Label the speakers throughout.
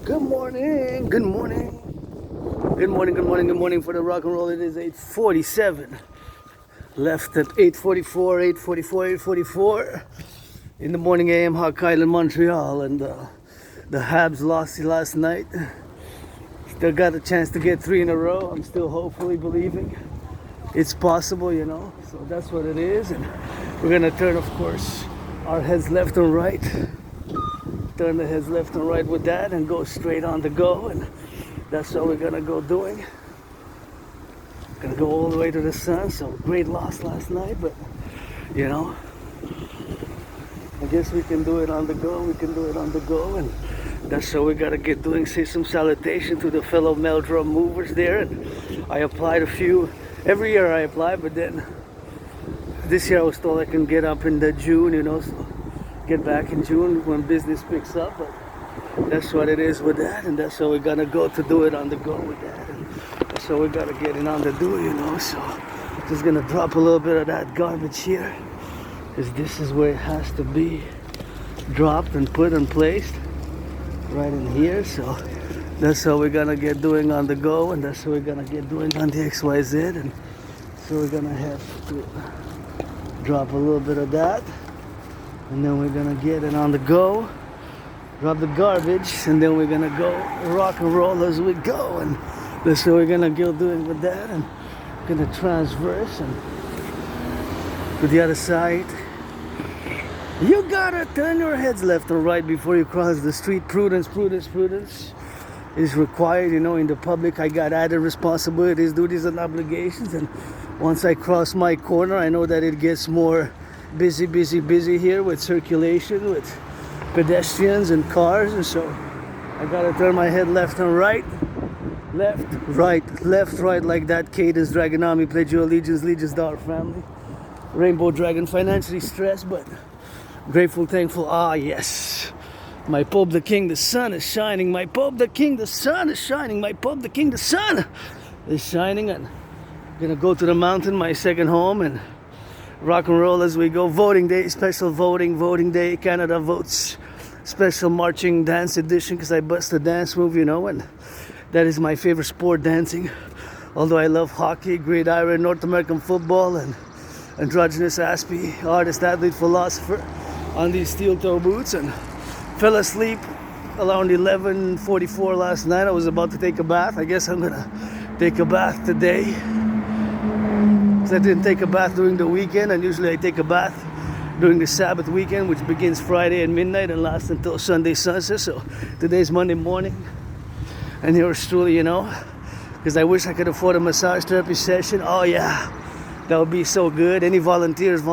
Speaker 1: Good morning, good morning. Good morning, good morning, good morning for the rock and roll. It is 8:47. Left at 8:44, 8:44, 8:44 in the morning AM, Hawk Island, Montreal. And the Habs lost last night. Still got a chance to get 3 in a row. I'm still hopefully believing it's possible, you know. So that's what it is. And we're going to turn, of course, our heads left and right. Turn the heads left and right with that and go straight on the go. And that's what we're going to go doing. Gonna go all the way to the sun. So great loss last night, but you know, I guess we can do it on the go. We can do it on the go, and that's what we gotta get doing. Say some salutation to the fellow meldrum movers there. And I applied a few. Every year I apply, but then this year I was told I can get up in the June, you know, so get back in June when business picks up. But that's what it is with that, and that's how we're gonna go to do it on the go with that. And so we gotta get it on the do, you know. So just gonna drop a little bit of that garbage here, because this is where it has to be dropped and put and placed, right in here. So that's how we're gonna get doing on the go, and that's how we're gonna get doing on the XYZ. And so we're gonna have to drop a little bit of that, and then we're gonna get it on the go, drop the garbage, and then we're gonna go rock and roll as we go. And that's what we're gonna go doing with that, and gonna transverse and to the other side. You gotta turn your heads left and right before you cross the street. Prudence, prudence, prudence is required, you know. In the public, I got added responsibilities, duties, and obligations. And once I cross my corner, I know that it gets more busy here with circulation, with pedestrians and cars. And so I gotta turn my head left and right. Left, right, like that cadence. Dragonomy, pledge your allegiance, legions to our family. Rainbow dragon, financially stressed, but grateful, thankful. Ah, yes. My Pope the King, the sun is shining. My Pope the King, the sun is shining. My Pope the King, the sun is shining. And I'm gonna go to the mountain, my second home, and rock and roll as we go. Voting day, special voting day. Canada votes, special marching dance edition, because I bust a dance move, you know, and that is my favorite sport, dancing. Although I love hockey, gridiron, North American football, and androgynous Aspie, artist, athlete, philosopher, on these steel toe boots, and fell asleep around 11:44 last night. I was about to take a bath. I guess I'm gonna take a bath today, because I didn't take a bath during the weekend, and usually I take a bath during the Sabbath weekend, which begins Friday at midnight and lasts until Sunday sunset. So today's Monday morning. And yours truly, you know, because I wish I could afford a massage therapy session. Oh yeah, that would be so good. Any volunteers? Any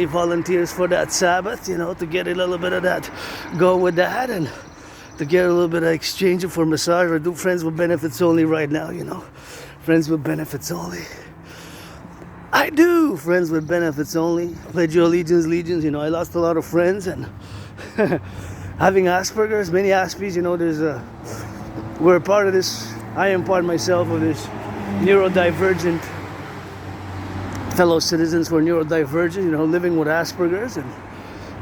Speaker 1: volunteers for that Sabbath, you know, to get a little bit of that, go with that, and to get a little bit of exchange for massage, or do friends with benefits only right now, you know. Friends with benefits only. I do friends with benefits only. Pledge your allegiance, you know. I lost a lot of friends, and having Asperger's, many Aspies, you know, we're part of this, I am part myself of this neurodivergent, fellow citizens who are neurodivergent, you know, living with Asperger's. And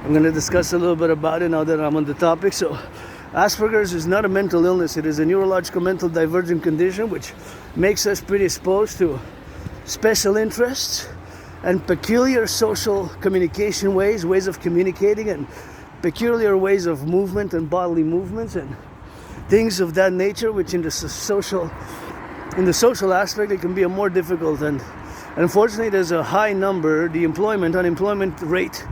Speaker 1: I'm going to discuss a little bit about it now that I'm on the topic. So Asperger's is not a mental illness. It is a neurological mental divergent condition which makes us predisposed to special interests and peculiar social communication ways of communicating, and peculiar ways of movement and bodily movements and things of that nature, which in the social aspect it can be a more difficult. And unfortunately there's a high number. The unemployment rate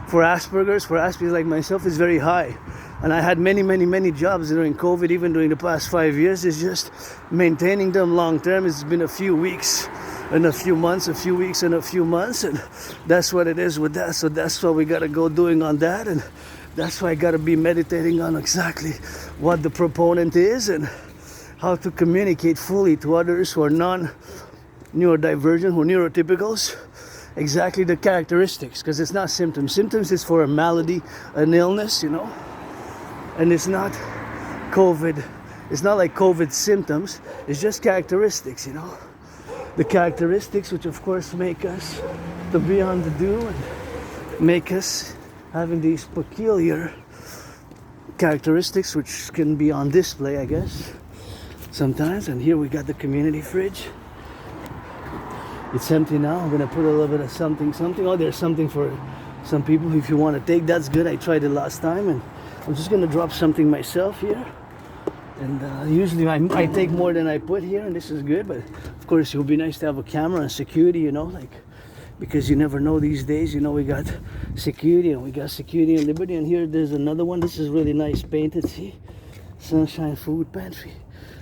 Speaker 1: for Asperger's, for Aspies like myself, is very high. And I had many jobs during COVID, even during the past 5 years. It's just maintaining them long term. It's been a few weeks and a few months, a few weeks and a few months, and that's what it is with that. So that's what we gotta go doing on that, and that's why I gotta be meditating on exactly what the proponent is and how to communicate fully to others who are non-neurodivergent, who are neurotypicals, exactly the characteristics, because it's not symptoms. Symptoms is for a malady, an illness, you know, and it's not COVID. It's not like COVID symptoms. It's just characteristics, you know. The characteristics which of course make us to be on the do and make us having these peculiar characteristics which can be on display, I guess, sometimes. And here we got the community fridge. It's empty now. I'm gonna put a little bit of something. Oh, there's something for some people if you want to take. That's good. I tried it last time, and I'm just gonna drop something myself here. And usually I take more than I put here, and this is good. But of course, it would be nice to have a camera and security, you know, like, because you never know these days. You know, we got security and we got security and liberty. And here there's another one. This is really nice painted. See, Sunshine Food Pantry,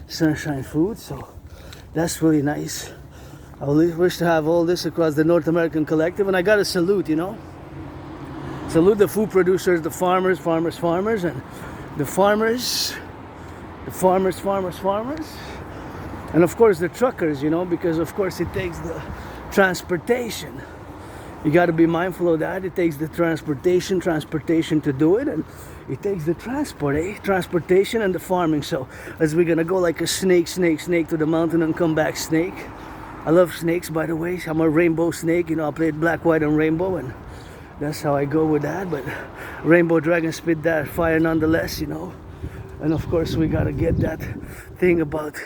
Speaker 1: Sunshine Food. So that's really nice. I wish to have all this across the North American Collective. And I got to salute, you know, salute the food producers, the farmers, and the farmers, and of course the truckers, you know, because of course it takes the transportation. You got to be mindful of that. It takes the transportation to do it, and it takes the transportation and the farming. So as we're gonna go like a snake to the mountain and come back snake. I love snakes, by the way. I'm a rainbow snake, you know. I played black, white, and rainbow, and that's how I go with that. But rainbow dragon spit that fire nonetheless, you know. And of course we gotta get that thing about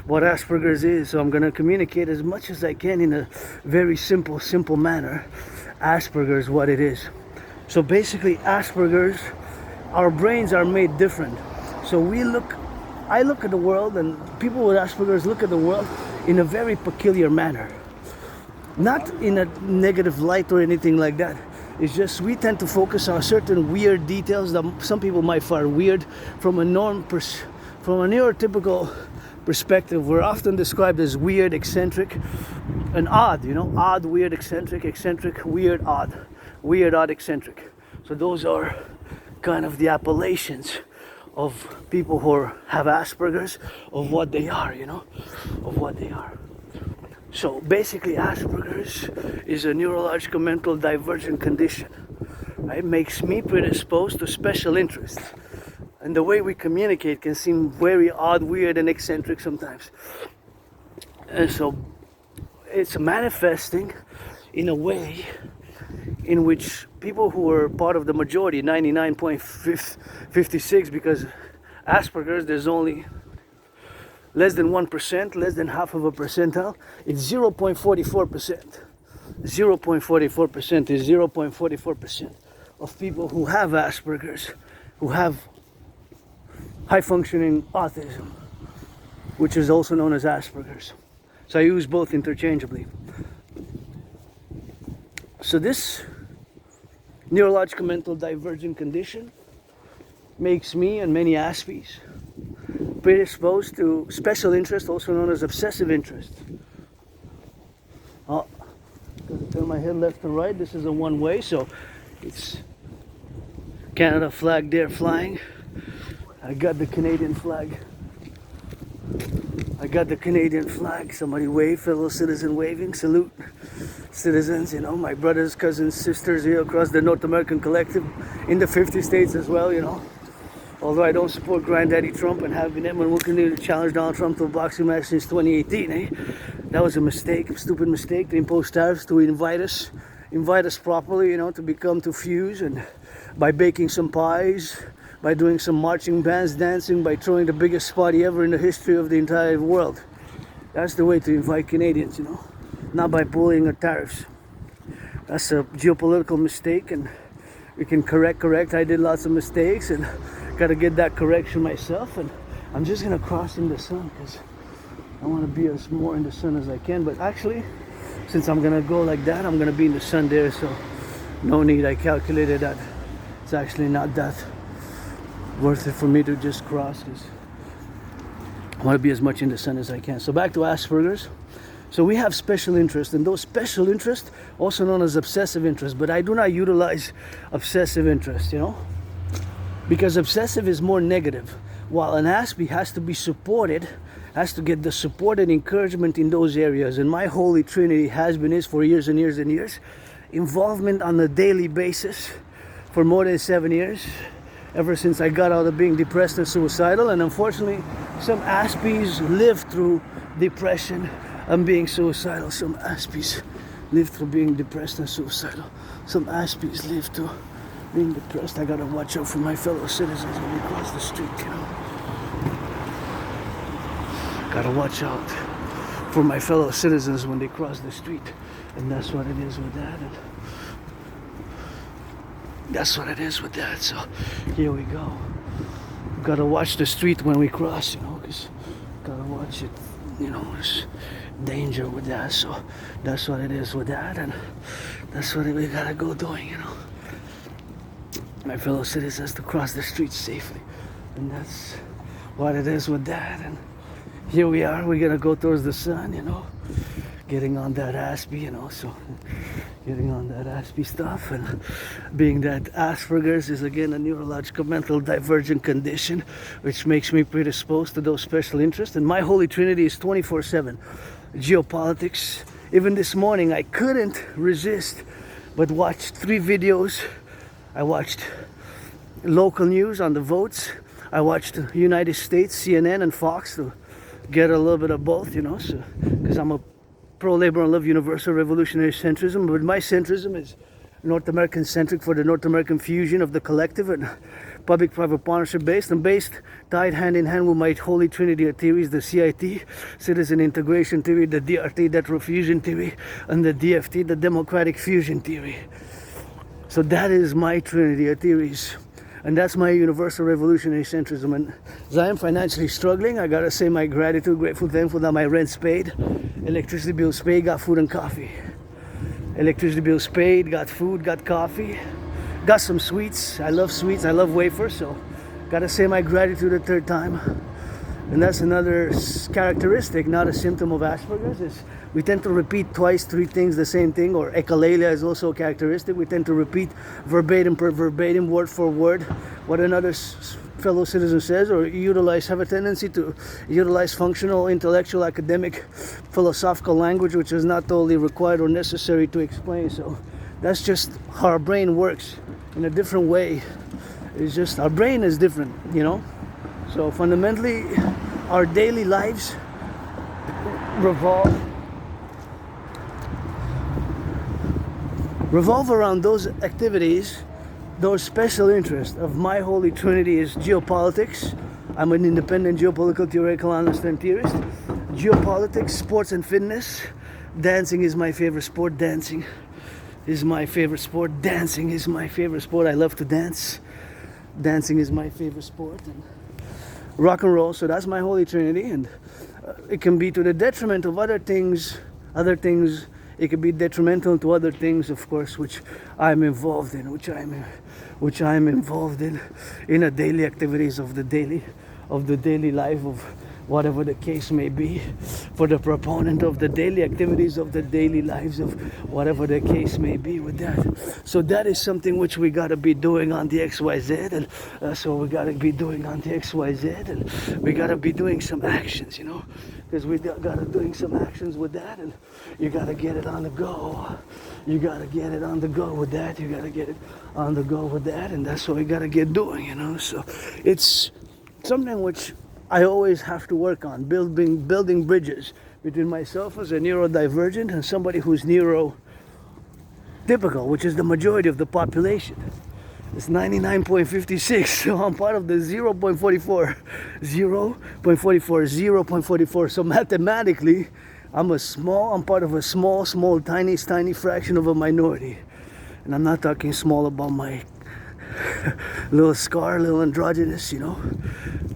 Speaker 1: what Asperger's is. So I'm gonna communicate as much as I can in a very simple manner. Asperger's, what it is. So basically Asperger's, our brains are made different. So I look at the world, and people with Asperger's look at the world in a very peculiar manner. Not in a negative light or anything like that. It's just we tend to focus on certain weird details that some people might find weird from a neurotypical perspective. We're often described as weird, eccentric, and odd, you know, odd, weird, eccentric, weird, odd, eccentric. So those are kind of the appellations of people who have Asperger's, of what they are, you know, of what they are. So basically Asperger's is a neurological mental divergent condition. It makes me predisposed to special interests. And the way we communicate can seem very odd, weird, and eccentric sometimes. And so it's manifesting in a way in which people who are part of the majority, 99.56, because Asperger's, there's only less than 1%, less than half of a percentile, it's 0.44%. 0.44% is 0.44% of people who have Asperger's, who have high functioning autism, which is also known as Asperger's. So I use both interchangeably. So this neurological mental divergent condition makes me and many Aspies predisposed to special interest, also known as obsessive interest. Oh, gotta turn my head left to right. This is a one-way, so it's Canada flag there flying. I got the Canadian flag. Somebody wave, fellow citizen waving. Salute, citizens, you know, my brothers, cousins, sisters here across the North American Collective, in the 50 states as well, you know. Although I don't support Granddaddy Trump and have been and will continue to challenge Donald Trump to a boxing match since 2018, eh? That was a mistake, a stupid mistake, to impose tariffs, to invite us properly, you know, to fuse, and by baking some pies, by doing some marching bands, dancing, by throwing the biggest party ever in the history of the entire world. That's the way to invite Canadians, you know, not by pulling the tariffs. That's a geopolitical mistake, and we can correct. I did lots of mistakes, and gotta get that correction myself. And I'm just gonna cross in the sun because I want to be as more in the sun as I can. But actually, since I'm gonna go like that, I'm gonna be in the sun there, so no need. I calculated that it's actually not that worth it for me to just cross, because I want to be as much in the sun as I can. So back to Asperger's. So we have special interest, and those special interests, also known as obsessive interest, but I do not utilize obsessive interest, you know, because obsessive is more negative, while an Aspie has to be supported, has to get the support and encouragement in those areas. And my holy trinity has been, is for years and years and years, involvement on a daily basis for more than 7 years, ever since I got out of being depressed and suicidal. And unfortunately, some Aspies live through depression and being suicidal. Some Aspies live through being depressed and suicidal. Some Aspies live through being depressed. I gotta watch out for my fellow citizens when we cross the street, you know. Gotta watch out for my fellow citizens when they cross the street. And that's what it is with that. And that's what it is with that. So here we go. Gotta watch the street when we cross, you know, because gotta watch it, you know, there's danger with that. So that's what it is with that. And that's what we gotta go doing, you know. My fellow citizens to cross the street safely. And that's what it is with that. And here we are, we're gonna go towards the sun, you know, getting on that Aspie, you know, so getting on that Aspie stuff. And being that Asperger's is again a neurological mental divergent condition which makes me predisposed to those special interests. And my holy trinity is 24/7 geopolitics. Even this morning I couldn't resist but watched 3 videos. I watched local news on the votes. I watched the United States, CNN and Fox to get a little bit of both, you know, so because I'm a pro-labor and love universal revolutionary centrism, but my centrism is North American centric for the North American fusion of the collective and public-private partnership based and tied hand in hand with my holy trinity of theories, the CIT, citizen integration theory, the DRT, that fusion theory, and the DFT, the democratic fusion theory. So that is my trinity of theories. And that's my universal revolutionary centrism. And as I am financially struggling, I gotta say my gratitude, grateful, thankful that my rent's paid, electricity bill's paid, got food and coffee. Electricity bill's paid, got food, got coffee, got some sweets. I love sweets, I love wafers, so gotta say my gratitude a third time. And that's another characteristic, not a symptom of Asperger's, is we tend to repeat twice, 3 things the same thing, or echolalia is also a characteristic. We tend to repeat verbatim per verbatim, word for word, what another fellow citizen says, or have a tendency to utilize functional, intellectual, academic, philosophical language, which is not totally required or necessary to explain. So that's just how our brain works in a different way. It's just our brain is different, you know. So fundamentally, our daily lives revolve around those activities, those special interests of my holy trinity is geopolitics. I'm an independent geopolitical theoretical analyst and theorist. Geopolitics, sports and fitness. Dancing is my favorite sport. Dancing is my favorite sport. Dancing is my favorite sport. I love to dance. Dancing is my favorite sport. And rock and roll, so that's my holy trinity. And it can be to the detriment of other things. It can be detrimental to other things, of course, which I'm involved in, which I'm involved in the daily activities of the daily life of whatever the case may be. For the proponent of the daily activities of the daily lives of whatever the case may be with that. So that is something which we gotta be doing on the XYZ, and so we gotta be doing on the XYZ, and we gotta be doing some actions, you know. Because we gotta doing some actions with that, and you gotta get it on the go. You gotta get it on the go with that. You gotta get it on the go with that, and that's what we gotta get doing, you know. So it's something which I always have to work on, building bridges between myself as a neurodivergent and somebody who's neurotypical, which is the majority of the population. It's 99.56, so I'm part of the 0.44. So mathematically, I'm part of a small, tiny fraction of a minority. And I'm not talking small about my little scar, little androgynous, you know,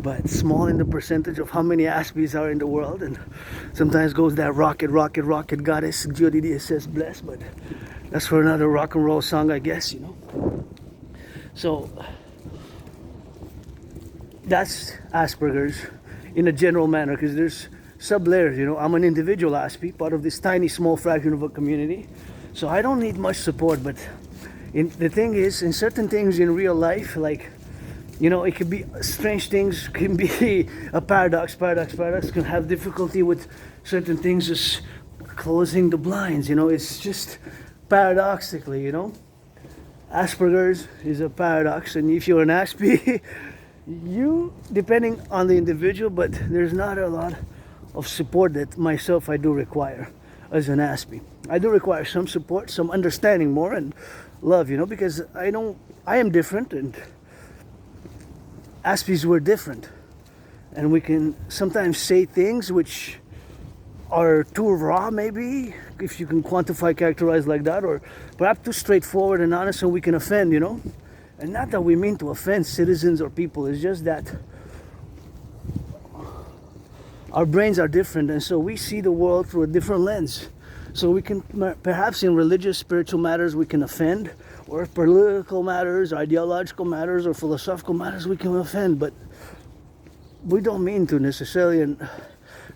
Speaker 1: but small in the percentage of how many Aspies are in the world. And sometimes goes that rocket goddess, Jodie says bless, but that's for another rock and roll song, I guess, you know. So that's Asperger's in a general manner, because there's sub-layers, you know. I'm an individual Aspie, part of this tiny small fraction of a community, so I don't need much support. But the thing is, in certain things in real life, like, you know, it could be strange things, can be a paradox can have difficulty with certain things, just closing the blinds, you know. It's just paradoxically, you know. Asperger's is a paradox, and if you're an Aspie, you, depending on the individual, but there's not a lot of support that I do require as an Aspie. I do require some support, some understanding more, and love, because I am different, and Aspies were different. And we can sometimes say things which are too raw, maybe, if you can quantify, characterize like that, or perhaps too straightforward and honest, and we can offend, And not that we mean to offend citizens or people, it's just that our brains are different, and so we see the world through a different lens. So we can, perhaps in religious, spiritual matters, we can offend, or political matters, ideological matters, or philosophical matters, we can offend, but we don't mean to necessarily. And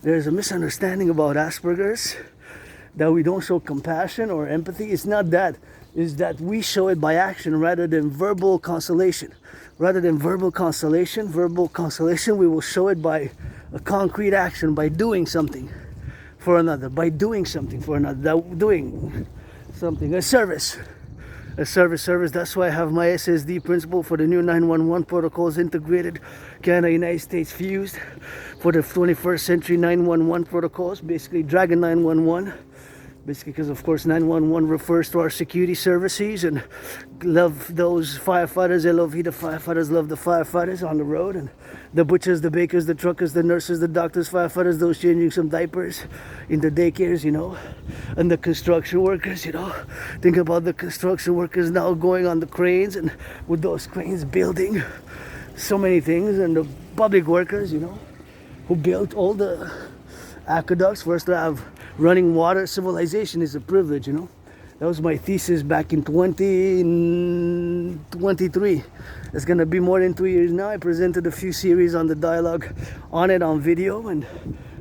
Speaker 1: there's a misunderstanding about Asperger's, that we don't show compassion or empathy. It's not that. It's that we show it by action rather than verbal consolation. Rather than verbal consolation, we will show it by a concrete action, by doing something for another, doing something, a service. That's why I have my SSD principle for the new 911 protocols integrated, Canada, United States fused for the 21st century 911 protocols, basically Dragon 911. Basically, because of course 911 refers to our security services, and love those firefighters. LOV, the firefighters love the firefighters on the road, and the butchers, the bakers, the truckers, the nurses, the doctors, firefighters, those changing some diapers in the daycares, and the construction workers, Think about the construction workers now going on the cranes, and with those cranes building so many things, and the public workers, who built all the aqueducts for us to have running water. Civilization is a privilege, That was my thesis back in 2023. It's going to be more than 2 years now. I presented a few series on the dialogue on it on video, and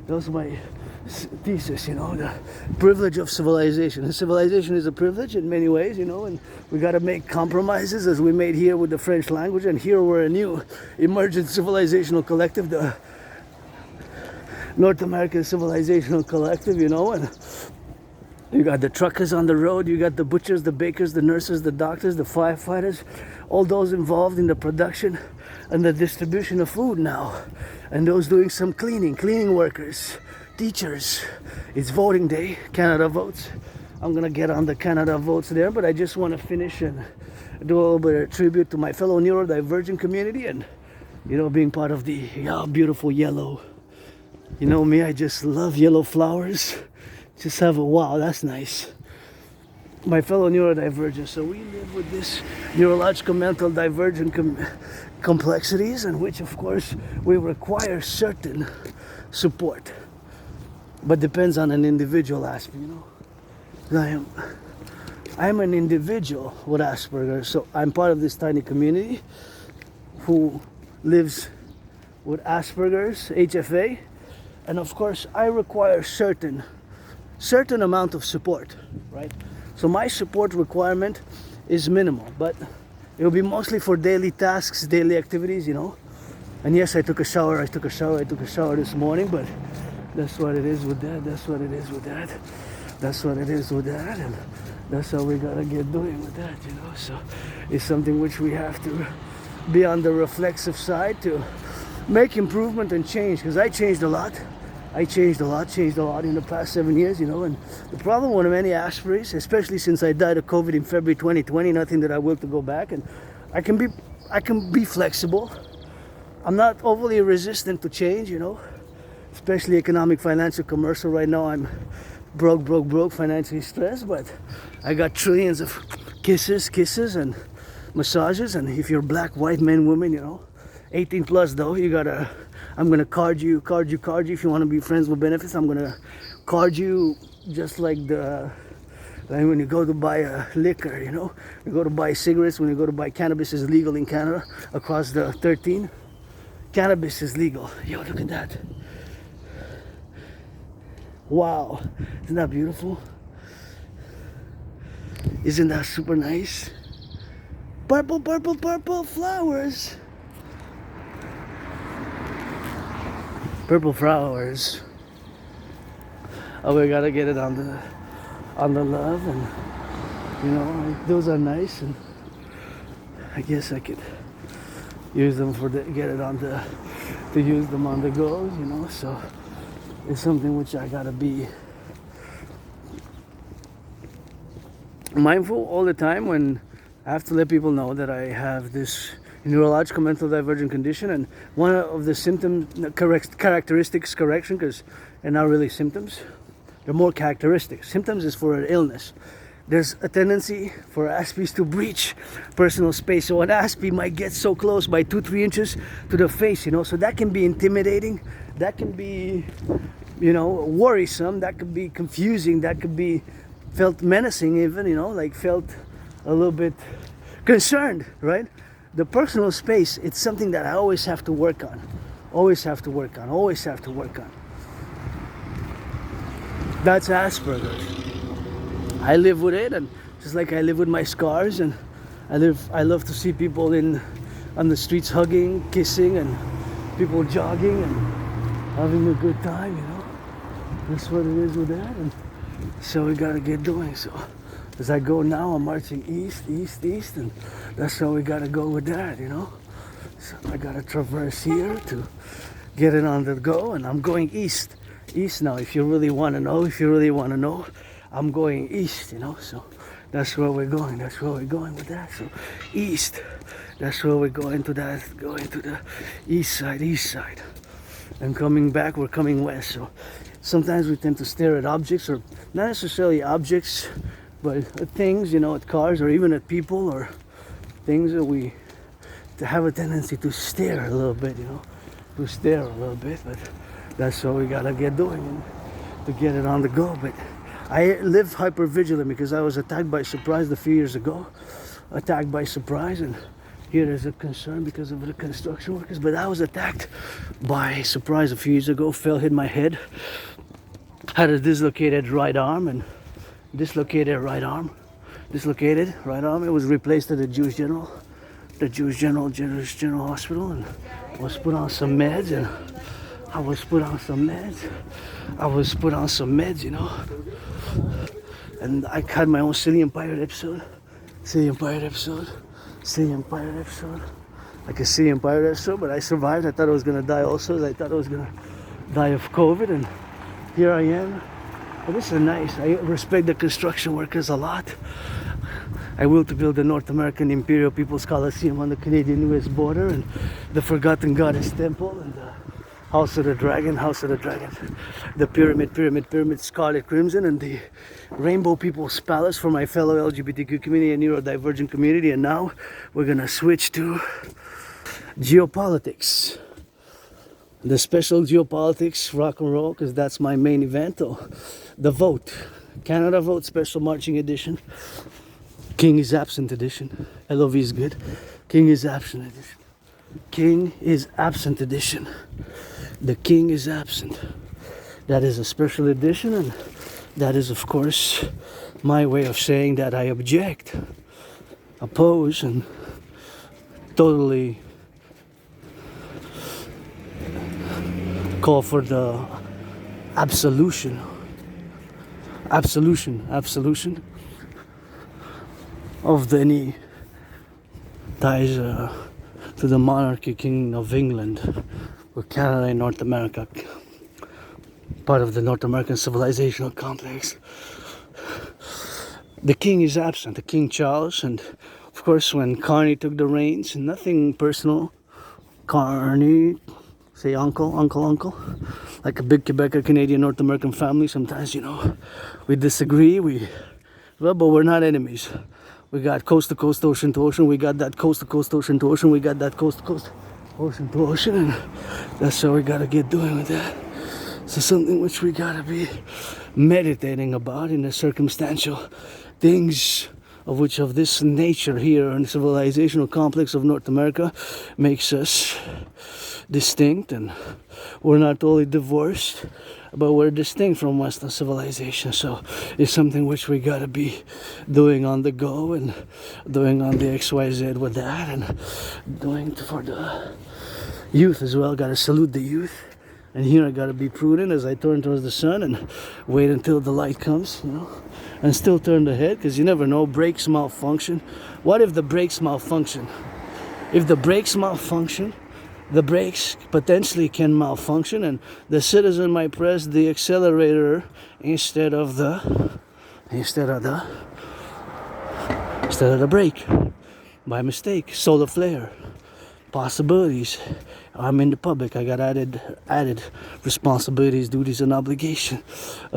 Speaker 1: that was my thesis, the privilege of civilization. And civilization is a privilege in many ways, and we got to make compromises, as we made here with the French language. And here we're a new emergent civilizational collective, the North American Civilizational Collective, and you got the truckers on the road, you got the butchers, the bakers, the nurses, the doctors, the firefighters, all those involved in the production and the distribution of food now, and those doing some cleaning workers, teachers. It's voting day, Canada votes. I'm gonna get on the Canada votes there, but I just want to finish and do a little bit of tribute to my fellow neurodivergent community, and being part of the beautiful yellow. Me, I just love yellow flowers. Just have wow, that's nice. My fellow neurodivergent. So we live with this neurological, mental divergent complexities, in which, of course, we require certain support. But depends on an individual aspect, I am an individual with Asperger's, so I'm part of this tiny community who lives with Asperger's, HFA. And of course, I require certain amount of support, right? So my support requirement is minimal, but it will be mostly for daily tasks, daily activities, And yes, I took a shower this morning, but that's what it is with that. And that's how we gotta get doing with that, So it's something which we have to be on the reflexive side to make improvement and change, because I changed a lot in the past 7 years, and the problem with many Asperger's, especially since I died of COVID in February 2020, nothing that I will to go back, and I can be flexible. I'm not overly resistant to change, especially economic, financial, commercial. Right now I'm broke, financially stressed, but I got trillions of kisses and massages, and if you're black, white, men, women, 18 plus though, I'm gonna card you if you want to be friends with benefits. I'm gonna card you just like when you go to buy a liquor, you go to buy cigarettes, when you go to buy cannabis is legal in Canada across the 13. Cannabis is legal. Yo, look at that. Wow, isn't that beautiful? Isn't that super nice? Purple flowers. Purple flowers. Oh, we gotta get it on the love, and those are nice, and I guess I could use them to use them on the go, So it's something which I gotta be mindful all the time when I have to let people know that I have this neurological mental divergent condition, and one of the symptom characteristics, correction, because they're not really symptoms, they're more characteristics. Symptoms is for an illness. There's a tendency for aspies to breach personal space. So an aspie might get so close by 2-3 inches to the face, so that can be intimidating, that can be, worrisome, that could be confusing, that could be felt menacing even, like felt a little bit concerned, right? The personal space, it's something that I always have to work on. Always have to work on. Always have to work on. That's Asperger's. I live with it, and just like I live with my scars, and I love to see people on the streets hugging, kissing, and people jogging and having a good time, That's what it is with that, and so we gotta get doing. So as I go now, I'm marching east, and that's how we gotta go with that, So I gotta traverse here to get it on the go, and I'm going east now. If you really want to know, I'm going east, So that's where we're going. That's where we're going with that. So east. That's where we're going to that. Going to the east side. And coming back, we're coming west. So sometimes we tend to stare at objects, or not necessarily objects, but at things, at cars, or even at people, or things that we have a tendency to stare a little bit, to stare a little bit. But that's what we gotta get doing, and to get it on the go. But I live hyper vigilant because I was attacked by surprise a few years ago. Attacked by surprise, and here there's a concern because of the construction workers. But I was attacked by surprise a few years ago. Hit my head. Had a dislocated right arm, and dislocated right arm. It was replaced at the Jewish General Hospital, and was put on some meds, and I was put on some meds, and I had my own Cillian Pirate episode, like a Cillian Pirate episode, but I survived. I thought I was gonna die also. I thought I was gonna die of COVID, and here I am. Well, this is nice. I respect the construction workers a lot. I will to build the North American Imperial People's Coliseum on the Canadian-US border, and the Forgotten Goddess Temple, and the House of the Dragon, the Pyramid, Scarlet Crimson, and the Rainbow People's Palace for my fellow LGBTQ community and neurodivergent community. And now we're gonna switch to geopolitics. The special geopolitics, rock and roll, because that's my main event. The vote, Canada Vote Special Marching Edition, King is Absent Edition. LOV is good. King is Absent Edition. The King is Absent. That is a special edition, and that is, of course, my way of saying that I object, oppose, and totally call for the absolution of any ties to the monarchy king of England, or Canada and North America, part of the North American civilizational complex. The king is absent, the King Charles, and of course when Carney took the reins, nothing personal, Carney, say uncle, like a big Quebec, Canadian, North American family. Sometimes, we disagree, but we're not enemies. We got coast to coast, ocean to ocean. We got that coast to coast, ocean to ocean. We got that coast to coast, ocean to ocean, and that's how we gotta get doing with that. So something which we gotta be meditating about in the circumstantial things of which of this nature here in the civilizational complex of North America makes us distinct, and we're not totally divorced, but we're distinct from Western civilization. So it's something which we gotta be doing on the go, and doing on the XYZ with that, and doing for the youth as well. Gotta salute the youth. And here I gotta be prudent as I turn towards the sun and wait until the light comes, and still turn the head, because you never know, brakes malfunction. What if the brakes malfunction? If the brakes malfunction, the brakes potentially can malfunction, and the citizen might press the accelerator instead of the brake. by mistake. Solar flare. Possibilities. I'm in the public. I got added responsibilities, duties, and obligation.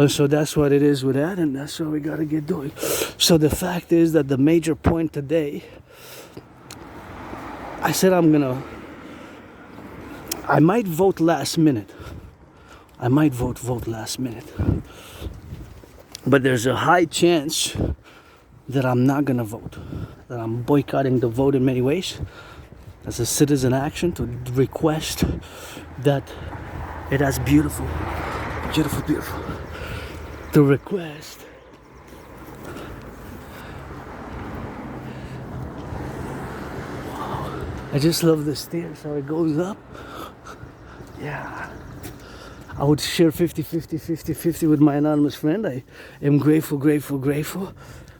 Speaker 1: So that's what it is with that, and that's what we gotta get doing. So the fact is that the major point today, I said I might vote last minute. I might vote last minute. But there's a high chance that I'm not gonna vote. That I'm boycotting the vote in many ways. As a citizen action to request that it has beautiful, to request I just love the stairs, how it goes up. Yeah. I would share 50 with my anonymous friend. I am grateful.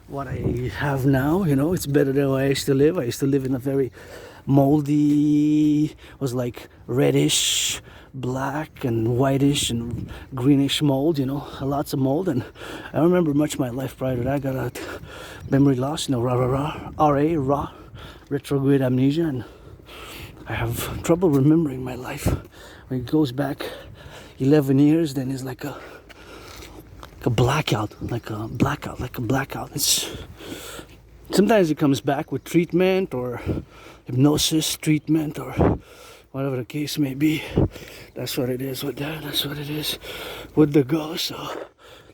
Speaker 1: What I have now, it's better than where I used to live. I used to live in a very moldy, was like reddish, black and whitish and greenish mold, lots of mold. And I remember much of my life prior to that. I got a memory loss, raw, retrograde amnesia, and I have trouble remembering my life. When it goes back 11 years, then it's like a blackout. It's sometimes it comes back with treatment or hypnosis treatment or whatever the case may be. That's what it is with that. That's what it is with the ghost. So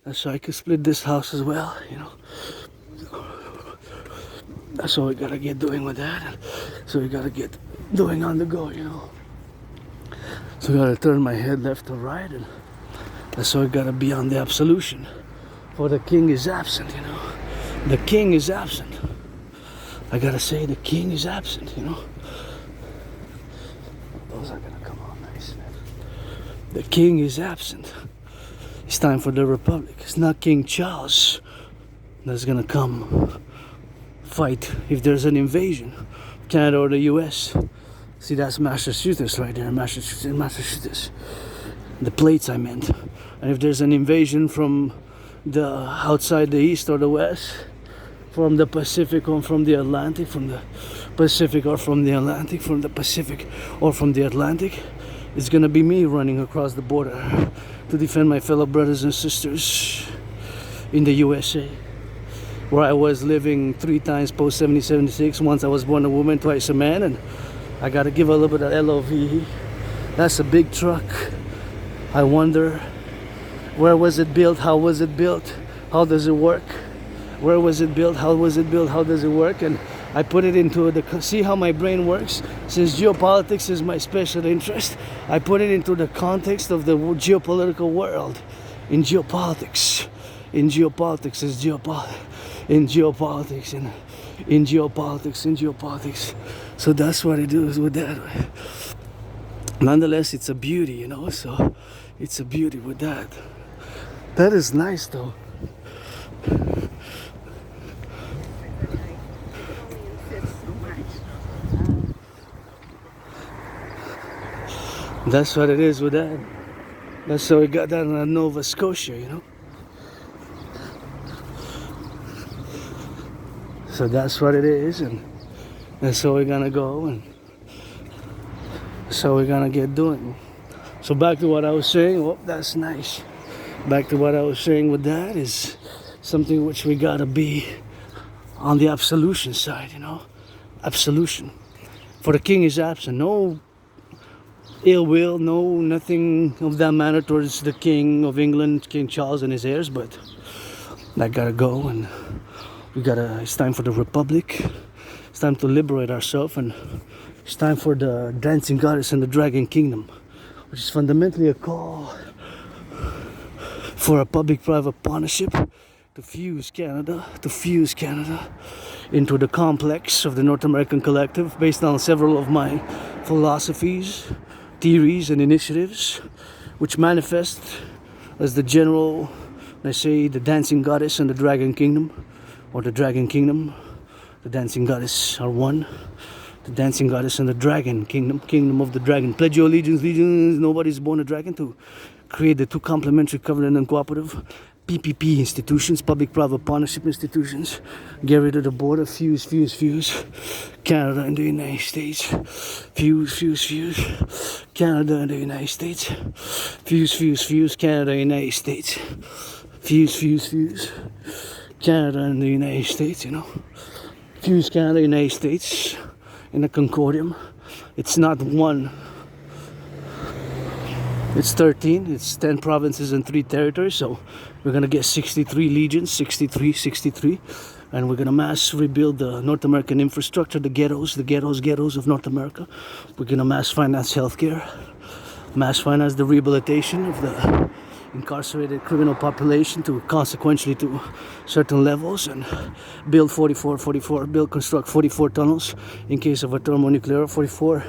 Speaker 1: that's why I could split this house as well, That's what we gotta get doing with that. So we gotta get doing on the go, So we gotta turn my head left or right, and that's why we gotta be on the absolution. For the king is absent, The king is absent. I gotta say, the king is absent, Those are gonna come out nice, man. The king is absent. It's time for the Republic. It's not King Charles that's gonna come fight if there's an invasion, Canada or the US. See, that's Massachusetts right there, Massachusetts. The plates I meant. And if there's an invasion from the outside the east or the west, from the Pacific or from the Atlantic, from the Pacific or from the Atlantic, from the Pacific or from the Atlantic, it's gonna be me running across the border to defend my fellow brothers and sisters in the USA, where I was living 3 times post 70-76. Once I was born a woman, twice a man, and I gotta give a little bit of LOV. That's a big truck. I wonder, where was it built? How was it built? How does it work? Where was it built? How was it built? How does it work? And I put it into see how my brain works? Since geopolitics is my special interest, I put it into the context of the geopolitical world. In geopolitics is geopolitics. So that's what it is with that. Nonetheless, it's a beauty, so it's a beauty with that. That is nice though. That's what it is with that. That's how we got that in Nova Scotia, So that's what it is, and that's how we're gonna go, and so we're gonna get doing. So back to what I was saying. Oh, that's nice. Back to what I was saying with that is something which we gotta be on the absolution side, Absolution. For the king is absent. No ill will, no nothing of that manner towards the King of England, King Charles and his heirs, but that gotta go, and it's time for the Republic. It's time to liberate ourselves, and it's time for the dancing goddess and the dragon kingdom, which is fundamentally a call for a public-private partnership to fuse Canada into the complex of the North American Collective, based on several of my philosophies, theories, and initiatives, which manifest as the general, let's say, the dancing goddess and the dragon kingdom, or the dragon kingdom. The dancing goddess are one. The dancing goddess and the dragon kingdom of the dragon. Pledge your allegiance, nobody's born a dragon, to create the two complementary, covenant and cooperative PPP institutions, public-private partnership institutions. Get rid of the border, fuse. Canada and the United States. Fuse. Canada and the United States. Fuse. Canada and the United States. Fuse. Canada and the United States, you know. Fuse Canada, United States in a concordium. It's not one. It's 13. It's 10 provinces and 3 territories. So we're gonna get 63 legions, 63, and we're gonna mass rebuild the North American infrastructure, the ghettos of North America. We're gonna mass finance healthcare, mass finance the rehabilitation of the incarcerated criminal population to consequentially to certain levels, and build construct 44 tunnels in case of a thermonuclear, 44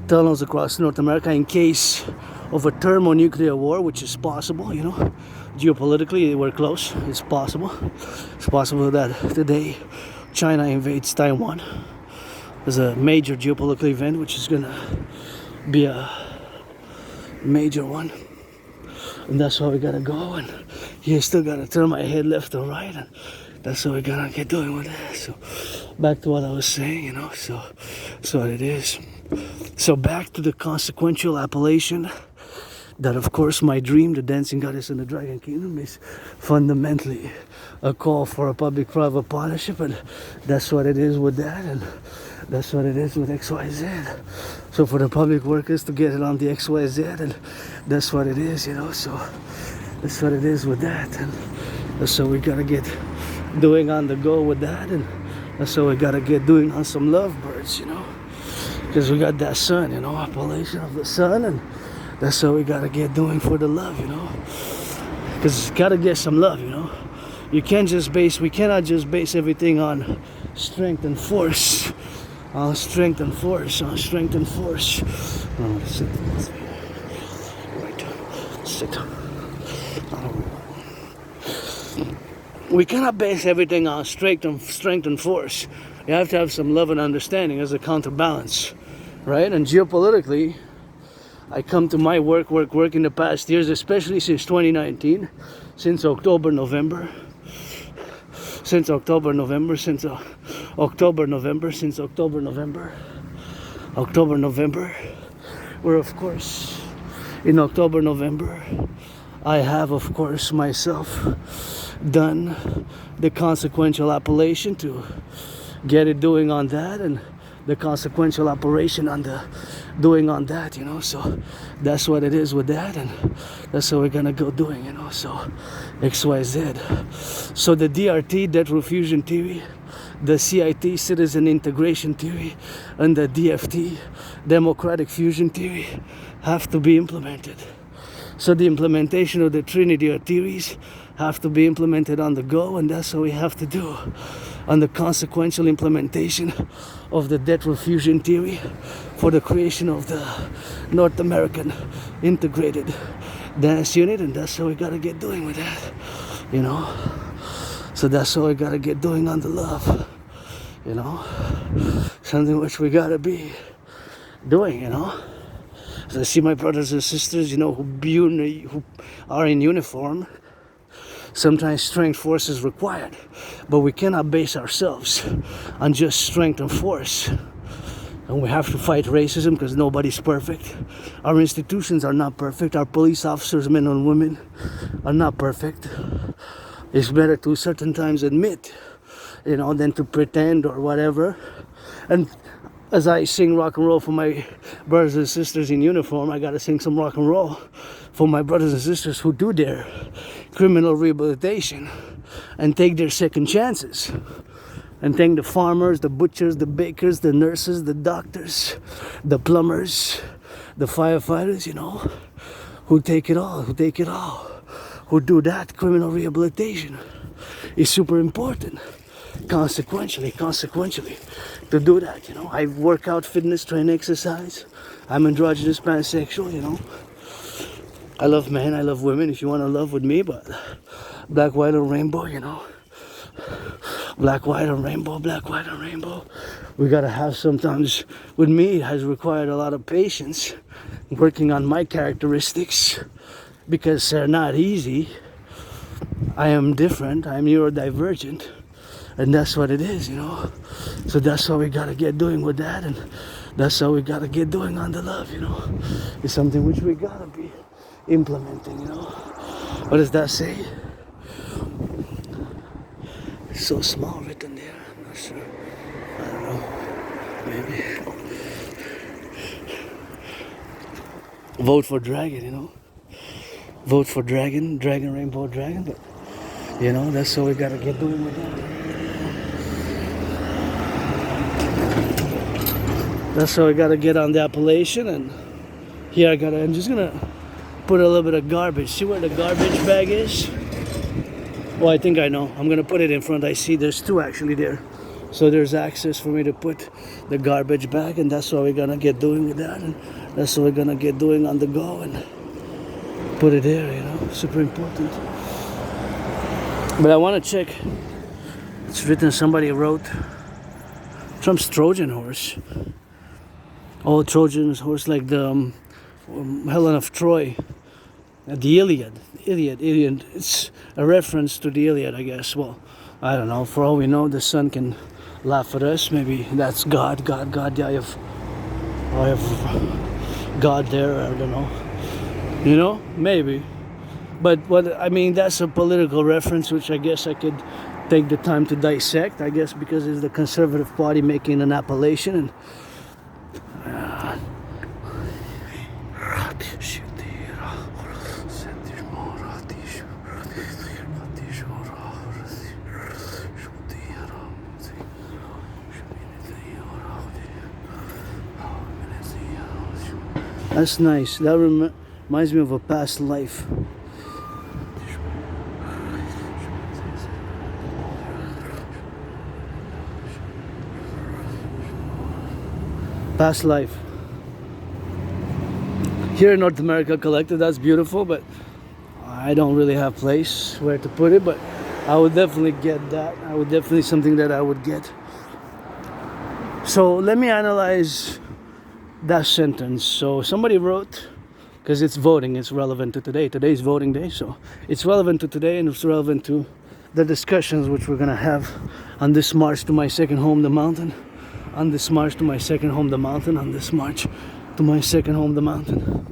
Speaker 1: tunnels across North America in case of a thermonuclear war, which is possible, you know. Geopolitically, we're close. It's possible that today China invades Taiwan. There's a major geopolitical event which is gonna be a major one. And that's why we gotta go, and you still gotta turn my head left or right, and that's what we gotta get doing with that. So back to what I was saying, you know, so what it is. So back to the consequential appellation that, of course, my dream, the dancing goddess in the dragon kingdom, is fundamentally a call for a public-private partnership, and that's what it is with that, and that's what it is with XYZ. So for the public workers to get it on the XYZ, and that's what it is, you know. So that's what it is with that, and that's what we gotta get doing on the go with that, and that's what we gotta get doing on some lovebirds, you know, because we got that sun, you know, appellation of the sun, and that's what we gotta get doing for the love, you know, because gotta get some love, you know. We cannot just base everything on strength and force. Strength and force. Oh, sit. Right. Sit. We cannot base everything on strength and force. You have to have some love and understanding as a counterbalance, right? And geopolitically, I come to my work in the past years, especially since 2019, since October, November, where, of course, in October, November, I have, of course, myself done the consequential appellation to get it doing on that, and the consequential operation on the doing on that, you know. So that's what it is with that, and that's what we're gonna go doing, you know. So XYZ. So the DRT, debt refusion theory, the CIT, citizen integration theory, and the DFT, democratic fusion theory, have to be implemented. So the implementation of the trinity of theories have to be implemented on the go, and that's what we have to do on the consequential implementation of the debt refusion theory for the creation of the North American integrated dance unit, and that's what we gotta get doing with that, you know. So that's what we gotta get doing on the love, you know, something which we gotta be doing, you know. So I see my brothers and sisters, you know, who are in uniform. Sometimes strength, force is required, but we cannot base ourselves on just strength and force. And we have to fight racism because nobody's perfect. Our institutions are not perfect. Our police officers, men and women, are not perfect. It's better to certain times admit, you know, than to pretend or whatever. And as I sing rock and roll for my brothers and sisters in uniform, I gotta sing some rock and roll for my brothers and sisters who do their criminal rehabilitation and take their second chances. And thank the farmers, the butchers, the bakers, the nurses, the doctors, the plumbers, the firefighters, you know, who take it all, who do that criminal rehabilitation. Is super important. Consequentially, to do that, you know. I work out, fitness, train, exercise. I'm androgynous, pansexual, you know. I love men, I love women, if you want to love with me, but black, white, and rainbow, you know. Black, white, and rainbow, black, white, and rainbow. We gotta have sometimes, with me, it has required a lot of patience, working on my characteristics, because they're not easy. I am different, I'm neurodivergent, and that's what it is, you know. So that's what we gotta get doing with that, and that's how we gotta get doing on the love, you know. It's something which we gotta be implementing, you know. What does that say? It's so small written there, I'm not sure. I don't know, maybe. Vote for dragon, you know. Vote for dragon, rainbow dragon, but you know, that's what we gotta get doing with that. That's how we gotta get on the appellation, and here I'm just gonna put a little bit of garbage. See where the garbage bag is? Well, I think I know. I'm gonna put it in front. I see there's two actually there. So there's access for me to put the garbage bag, and that's what we're gonna get doing with that, and that's what we're gonna get doing on the go, and put it there, you know, super important. But I want to check. It's written, somebody wrote Trump's Trojan horse. Oh, Trojan horse, like the Helen of Troy, the Iliad. It's a reference to the Iliad, I guess. Well, I don't know. For all we know, the sun can laugh at us. Maybe that's God. Yeah, I have God there. I don't know. You know, maybe. But what I mean, that's a political reference, which I guess I could take the time to dissect. I guess because it's the Conservative Party making an appellation, and that's nice. That reminds me of a past life. Past life. Here in North America Collective, that's beautiful, but I don't really have place where to put it, but I would definitely get that. I would definitely something that I would get. So let me analyze that sentence. So somebody wrote, because it's voting, it's relevant to today. Today's voting day, so it's relevant to today, and it's relevant to the discussions which we're gonna have on this march to my second home, the mountain. On this march to my second home, the mountain. On this march to my second home, the mountain.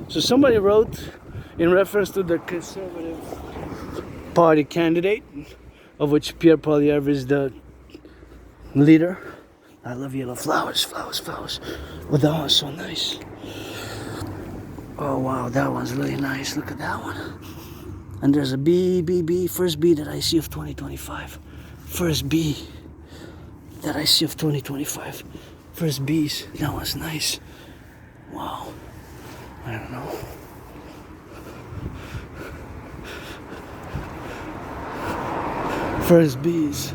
Speaker 1: So somebody wrote in reference to the Conservative Party candidate, of which Pierre Poilievre is the leader. I love yellow flowers. But that one's so nice. Oh wow, that one's really nice. Look at that one. And there's a B, first B that I see of 2025. First B that I see of 2025. First B's. That one's nice. Wow. I don't know. First B's.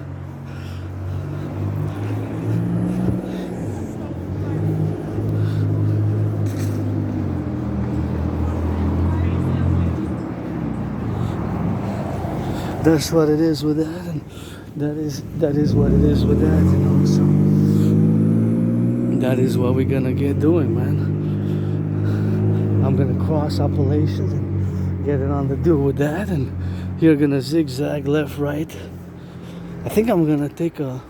Speaker 1: That's what it is with that, and that is what it is with that, you know. So that is what we're gonna get doing, man. I'm gonna cross appellations and get it on the do with that, and you're gonna zigzag left, right. I think I'm gonna take a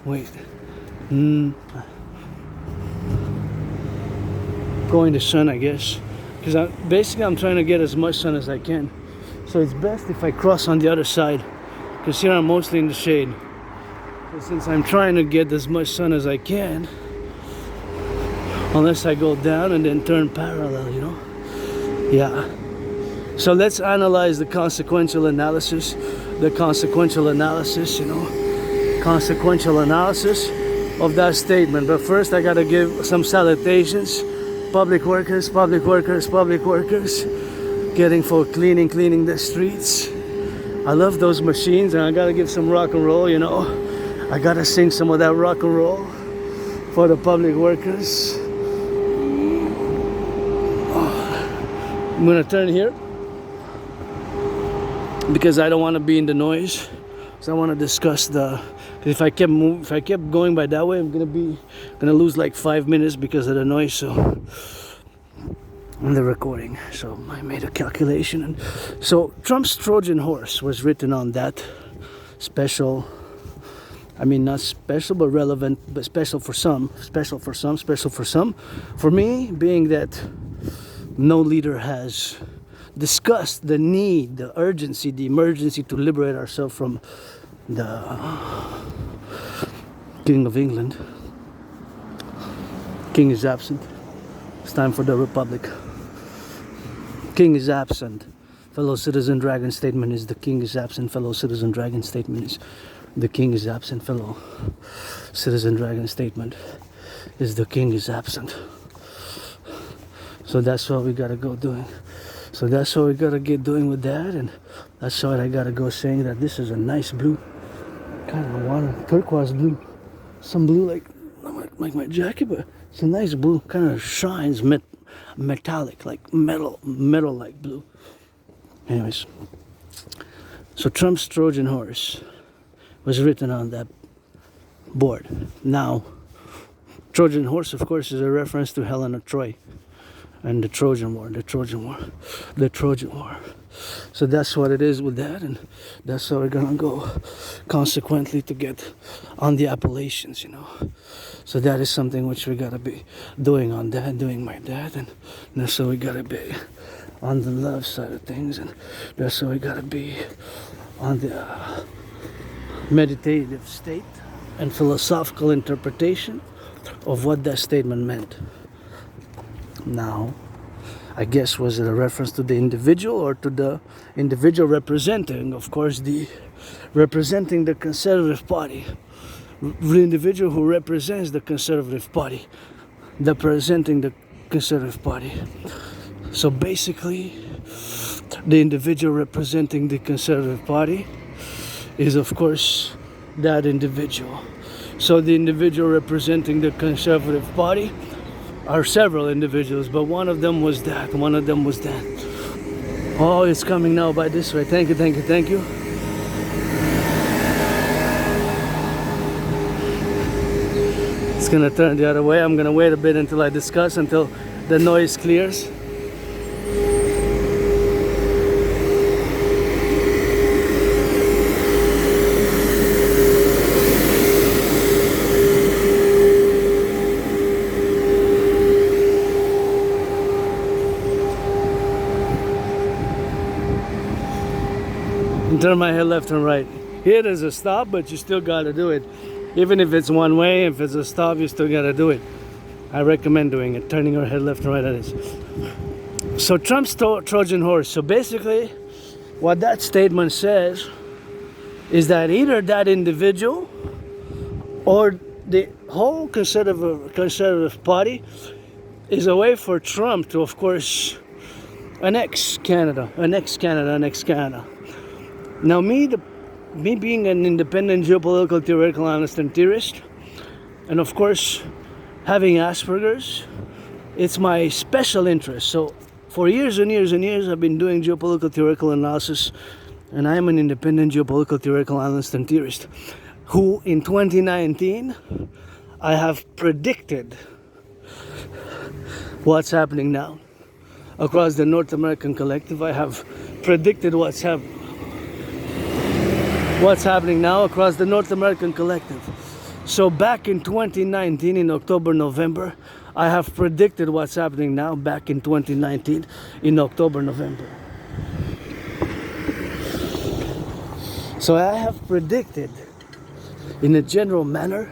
Speaker 1: going to sun, I guess, because I'm trying to get as much sun as I can. So it's best if I cross on the other side, because here I'm mostly in the shade. So since I'm trying to get as much sun as I can, unless I go down and then turn parallel, you know. Yeah. So let's analyze the consequential analysis. The consequential analysis, you know. Consequential analysis of that statement. But first I gotta give some salutations. Public workers, getting for cleaning the streets. I love those machines, and I gotta give some rock and roll, you know. I gotta sing some of that rock and roll for the public workers. I'm gonna turn here because I don't want to be in the noise. So I want to discuss if I kept going by that way, I'm gonna lose like 5 minutes because of the noise. So in the recording. So I made a calculation, and so Trump's Trojan horse was written on that special, I mean not special but relevant, but special for some, special for some, special for some. For me, being that no leader has discussed the need, the urgency, the emergency to liberate ourselves from the King of England. King is absent. It's time for the Republic. King is absent. Fellow citizen dragon statement is the king is absent. Fellow citizen dragon statement is the king is absent. Fellow citizen dragon statement is the king is absent. So that's what we gotta go doing. So that's what we gotta get doing with that, and that's what I gotta go saying that this is a nice blue, kind of water, turquoise blue, some blue like my jacket, but it's a nice blue, kind of shines metallic, like metal like blue. Anyways, so Trump's Trojan horse was written on that board. Now, Trojan horse, of course, is a reference to Helen of Troy and the Trojan War. So that's what it is with that, and that's how we're gonna go consequently to get on the appellations, So that is something which we gotta be doing on that, doing my dad, and that's how we gotta be on the love side of things, and that's how we gotta be on the meditative state and philosophical interpretation of what that statement meant. Now, I guess, was it a reference to the individual or to the individual representing, of course, representing the Conservative Party, the individual who represents the Conservative Party, representing the Conservative Party. So basically, the individual representing the Conservative Party is, of course, that individual. So the individual representing the Conservative Party are several individuals, but one of them was that. Oh, it's coming now by this way. Thank you. It's gonna turn the other way. I'm gonna wait a bit until I discuss, until the noise clears. Turn my head left and right. Here there's a stop, but you still gotta do it. Even if it's one way, if it's a stop, you still gotta do it. I recommend doing it, turning your head left and right, that is. So Trump's Trojan horse. So basically, what that statement says is that either that individual or the whole conservative party is a way for Trump to, of course, annex Canada. Now, me being an independent geopolitical theoretical analyst and theorist, and of course having Asperger's, it's my special interest. So for years and years and years, I've been doing geopolitical theoretical analysis, and I'm an independent geopolitical theoretical analyst and theorist, who in 2019 I have predicted what's happening now across the North American Collective. I have predicted what's happening now across the North American Collective. So back in 2019, in October, November, I have predicted what's happening now back in 2019, in October, November. So I have predicted, in a general manner,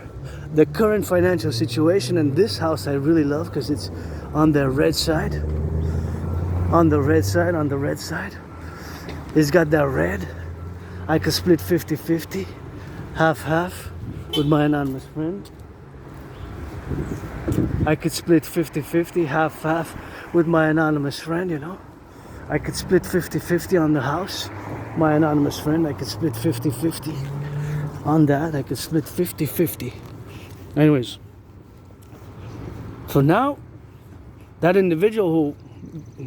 Speaker 1: the current financial situation, and this house I really love because it's on the red side. On the red side. It's got that red. I could split 50-50, half-half with my anonymous friend. I could split 50-50, half-half with my anonymous friend, I could split 50-50 on the house, my anonymous friend. I could split 50-50 on that. I could split 50-50. Anyways, so now that individual who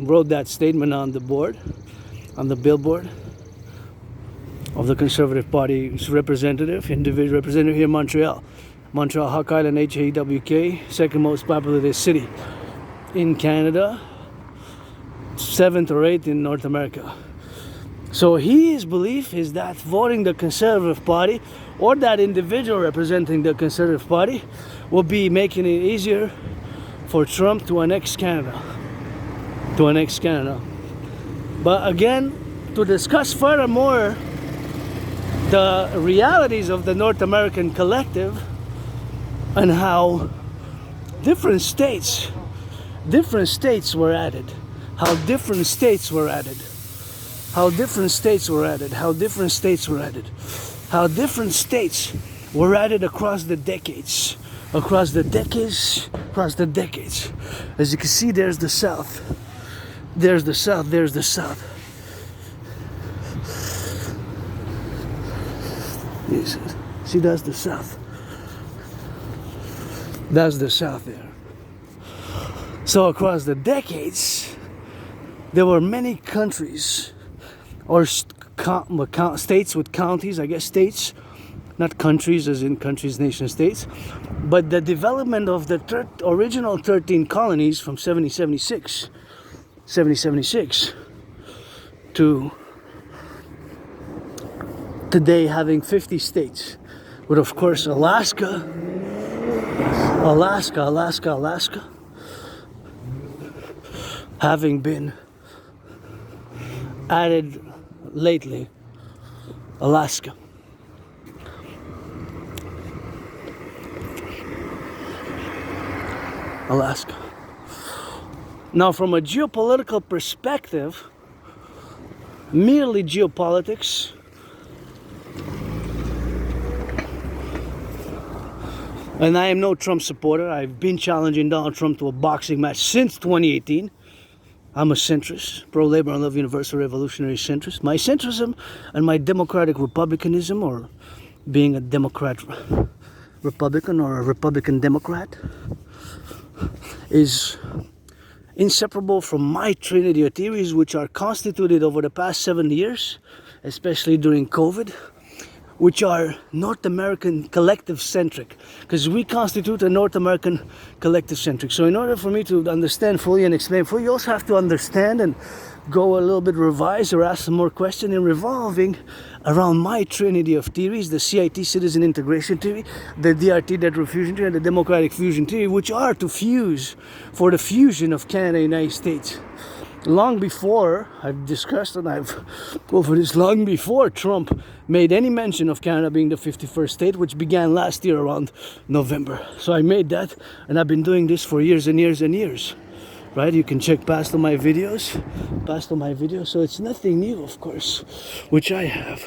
Speaker 1: wrote that statement on the board, on the billboard, of the Conservative Party's individual representative here in Montreal, Hawk Island, HAWK, second most populated city in Canada. 7th or 8th in North America. So his belief is that voting the Conservative Party or that individual representing the Conservative Party will be making it easier for Trump to annex Canada. But again, to discuss furthermore the realities of the North American collective and how different states were added, how different states were added across the decades. As you can see, there's the South. See, that's the South. That's the South there. So across the decades, there were many countries or states with counties, I guess states, not countries as in countries, nation states, but the development of the original 13 colonies from 1776 to today having 50 states, with of course Alaska having been added lately. Alaska. Now, from a geopolitical perspective, merely geopolitics, and I am no Trump supporter. I've been challenging Donald Trump to a boxing match since 2018. I'm a centrist, pro-labor and love universal revolutionary centrist. My centrism and my democratic republicanism, or being a Democrat Republican or a Republican Democrat, is inseparable from my trinity of theories, which are constituted over the past 7 years, especially during COVID, which are North American collective centric, because we constitute a North American collective centric. So in order for me to understand fully and explain fully, you also have to understand and go a little bit revise or ask some more questions in revolving around my trinity of theories, the CIT citizen integration theory, the DRT debt fusion theory, and the democratic fusion theory, which are to fuse for the fusion of Canada and the United States. Long before, I've discussed and I've over this, long before Trump made any mention of Canada being the 51st state, which began last year around November. So I made that, and I've been doing this for years and years and years. Right? You can check past on my videos. So it's nothing new, of course, which I have.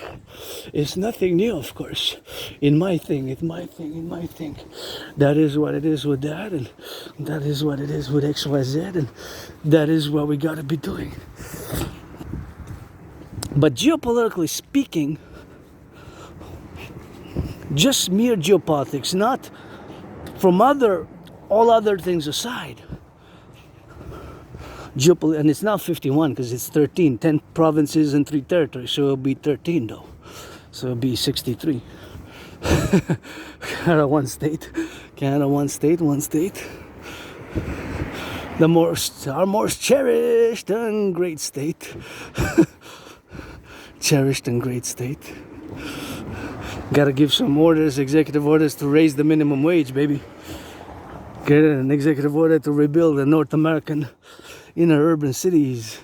Speaker 1: It's nothing new, of course, in my thing. That is what it is with that, and that is what it is with XYZ, and that is what we gotta be doing. But geopolitically speaking, just mere geopolitics, not from all other things aside. And it's not 51 because it's 13, 10 provinces and 3 territories, so it'll be 13 though. So it'll be 63. Canada, one state. Our most cherished and great state. Gotta give some orders, executive orders to raise the minimum wage, baby. Get an executive order to rebuild the North American inner urban cities.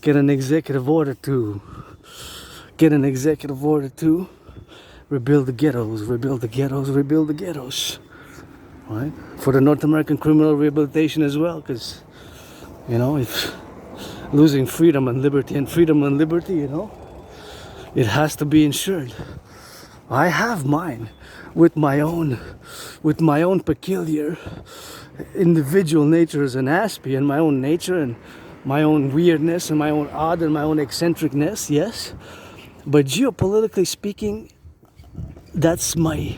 Speaker 1: Get an executive order to rebuild the ghettos. Right? For the North American criminal rehabilitation as well, because if losing freedom and liberty, it has to be insured. I have mine with my own peculiar individual nature as an Aspie, and my own nature and my own weirdness and my own odd and my own eccentricness, yes. But geopolitically speaking, that's my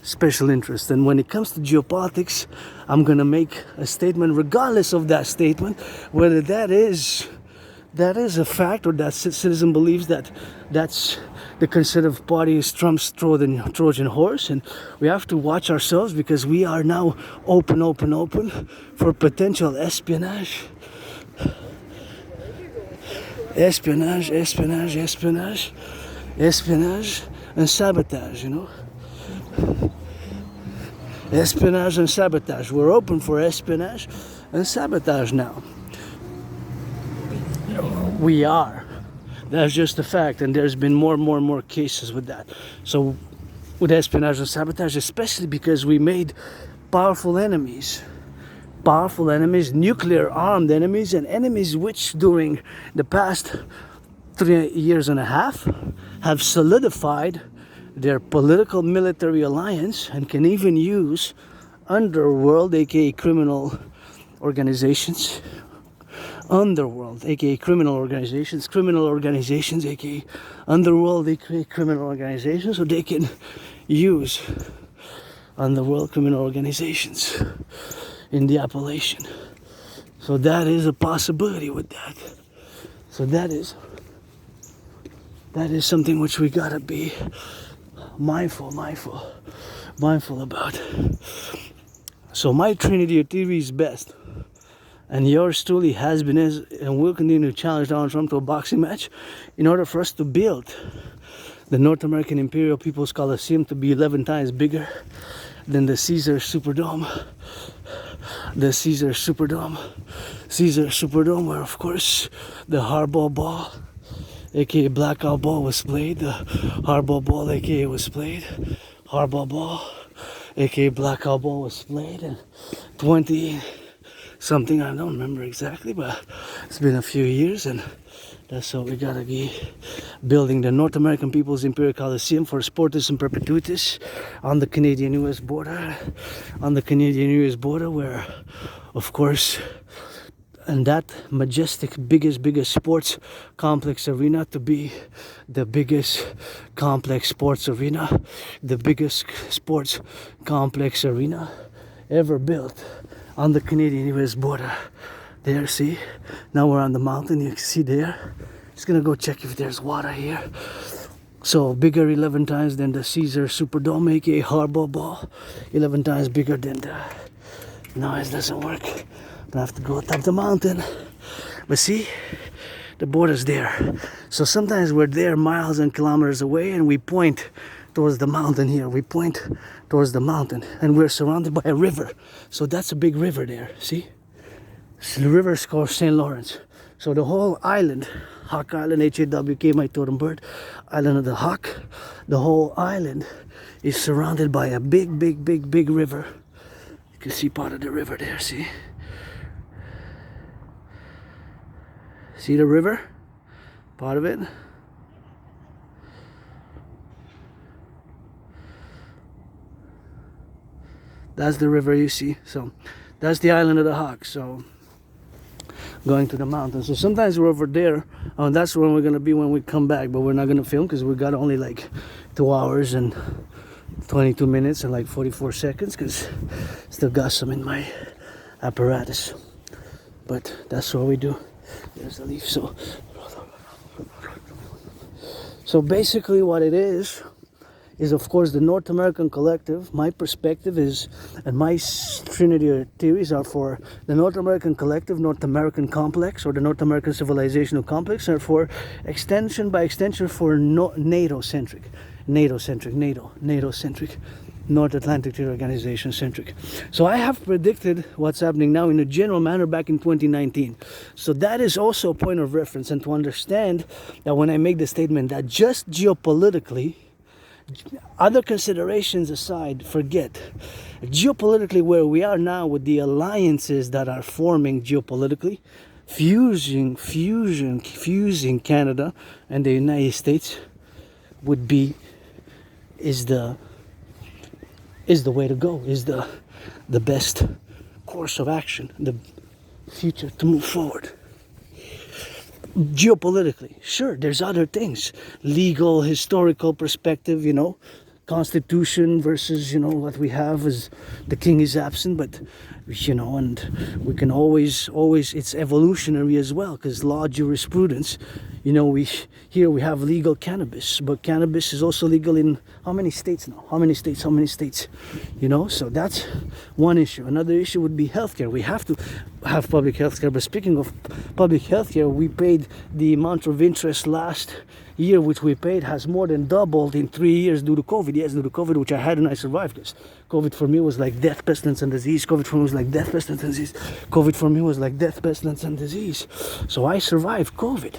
Speaker 1: special interest. And when it comes to geopolitics, I'm gonna make a statement regardless of that statement, whether that is a fact or that citizen believes that that's the Conservative Party is Trump's Trojan horse. And we have to watch ourselves, because we are now open for potential espionage. espionage, espionage, espionage, espionage, and sabotage, you know. Espionage and sabotage. We're open for espionage and sabotage now. We are. That's just a fact, and there's been more and more cases with that. So, with espionage and sabotage, especially because we made powerful enemies, nuclear armed enemies, and enemies which during the past 3 years and a half have solidified their political military alliance and can even use underworld, aka criminal organizations, underworld, aka criminal organizations, aka underworld, aka criminal organizations, so they can use underworld criminal organizations in the appellation. So that is a possibility with that. So that is something which we gotta be mindful about. So my Trinity theory is best, and yours truly has been and will continue to challenge Donald Trump to a boxing match in order for us to build the North American Imperial People's Coliseum to be 11 times bigger than the Caesar Superdome. The Caesar Superdome, where of course the hardball ball, aka blackout ball, was played. The hardball ball, aka was played. Hardball ball, aka blackout ball, was played. And 20 something, I don't remember exactly, but it's been a few years, and that's how we gotta be building the North American People's Imperial Coliseum for Sportus and Perpetuitus on the Canadian-US border. On the Canadian-US border, where, of course, and that majestic, biggest sports complex arena to be the biggest complex sports arena, the biggest sports complex arena ever built on the Canadian-US border. There, see? Now we're on the mountain, you can see there. Just gonna go check if there's water here. So bigger 11 times than the Caesar Superdome, aka hardball ball. 11 times bigger than the... No, it doesn't work. I have to go up the mountain. But see, the border's there. So sometimes we're there miles and kilometers away, and we point towards the mountain here. We point towards the mountain, and we're surrounded by a river. So that's a big river there, see? The river is called St. Lawrence. So the whole island, Hawk Island, H-A-W-K, my totem bird, Island of the Hawk, the whole island is surrounded by a big river. You can see part of the river there, see? See the river? Part of it. That's the river you see. So that's the Island of the Hawk. So going to the mountains. So sometimes we're over there. That's where we're gonna be when we come back, but we're not gonna film because we got only like 2 hours and 22 minutes and like 44 seconds because still got some in my apparatus. But that's what we do. There's the leaf. So basically what it is of course the North American Collective. My perspective is, and my Trinity theories are for the North American Collective, North American Complex, or the North American Civilizational Complex, and for extension by extension for NATO-centric, North Atlantic Treaty Organization centric. So I have predicted what's happening now in a general manner back in 2019. So that is also a point of reference, and to understand that when I make the statement that just geopolitically, other considerations aside, forget. Geopolitically, where we are now with the alliances that are forming geopolitically, fusing Canada and the United States is the way to go, is the best course of action, the future to move forward. Geopolitically, sure, there's other things, legal, historical perspective, Constitution versus, what we have is the king is absent, but and we can always, it's evolutionary as well, because law jurisprudence, we have legal cannabis, but cannabis is also legal in how many states now? How many states? So that's one issue. Another issue would be healthcare. We have to have public healthcare, but speaking of public healthcare, we paid the amount of interest last year, which we paid, has more than doubled in 3 years due to COVID. Yes, due to COVID, which I had and I survived, because COVID for me was like death, pestilence, and disease. COVID for me was like death, pestilence, and disease. COVID for me was like death, pestilence, and disease. So I survived COVID.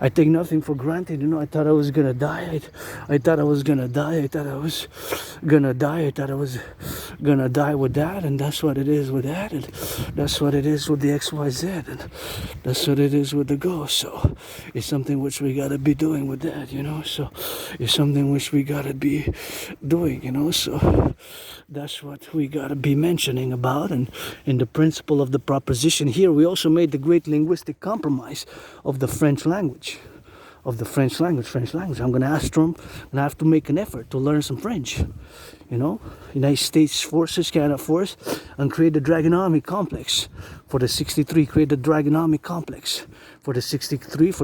Speaker 1: I take nothing for granted. I thought I was gonna die. I thought I was gonna die. I thought I was gonna die. I thought I was gonna die with that, and that's what it is with that, and that's what it is with the XYZ, and that's what it is with the ghost. So it's something which we gotta be doing with that, So it's something which we gotta be doing, So that's what we gotta be mentioning about, and in the principle of the proposition here, we also made the great linguistic compromise of the French language. French language. I'm going to ask Trump, and I have to make an effort to learn some French. United States forces, Canada force, and create the Dragonomy complex for the 63. Create the Dragonomy complex for the 63. For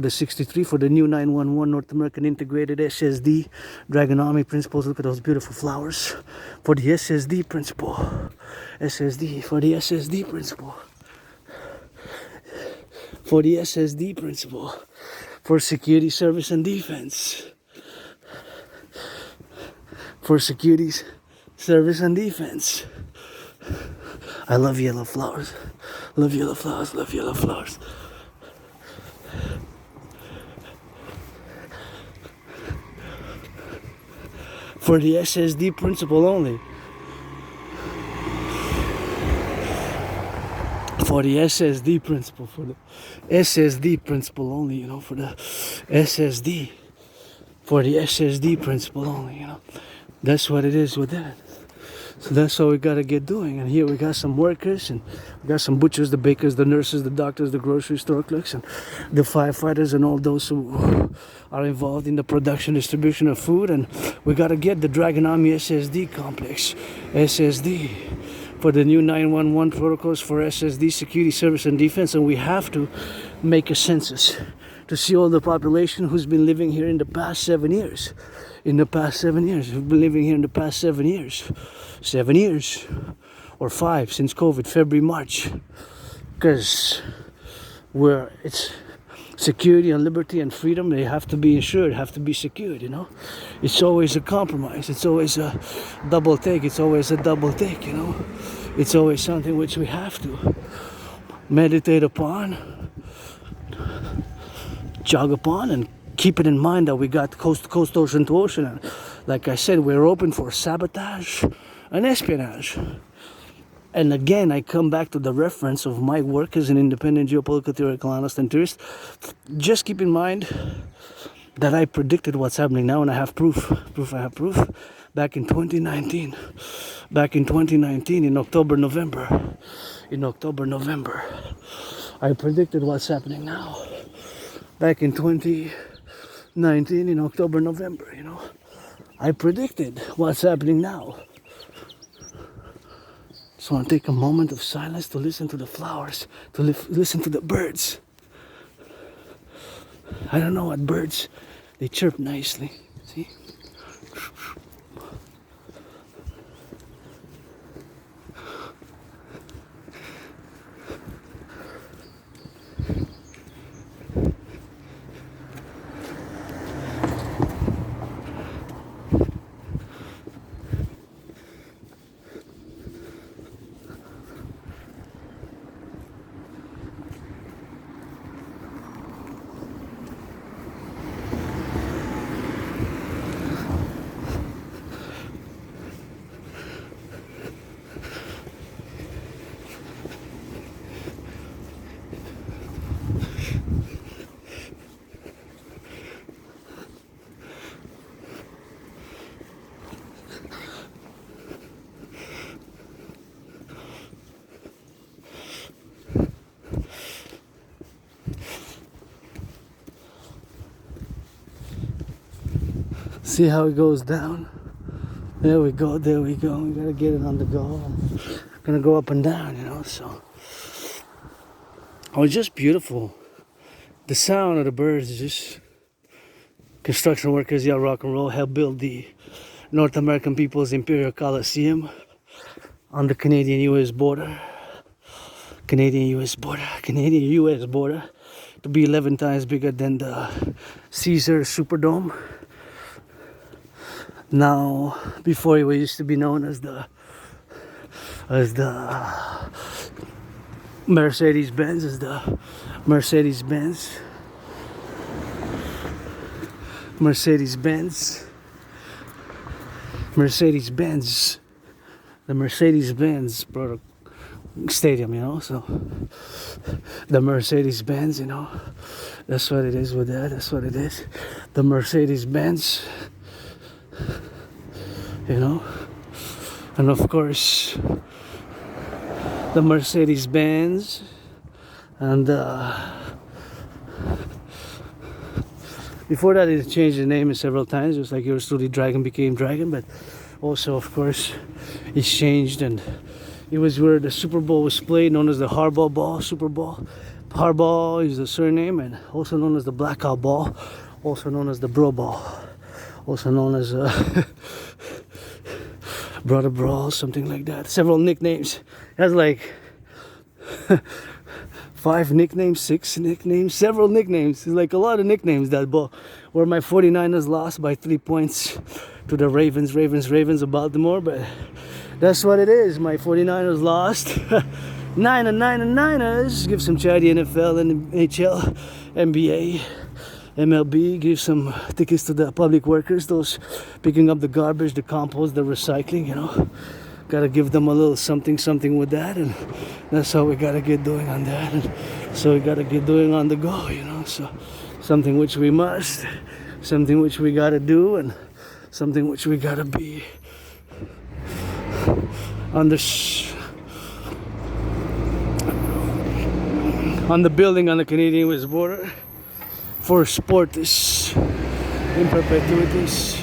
Speaker 1: the new 911 North American integrated SSD Dragonomy principles. Look at those beautiful flowers. For the SSD principle. For the SSD principle. For security, service, and defense. For security, service, and defense. I love yellow flowers. Love yellow flowers. For the SSD principle only. For the SSD principle, for the SSD principle only, for the SSD, for the SSD principle only, That's what it is with that. So that's what we gotta get doing. And here we got some workers, and we got some butchers, the bakers, the nurses, the doctors, the grocery store clerks, and the firefighters, and all those who are involved in the production, distribution of food. And we gotta get the Dragonomy SSD complex, SSD. For the new 911 protocols for SSD, security, service, and defense, and we have to make a census to see all the population who's been living here in the past 7 years. Who've been living here in the past 7 years. 7 years. Or 5 since COVID, February, March. Because it's security and liberty and freedom, they have to be ensured, have to be secured, It's always a compromise. It's always a double take. It's always It's always something which we have to meditate upon, jog upon, and keep it in mind that we got coast to coast, ocean to ocean. And like I said, we're open for sabotage and espionage. And again, I come back to the reference of my work as an independent geopolitical theoretical analyst and theorist. Just keep in mind that I predicted what's happening now, and I have proof. I have proof. Back in 2019, in October, November, I predicted what's happening now. Back in 2019, in October, November, I predicted what's happening now. So I want to take a moment of silence to listen to the flowers, to listen to the birds. I don't know what birds, they chirp nicely, see? See how it goes down? There we go. We gotta get it on the go. gonna go up and down, you know. So it was just beautiful. The sound of the birds is just construction workers, yeah, rock and roll, helped build the North American People's Imperial Coliseum on the Canadian-US border. Canadian-US border. Canadian-US border. To be 11 times bigger than the Caesar Superdome. Now, before it used to be known as the Mercedes-Benz, Mercedes-Benz, the Mercedes-Benz product stadium, you know. So the Mercedes-Benz, you know, that's what it is with that. That's what it is. The Mercedes-Benz, you know, and of course the Mercedes-Benz and before that it changed the name several times, just like yours truly Dragon became Dragon, but also of course it's changed, and it was where the Super Bowl was played, known as the Harbaugh Ball, Super Bowl. Harbaugh is the surname, and also known as the Blackout Ball, also known as the Bro Ball, also known as Brother Brawl, something like that. Several nicknames. It has like 5 nicknames, 6 nicknames, several nicknames. It's like a lot of nicknames, that ball. Where my 49ers lost by 3 points to the Ravens of Baltimore, but that's what it is. My 49ers lost. 9-9 give some charity NFL and NHL, NBA, MLB. Give some tickets to the public workers, those picking up the garbage, the compost, the recycling, you know. Gotta give them a little something with that, and that's how we gotta get doing on that. And so we gotta get doing on the go, you know. So something which we must, something which we gotta do, and something which we gotta be on the building on the Canadian-US border for sportus in perpetuities.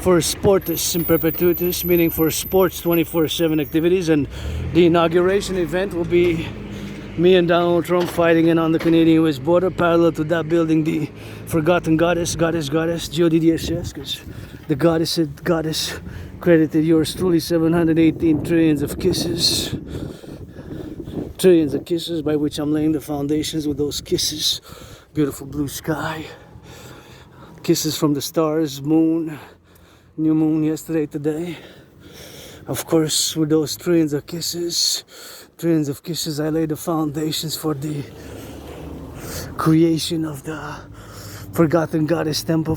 Speaker 1: For sportus in perpetuities, meaning for sports 24/7 activities, and the inauguration event will be me and Donald Trump fighting in on the Canadian-US border, parallel to that building the forgotten goddess, G-O-D-D-S-S, because the goddess credited yours truly 718 trillions of kisses. Trillions of kisses, by which I'm laying the foundations with those kisses. Beautiful blue sky. Kisses from the stars, moon, new moon yesterday, today. Of course, with those trillions of kisses, I lay the foundations for the creation of the forgotten goddess temple,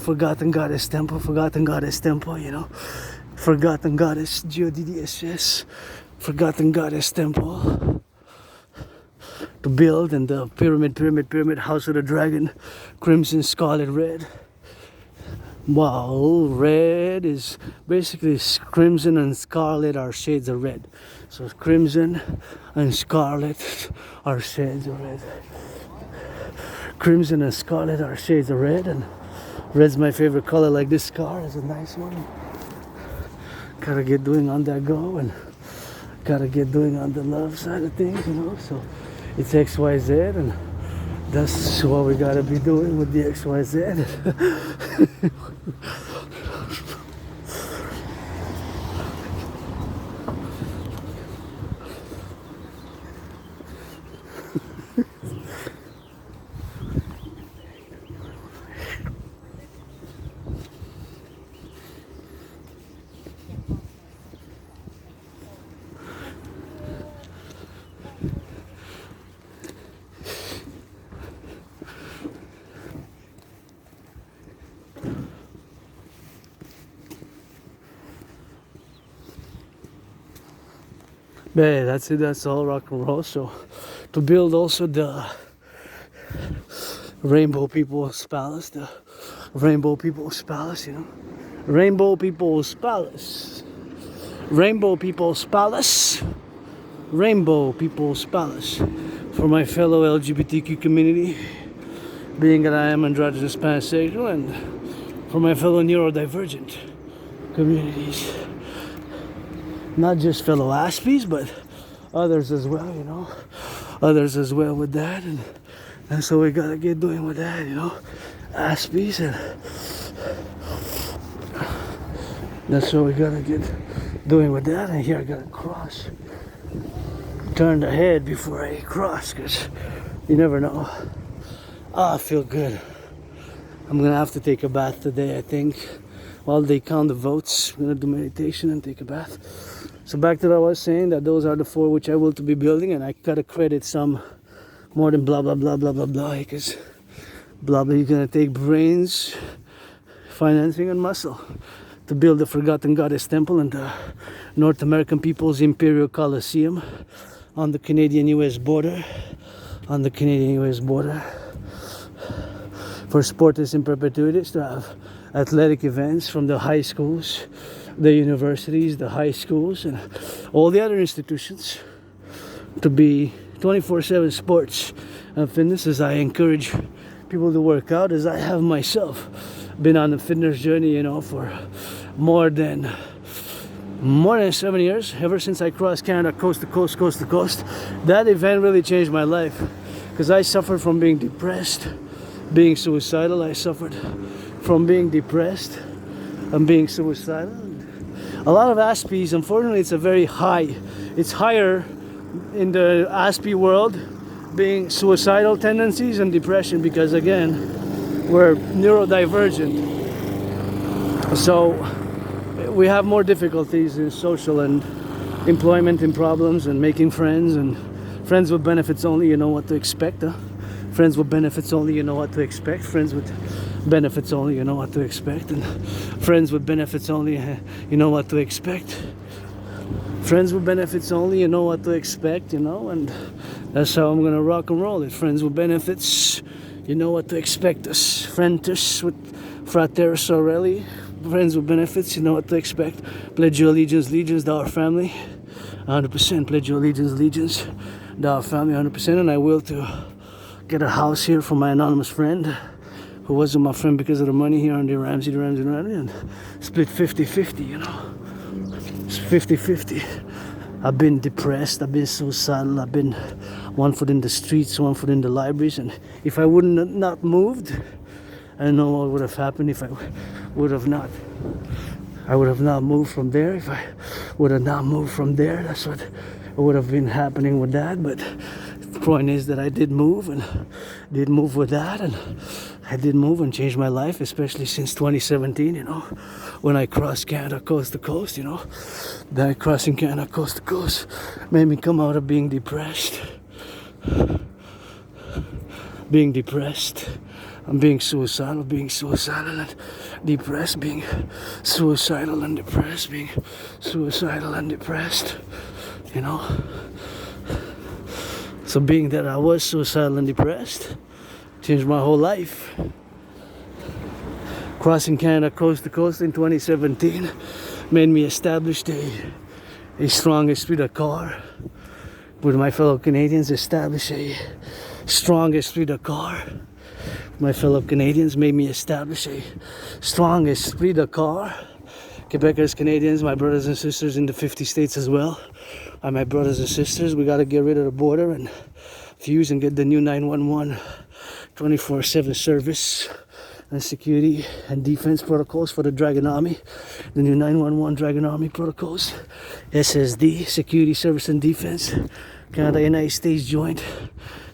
Speaker 1: you know. Forgotten goddess, G-O-D-D-S-S, forgotten goddess temple to build, and the pyramid, house of the dragon, crimson, scarlet, red. Wow, red is basically crimson and scarlet are shades of red. So crimson and scarlet are shades of red. Crimson and scarlet are shades of red, and red's my favorite color. Like this car is a nice one. Gotta get doing on that go, and gotta get doing on the love side of things, you know. So it's XYZ, and that's what we gotta be doing with the XYZ. Yeah, that's it. That's all rock and roll. So to build also the Rainbow People's Palace, you know, Rainbow People's Palace, Rainbow People's Palace, for my fellow LGBTQ community, being that I am androgynous pansexual, and for my fellow neurodivergent communities. Not just fellow Aspies, but others as well, you know, others as well with that, and so we gotta get doing with that, you know, aspies, and that's what we gotta get doing with that. And here I gotta cross, turn the head before I cross, because you never know. I feel good. I'm gonna have to take a bath today, I think. While they count the votes, I'm gonna do meditation and take a bath. So back to what I was saying, that those are the 4 which I will to be building, and I gotta credit some more than blah blah blah blah blah blah, because blah blah, you're gonna take brains, financing, and muscle to build the Forgotten Goddess Temple and the North American People's Imperial Coliseum on the Canadian-US border. On the Canadian-US border. For sportists in perpetuities to have athletic events from the high schools, the universities, the high schools, and all the other institutions to be 24/7 sports and fitness, as I encourage people to work out, as I have myself been on the fitness journey, you know, for more than 7 years, ever since I crossed Canada coast to coast, coast to coast. That event really changed my life, because I suffered from being depressed, being suicidal. I suffered from being depressed and being suicidal. A lot of Aspies, unfortunately, it's a very high, it's higher in the Aspie world, being suicidal tendencies and depression, because again, we're neurodivergent. So we have more difficulties in social and employment and problems and making friends, and friends with benefits only, you know what to expect. Friends with benefits only, you know what to expect. Friends with benefits only, you know what to expect. And friends with benefits only, you know what to expect. Friends with benefits only, you know what to expect, you know, and that's how I'm gonna rock and roll it. Friends with benefits, you know what to expect us. Friendus with Frater Sorelli. Friends with benefits, you know what to expect. Pledge your allegiance, legions, to our family, 100%. Pledge your allegiance, legions, to our family, 100%. And I will to get a house here for my anonymous friend, who wasn't my friend because of the money here on the Ramsey, and split 50-50, you know. It's 50-50. I've been depressed, I've been suicidal, I've been one foot in the streets, one foot in the libraries, and if I wouldn't not moved, I don't know what would have happened if I would have not moved from there. If I would have not moved from there, that's what would have been happening with that. But the point is that I did move, and did move with that, and I did move and change my life, especially since 2017, you know, when I crossed Canada coast to coast, you know. That crossing Canada coast to coast made me come out of being depressed. I'm being suicidal and depressed, being suicidal and depressed, being suicidal and depressed, you know. So being that I was suicidal and depressed, changed my whole life. Crossing Canada coast to coast in 2017 made me establish a strong esprit de corps with my fellow Canadians, establish a strong esprit de corps. My fellow Canadians made me establish a strong esprit de corps. Quebecers, Canadians, my brothers and sisters in the 50 states as well, are my brothers and sisters. We got to get rid of the border and fuse and get the new 911 24/7 service and security and defense protocols for the Dragon Army. The new 911 Dragon Army protocols, SSD, security, service and defense. Canada, United States joint,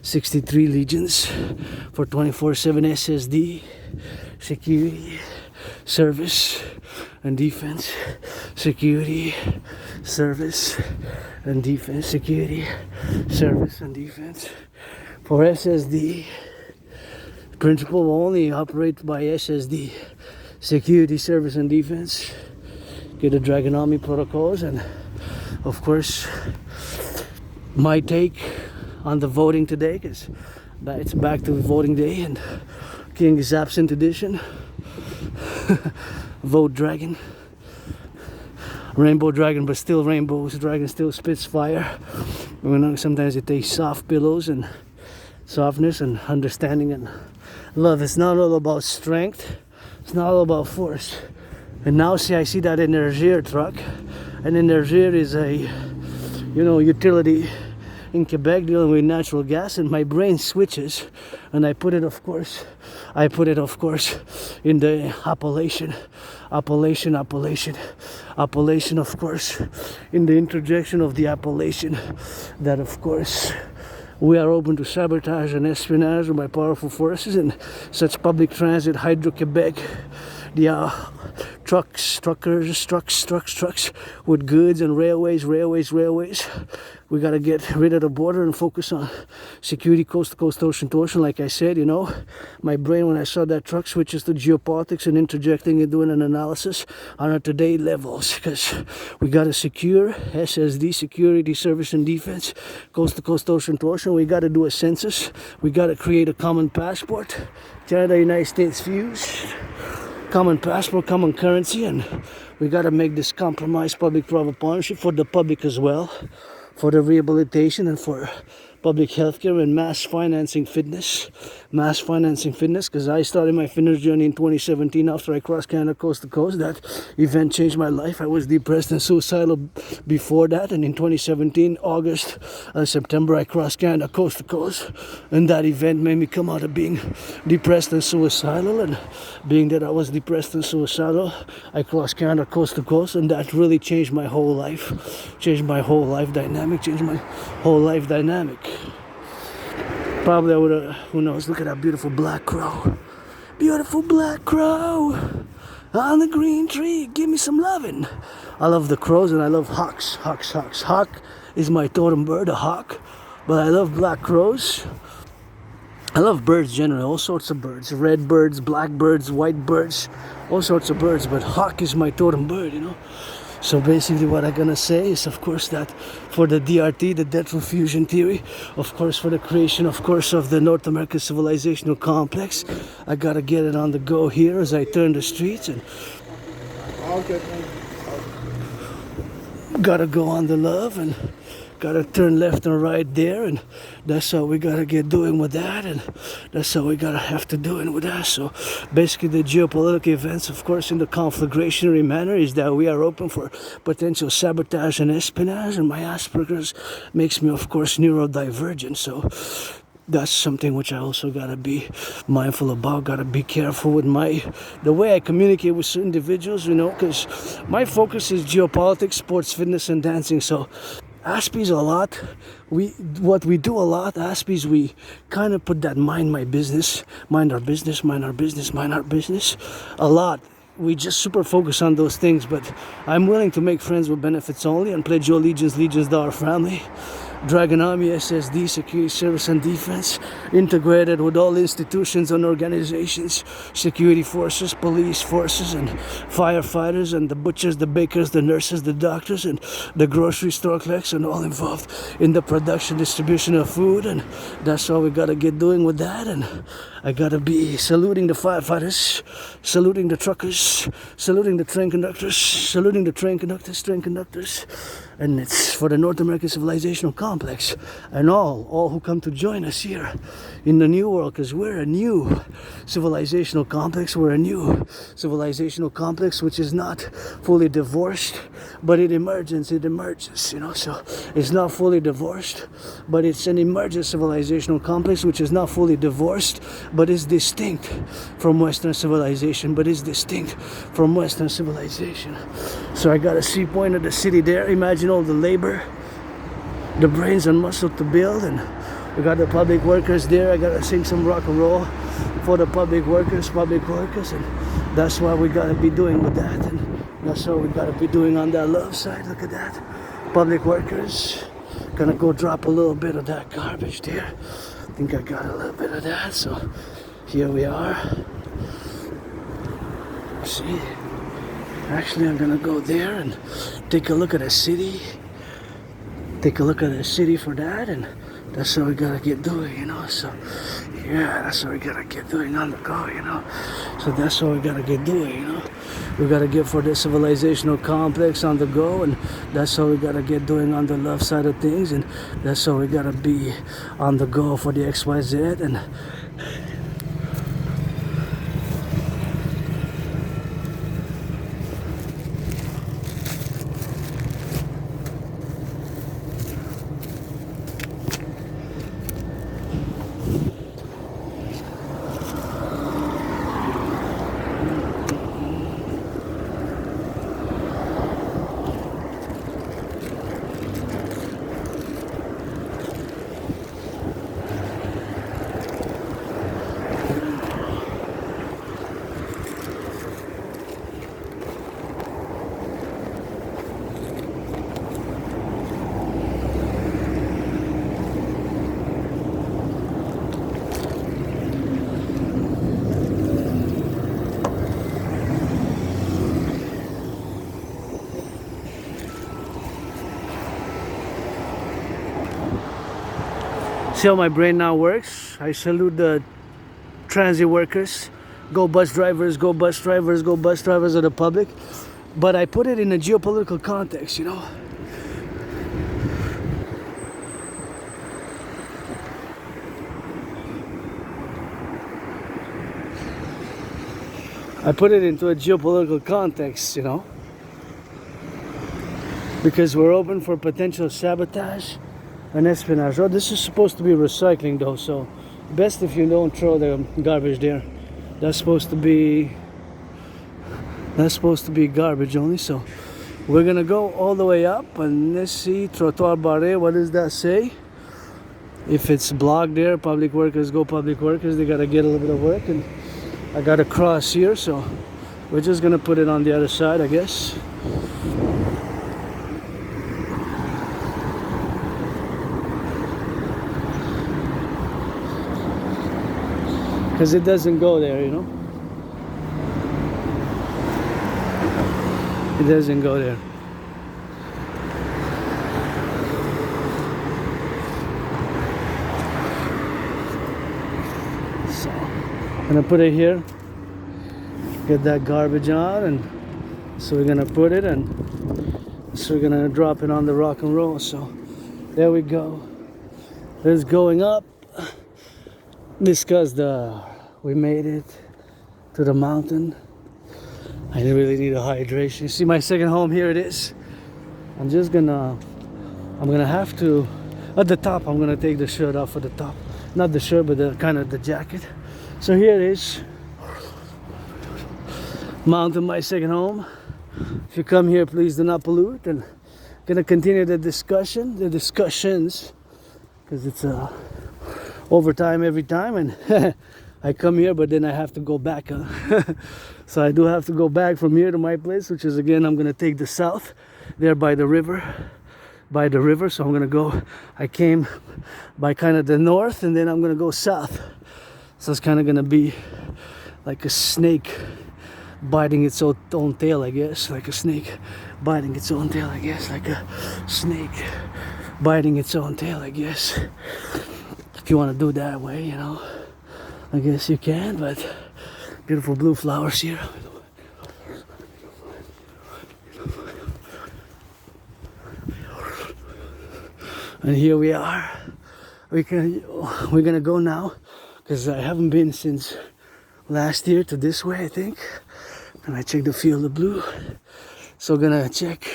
Speaker 1: 63 legions for 24/7 SSD, security, service and defense, security, service and defense, security, service and defense. For SSD, principle will only operate by SSD, security, service and defense. Get the Dragon Army protocols, and of course my take on the voting today, because it's back to voting day and King is absent edition. Vote Dragon, Rainbow Dragon, but still Rainbow's Dragon still spits fire. You know, sometimes it takes soft pillows and softness and understanding and love. It's not all about strength, it's not all about force. And now see, I see that Integree truck, and Integree is utility in Quebec dealing with natural gas, and my brain switches, and I put it of course in the appellation of course, in the interjection of the appellation, that of course we are open to sabotage and espionage by powerful forces and such public transit, Hydro-Quebec, the trucks with goods, and railways. We got to get rid of the border and focus on security, coast to coast, ocean to ocean. Like I said, my brain, when I saw that truck, switches to geopolitics and interjecting and doing an analysis on our today levels, because we got to secure SSD, security, service and defense, coast to coast, ocean to ocean. We got to do a census. We got to create a common passport, Canada, United States fused, common passport, common currency, and we got to make this compromise public-private partnership for the public as well, for the rehabilitation and for public healthcare and mass financing fitness, because I started my fitness journey in 2017 after I crossed Canada coast to coast. That event changed my life. I was depressed and suicidal before that, and in 2017 August and September I crossed Canada coast to coast, and that event made me come out of being depressed and suicidal, and being that I was depressed and suicidal, I crossed Canada coast to coast, and that really changed my whole life, changed my whole life dynamic. Probably I would have, who knows, look at that beautiful black crow. Beautiful black crow on the green tree, give me some lovin'. I love the crows and I love hawks. Hawk is my totem bird, a hawk. But I love black crows. I love birds generally, all sorts of birds. Red birds, black birds, white birds, all sorts of birds. But hawk is my totem bird, So basically what I'm gonna say is, of course, that for the DRT, the death fusion theory, of course, for the creation, of course, of the North American civilizational complex, I gotta get it on the go here as I turn the streets, and gotta go on the love, and gotta turn left and right there, and that's how we gotta get doing with that, and that's how we gotta have to do it with that. So basically the geopolitical events, of course, in the conflagrationary manner, is that we are open for potential sabotage and espionage, and my Asperger's makes me, of course, neurodivergent. So that's something which I also gotta be mindful about, gotta be careful with the way I communicate with certain individuals, because my focus is geopolitics, sports, fitness, and dancing. So Aspies a lot. What we do a lot, Aspies, we kind of put that mind our business a lot. We just super focus on those things, but I'm willing to make friends with benefits only and pledge your legions to our family. Dragon Army, SSD, security, service and defense, integrated with all institutions and organizations, security forces, police forces, and firefighters, and the butchers, the bakers, the nurses, the doctors, and the grocery store clerks, and all involved in the production, distribution of food. And that's all we gotta get doing with that. And I gotta be saluting the firefighters, saluting the truckers, saluting the train conductors, train conductors. And it's for the North American Civilizational Complex and all who come to join us here in the New World, because we're a new civilizational complex. We're a new civilizational complex which is not fully divorced, but it emerges, So it's not fully divorced, but it's an emergent civilizational complex which is not fully divorced, but is distinct from Western civilization, So I got a sea point of the city there. Imagine all the labor, the brains and muscle to build, and we got the public workers there. I gotta sing some rock and roll for the public workers, and that's what we gotta be doing with that, and that's what we gotta be doing on that love side. Look at that, public workers. Gonna go drop a little bit of that garbage there. I think I got a little bit of that, so here we are. See, actually I'm gonna go there and take a look at the city. For that, and that's what we gotta get doing, So yeah, that's what we gotta get doing on the go, So that's what we gotta get doing, We gotta get for the civilizational complex on the go, and that's what we gotta get doing on the love side of things, and that's what we gotta be on the go for the XYZ. And See how my brain now works? I salute the transit workers. Go bus drivers, go bus drivers, go bus drivers of the public. But I put it in a geopolitical context, you know. I put it into a geopolitical context, you know, because we're open for potential sabotage and espionage. Oh, this is supposed to be recycling though, so best if you don't throw the garbage there. That's supposed to be garbage only. So we're gonna go all the way up and let's see, trottoir barré, what does that say? If it's blocked there, public workers go public workers, they gotta get a little bit of work, and I got a cross here, so we're just gonna put it on the other side, I guess. Because it doesn't go there, you know. It doesn't go there. So I'm gonna put it here, get that garbage out, and so we're gonna put it, and so we're gonna drop it on the rock and roll. So there we go. It's going up because we made it to the mountain. I really need a hydration. You see my second home, here it is. I'm gonna have to, at the top, I'm gonna take the shirt off at the top. Not the shirt, but the kind of the jacket. So here it is. Mountain, my second home. If you come here, please do not pollute. And gonna continue the discussions, because it's overtime every time, and I come here, but then I have to go back. So I do have to go back from here to my place, which is, again, I'm gonna take the south there by the river. So I'm gonna go, I came by kind of the north, and then I'm gonna go south. So it's kind of gonna be like a snake biting its own tail, I guess. Like a snake biting its own tail, I guess. Like a snake biting its own tail, I guess. If you want to do it that way, you know, I guess you can. But beautiful blue flowers here. And here we are. We're gonna go now, because I haven't been since last year to this way, I think. And I check the field of blue. So gonna check.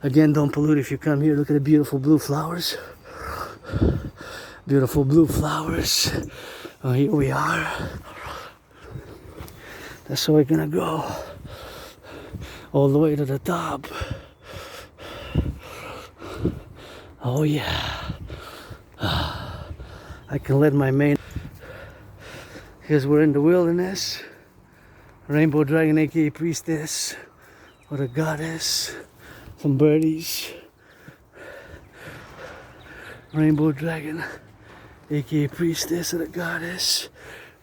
Speaker 1: Again, don't pollute if you come here. Look at the beautiful blue flowers. Beautiful blue flowers. Oh, here we are. That's where we're gonna go. All the way to the top. Oh yeah. I can let my main, because we're in the wilderness. Rainbow dragon, aka priestess, or a goddess. Some birdies. Rainbow dragon, aka priestess, or a goddess.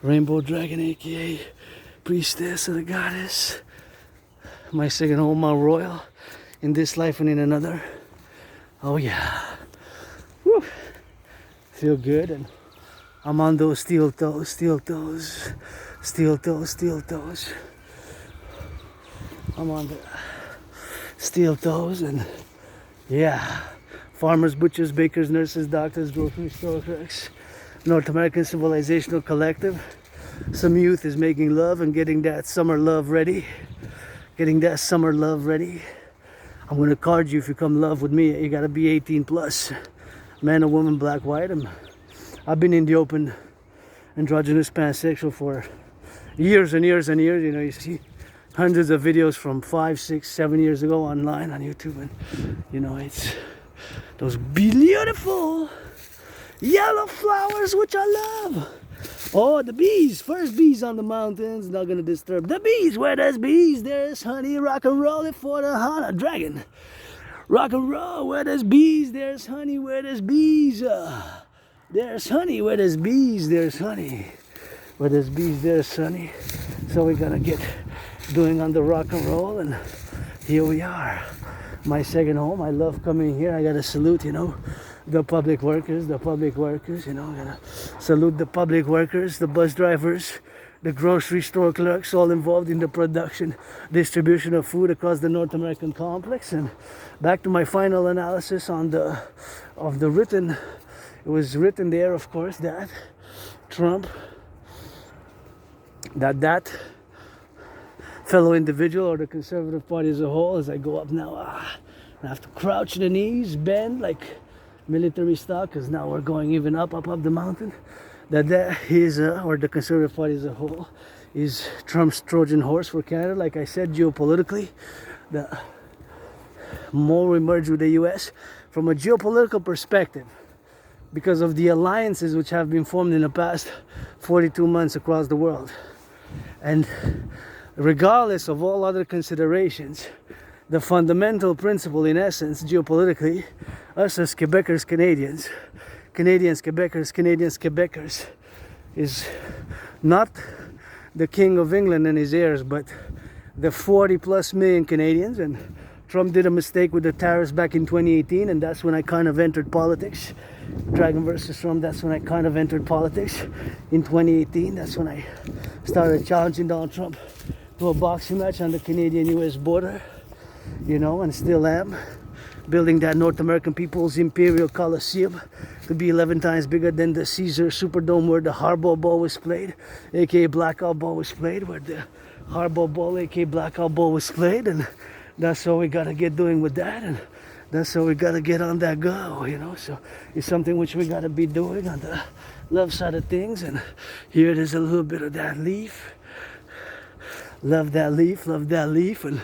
Speaker 1: Rainbow dragon, aka priestess, or a goddess. My second home, Mount Royal, in this life and in another. Oh yeah. Woo. Feel good, and I'm on those steel toes, steel toes, steel toes, steel toes. I'm on the steel toes, and yeah. Farmers, butchers, bakers, nurses, doctors, grocery store clerks. North American Civilizational Collective. Some youth is making love and getting that summer love ready. Getting that summer love ready. I'm gonna card you if you come love with me. You gotta be 18 plus. Man or woman, black, white. I've been in the open androgynous pansexual for years and years and years. You know, you see hundreds of videos from 5, 6, 7 years ago online on YouTube, and you know, it's those beautiful yellow flowers which I love. Oh, the bees, first bees on the mountains, not gonna disturb the bees. Where there's bees, there's honey. Rock and roll it for the Hana dragon. Rock and roll, where there's bees, there's honey. Where there's bees, there's honey. Where there's bees, there's honey. Where there's bees, there's honey. So we're gonna get doing on the rock and roll, and here we are. My second home. I love coming here. I gotta salute, you know, the public workers, you know, I'm gonna salute the public workers, the bus drivers, the grocery store clerks, all involved in the production, distribution of food across the North American complex. And back to my final analysis on the written, it was written there, of course, that Trump, that fellow individual, or the Conservative Party as a whole, as I go up now, I have to crouch the knees, bend like military style, because now we're going even up the mountain. That is, or the Conservative Party as a whole, is Trump's Trojan horse for Canada. Like I said, geopolitically, the more we merge with the US, from a geopolitical perspective, because of the alliances which have been formed in the past 42 months across the world. And regardless of all other considerations, the fundamental principle, in essence, geopolitically, us as Quebecers, Canadians, Quebecers, is not the King of England and his heirs, but the 40 plus million Canadians. And Trump did a mistake with the tariffs back in 2018, and that's when I kind of entered politics. Dragon versus Trump, that's when I kind of entered politics in 2018. That's when I started challenging Donald Trump to a boxing match on the Canadian-US border, you know, and still am. Building that North American People's Imperial Coliseum to be 11 times bigger than the Caesar Superdome where the Hardball Ball was played, aka Blackout Ball was played, where the Hardball Ball, aka Blackout Ball was played. And that's all we gotta get doing with that, and that's all we gotta get on that go, you know. So it's something which we gotta be doing on the love side of things. And here it is, a little bit of that leaf. Love that leaf, and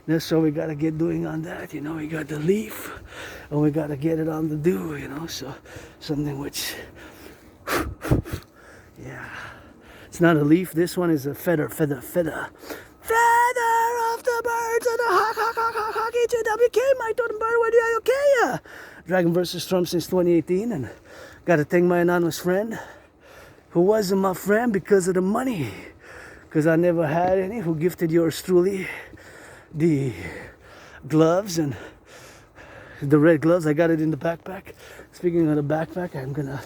Speaker 1: that's all we gotta get doing on that, you know. We got the leaf, and we gotta get it on the dew, you know. So something which, yeah, it's not a leaf. This one is a feather of the birds of the hawk, EJWK, my totem bird, where are you, okay? Dragon versus Trump since 2018, and gotta thank my anonymous friend, who wasn't my friend because of the money. Because I never had any, who gifted yours truly the gloves, and the red gloves. I got it in the backpack. Speaking of the backpack, I'm gonna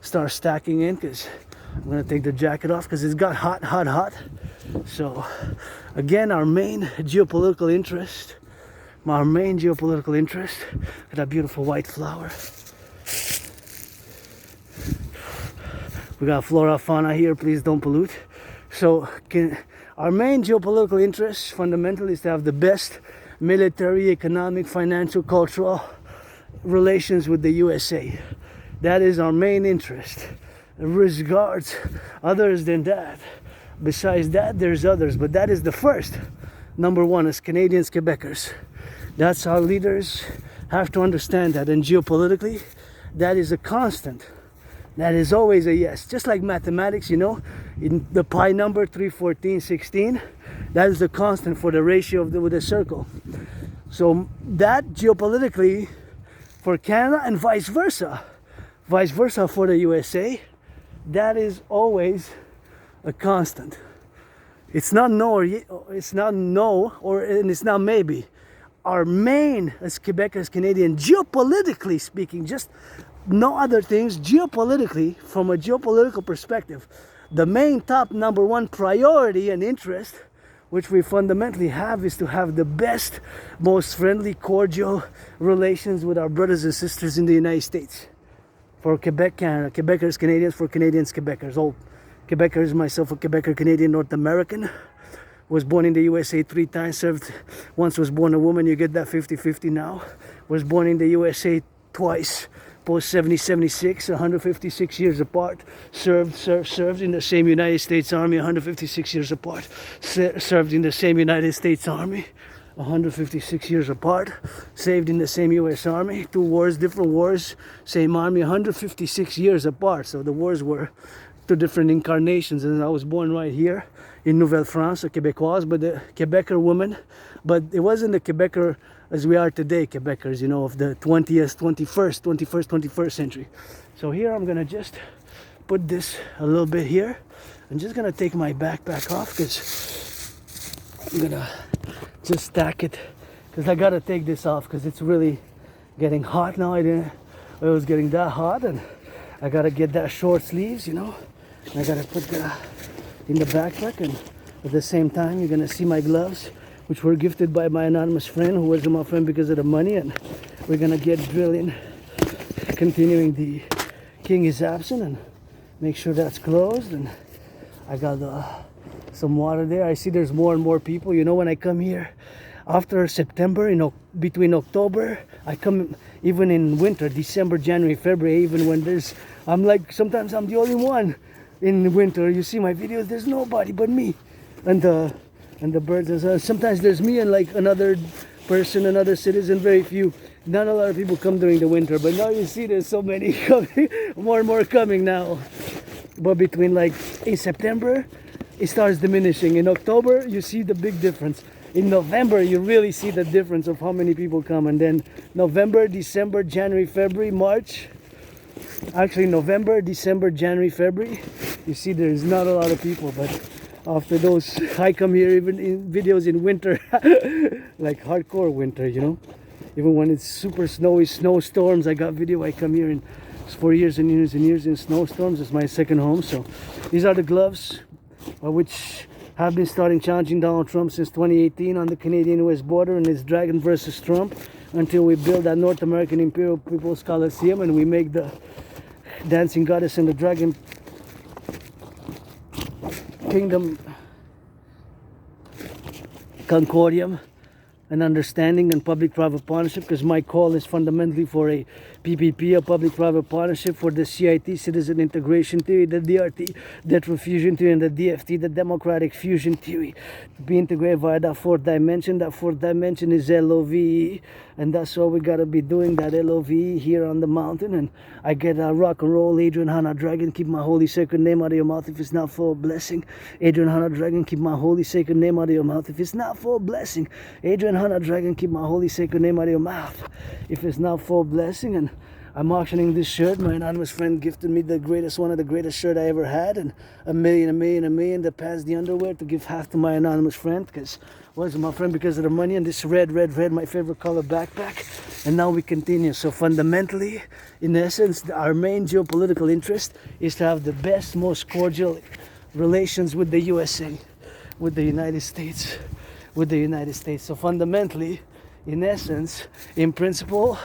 Speaker 1: start stacking in, because I'm gonna take the jacket off because it's got hot. So again, our main geopolitical interest, look at that beautiful white flower. We got flora, fauna here, please don't pollute. So our main geopolitical interest fundamentally is to have the best military, economic, financial, cultural relations with the USA. That is our main interest. Regards others than that. Besides that, there's others, but that is the first. Number one, as Canadians, Quebecers. That's our leaders have to understand that. And geopolitically, that is a constant. That is always a yes. Just like mathematics, you know, in the pi number 31416, that is the constant for the ratio of with a circle. So that geopolitically for Canada, and vice versa for the USA, that is always a constant. It's not no, or it's not no, and it's not maybe. Our main, as Quebecers, Canadian, geopolitically speaking, just no other things, geopolitically, from a geopolitical perspective, the main top number one priority and interest, which we fundamentally have, is to have the best, most friendly, cordial relations with our brothers and sisters in the United States. For Quebec, Canada, Quebecers, Canadians, for Canadians, Quebecers. All Quebecers, myself a Quebecer, Canadian, North American. Was born in the USA 3 times, served, once was born a woman, you get that 50-50 now. Was born in the USA twice, post 76, 156 years apart. Served in the same United States Army, 156 years apart. Served in the same United States Army, 156 years apart. Saved in the same US Army, 2 wars, different wars, same army, 156 years apart. So the wars were 2 different incarnations, and I was born right here in Nouvelle-France, a Québécoise, but a Quebecer woman. But it wasn't the Quebecer as we are today, Quebecers, you know, of the 21st century. So here I'm gonna just put this a little bit here. I'm just gonna take my backpack off, because I'm gonna just stack it, because I gotta take this off because it's really getting hot now. it was getting that hot, and I gotta get that short sleeves, you know. And I gotta put that in the backpack, and at the same time, you're gonna see my gloves, which were gifted by my anonymous friend, who wasn't my friend because of the money, and we're gonna get drilling, continuing the king is absent, and make sure that's closed. And I got some water there. I see there's more and more people. You know, when I come here after September, you know, between October, I come even in winter, December, January, February, even when I'm like, sometimes I'm the only one in winter. You see my videos, there's nobody but me and the birds. Sometimes there's me and like another person, another citizen, very few. Not a lot of people come during the winter, but now you see there's so many coming, more and more coming now. But between like in September, it starts diminishing. In October, you see the big difference. In November, you really see the difference of how many people come. And then November, December, January, February, March. Actually, November, December, January, February, you see there's not a lot of people. But after those, I come here even in videos in winter, like hardcore winter, you know. Even when it's super snowy, snowstorms, I got video. I come here for years and years and years in snowstorms. It's my second home. So these are the gloves, which have been starting challenging Donald Trump since 2018 on the Canadian-US border, and it's Dragon versus Trump until we build that North American Imperial People's Coliseum, and we make the Dancing Goddess and the Dragon Kingdom Concordium, an understanding and public-private partnership, because my call is fundamentally for a PPP, a public-private partnership, for the CIT, citizen integration theory, the DRT, debt fusion theory, and the DFT, the democratic fusion theory, to be integrated via that fourth dimension. That fourth dimension is LOVE, and that's what we gotta be doing, that LOVE here on the mountain. And I get a rock and roll, Adrian Hana Dragon, keep my holy sacred name out of your mouth if it's not for a blessing. Adrian Hana Dragon, keep my holy sacred name out of your mouth if it's not for a blessing. Adrian Hana Dragon, keep my holy sacred name out of your mouth if it's not for a blessing. And I'm auctioning this shirt. My anonymous friend gifted me one of the greatest shirt I ever had, and a million that passed the underwear to give half to my anonymous friend, because wasn't my friend because of the money. And this red, my favorite color backpack. And now we continue. So fundamentally, in essence, our main geopolitical interest is to have the best, most cordial relations with the USA, with the United States, So fundamentally, in essence, in principle,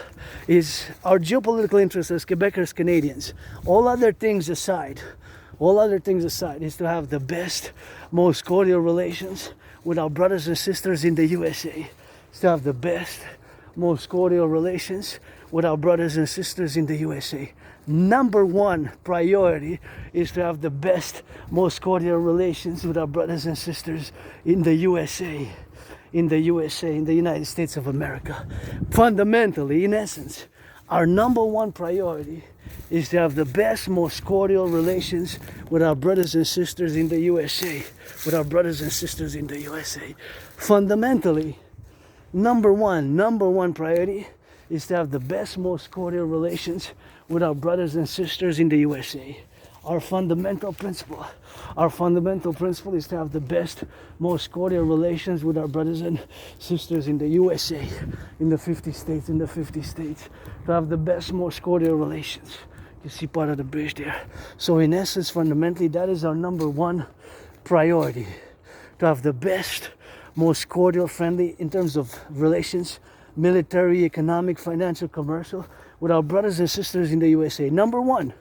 Speaker 1: is our geopolitical interest as Quebecers, Canadians. All other things aside, is to have the best, most cordial relations with our brothers and sisters in the USA. Is to have the best, most cordial relations with our brothers and sisters in the USA. Number one priority is to have the best, most cordial relations with our brothers and sisters in the USA. In the United States of America. Fundamentally, in essence, our number one priority is to have the best, most cordial relations with our brothers and sisters in the USA. Fundamentally, number one priority is to have the best, most cordial relations with our brothers and sisters in the USA. Our fundamental principle is to have the best, most cordial relations with our brothers and sisters in the USA, in the 50 states, to have the best, most cordial relations. You see part of the bridge there. So in essence, fundamentally, that is our number one priority, to have the best, most cordial, friendly, in terms of relations, military, economic, financial, commercial, with our brothers and sisters in the USA. Number one,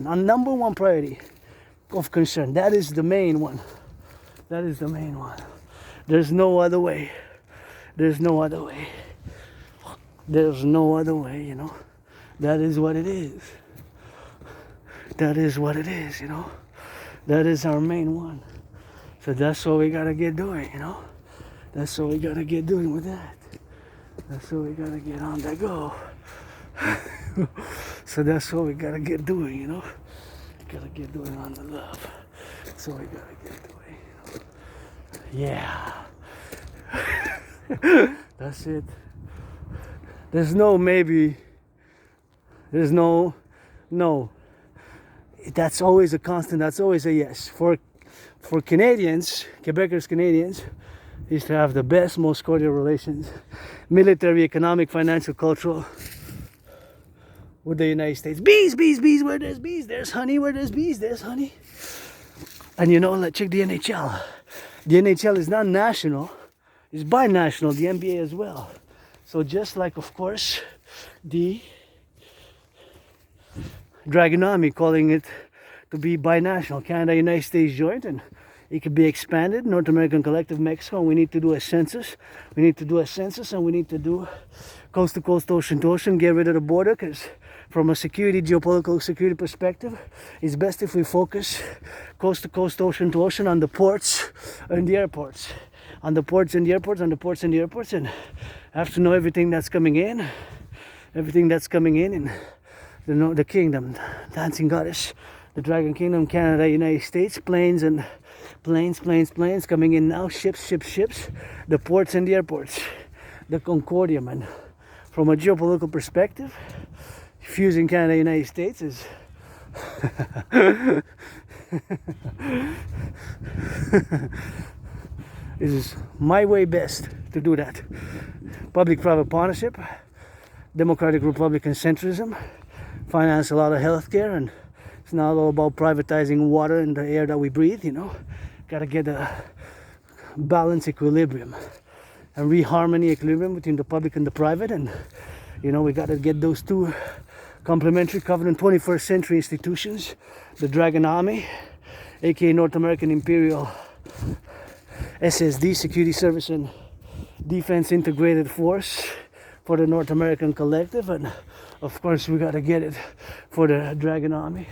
Speaker 1: our number one priority of concern. That is the main one. There's no other way, you know. That is what it is, you know. That is our main one. So that's what we gotta get doing, you know. That's what we gotta get doing with that. That's what we gotta get on that go. So that's what we gotta get doing, you know. Gotta get doing on the love. That's what we gotta get doing, you know. Yeah. That's it. There's no maybe. There's no. That's always a constant. That's always a yes. For Canadians, Quebecers, Canadians, is to have the best, most cordial relations, military, economic, financial, cultural, with the United States. Bees, bees, bees, where there's bees, there's honey, where there's bees, there's honey. And you know, let's check the NHL. The NHL is not national, it's binational, the NBA as well. So just like, of course, the Dragonomy, calling it to be binational, Canada, United States joint, and it could be expanded. North American Collective, Mexico. We need to do a census. We need to do a census, and we need to do coast to coast, ocean to ocean. Get rid of the border, because from a security, geopolitical security perspective, it's best if we focus coast to coast, ocean to ocean on the ports and the airports, on the ports and the airports, on the ports and the airports, and have to know everything that's coming in, and the kingdom, dancing goddess, the dragon kingdom, Canada, United States, planes coming in now, ships, the ports and the airports, the concordium. And from a geopolitical perspective, fusing Canada, United States is is my way best to do that. Public-private partnership, democratic Republican centrism, finance a lot of healthcare, and it's not all about privatizing water and the air that we breathe, you know. Gotta get a balance, equilibrium, and reharmony, equilibrium between the public and the private. And you know, we gotta get those two complementary covenant 21st century institutions, the Dragon Army, aka North American Imperial SSD, Security Service and Defense Integrated Force, for the North American Collective. And of course we gotta get it for the Dragon Army,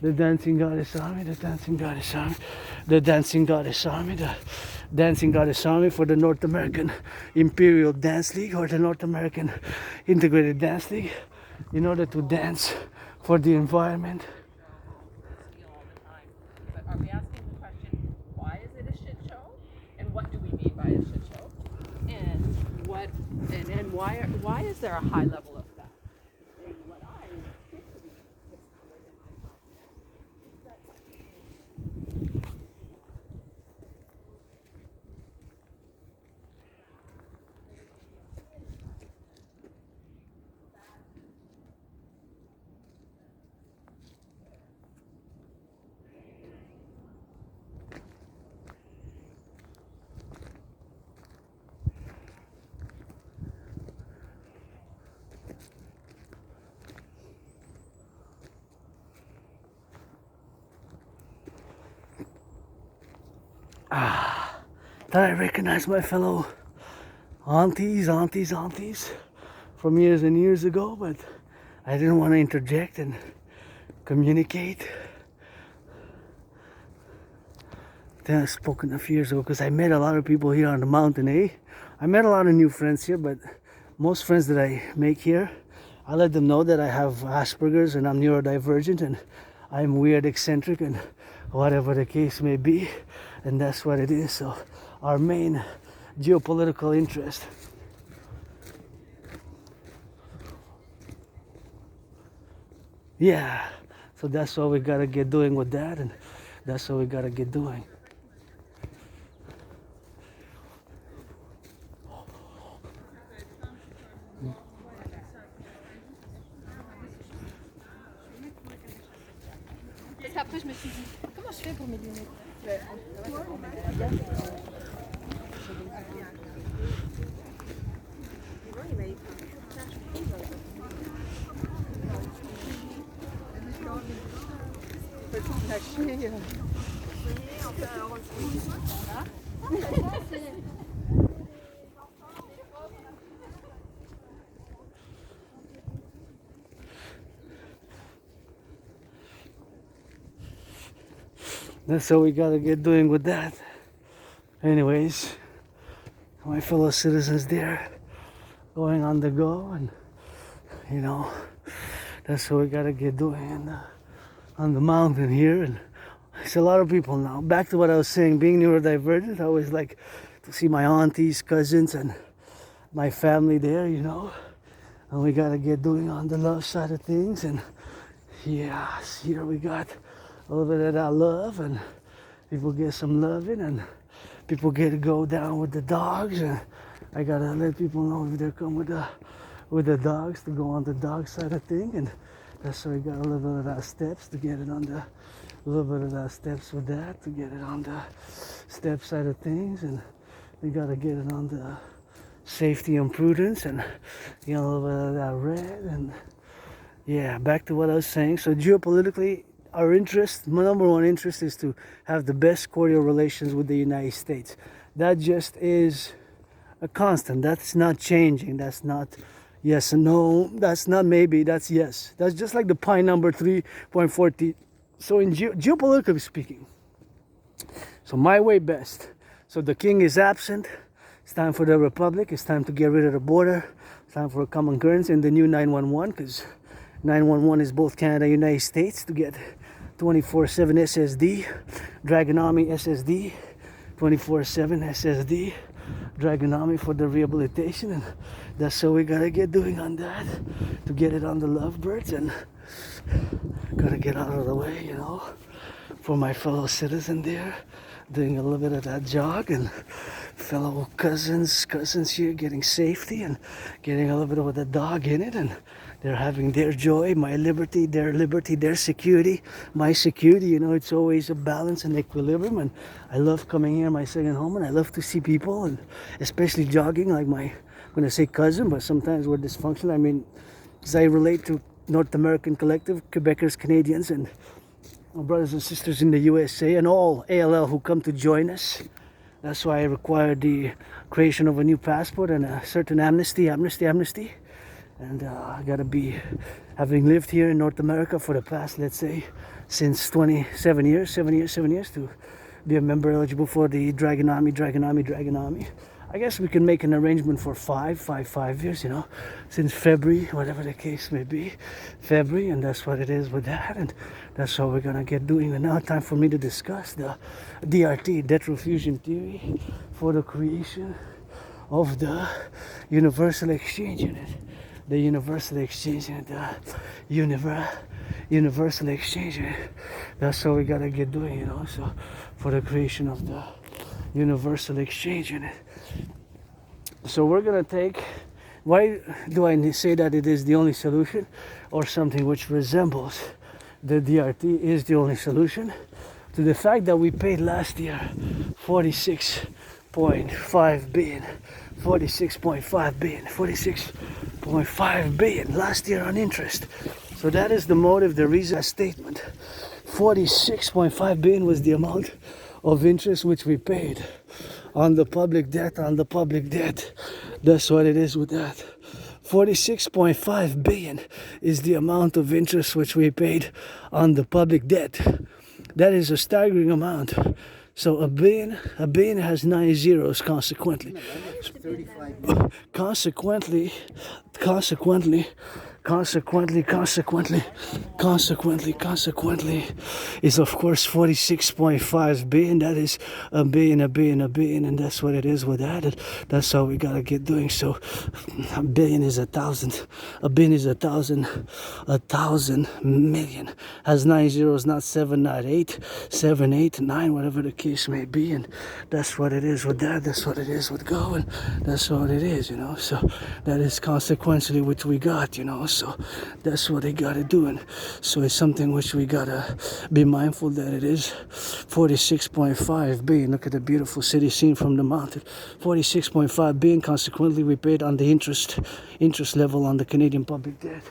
Speaker 1: the Dancing Goddess Army, the Dancing Goddess Army, the Dancing Goddess Army, the Dancing Goddess Army, for the North American Imperial Dance League, or the North American Integrated Dance League, in order to dance for the environment.
Speaker 2: All the time. But are we asking the question, why is it a shit show? And what do we mean by a shit show? And what and why is there a high level of that? And what I think to be
Speaker 1: That I recognize my fellow aunties from years and years ago, but I didn't want to interject and communicate. Then I spoken a few years ago, because I met a lot of people here on the mountain, eh? I met a lot of new friends here, but most friends that I make here, I let them know that I have Asperger's and I'm neurodivergent and I'm weird, eccentric, and whatever the case may be, and that's what it is. So our main geopolitical interest so that's what we gotta get doing with that, and that's what we gotta get doing.
Speaker 3: Parce qu'après, je me suis dit, comment je fais pour mes lunettes?
Speaker 1: That's what we gotta get doing with that. Anyways, my fellow citizens there, going on the go, and you know, that's what we gotta get doing on the mountain here. And it's a lot of people now. Back to what I was saying, being neurodivergent, I always like to see my aunties, cousins, and my family there, you know. And we gotta get doing on the love side of things. And yes, here we got a little bit of that love, and people get some loving, and people get to go down with the dogs. And I gotta let people know if they come with the dogs, to go on the dog side of thing. And That's why we got a little bit of that steps to get it on the, a little bit of that steps with that to get it on the step side of things, and we got to get it on the safety and prudence, and you know, a little bit of that red. And yeah, back to what I was saying. So geopolitically, our interest, my number one interest, is to have the best cordial relations with the United States. That just is a constant. That's not changing. That's not yes and no. That's not maybe. That's yes. That's just like the pi number 3.40. So in geopolitically speaking, so my way best. So the king is absent. It's time for the Republic. It's time to get rid of the border. It's time for a common currency in the new 911, because 911 is both Canada and United States, to get 24/7 SSD, Dragon Army SSD, 24/7 SSD, Dragon Army for the rehabilitation. And that's what we gotta get doing on that, to get it on the lovebirds, and gotta get out of the way, you know, for my fellow citizen there, doing a little bit of that jog, and fellow cousins here getting safety and getting a little bit of the dog in it, and they're having their joy, my liberty, their security, my security. You know, it's always a balance and equilibrium, and I love coming here, my second home, and I love to see people, and especially jogging, like my, I'm gonna say cousin, but sometimes we're dysfunctional. I mean, because I relate to North American Collective, Quebecers, Canadians, and my brothers and sisters in the USA, and all ALL who come to join us. That's why I required the creation of a new passport and a certain amnesty. And I gotta be, having lived here in North America for the past, let's say, since 27 years, 7 years, to be a member eligible for the Dragon Army. I guess we can make an arrangement for 5 years, you know, since February, whatever the case may be, February, and that's what it is with that, and that's what we're gonna get doing. And now time for me to discuss the DRT, debt refusion theory, for the creation of the universal exchange unit. The universal exchange unit, universal exchange unit. That's what we gotta get doing, you know, so for the creation of the universal exchange unit. So we're gonna take, why do I say that it is the only solution, or something which resembles the DRT is the only solution? To the fact that we paid last year 46.5 billion, 46.5 billion last year on interest. So that is the motive, the reason, statement. 46.5 billion was the amount of interest which we paid on the public debt, That's what it is with that. 46.5 billion is the amount of interest which we paid on the public debt. That is a staggering amount. So a billion has 9 zeros, consequently. Consequently, is of course 46.5 billion. That is a billion, and that's what it is with that. And that's how we gotta get doing. So a billion is 1,000. A billion is 1,000 million. Has 9 zeros, not 7, not 8, 7, 8, 9, whatever the case may be. And that's what it is with that. That's what it is with go, and that's what it is, you know. So that is consequentially which we got, you know. So that's what they gotta do, and so it's something which we gotta be mindful that it is 46.5 billion. Look at the beautiful city seen from the mountain. 46.5 billion. Consequently, we paid on the interest level on the Canadian public debt.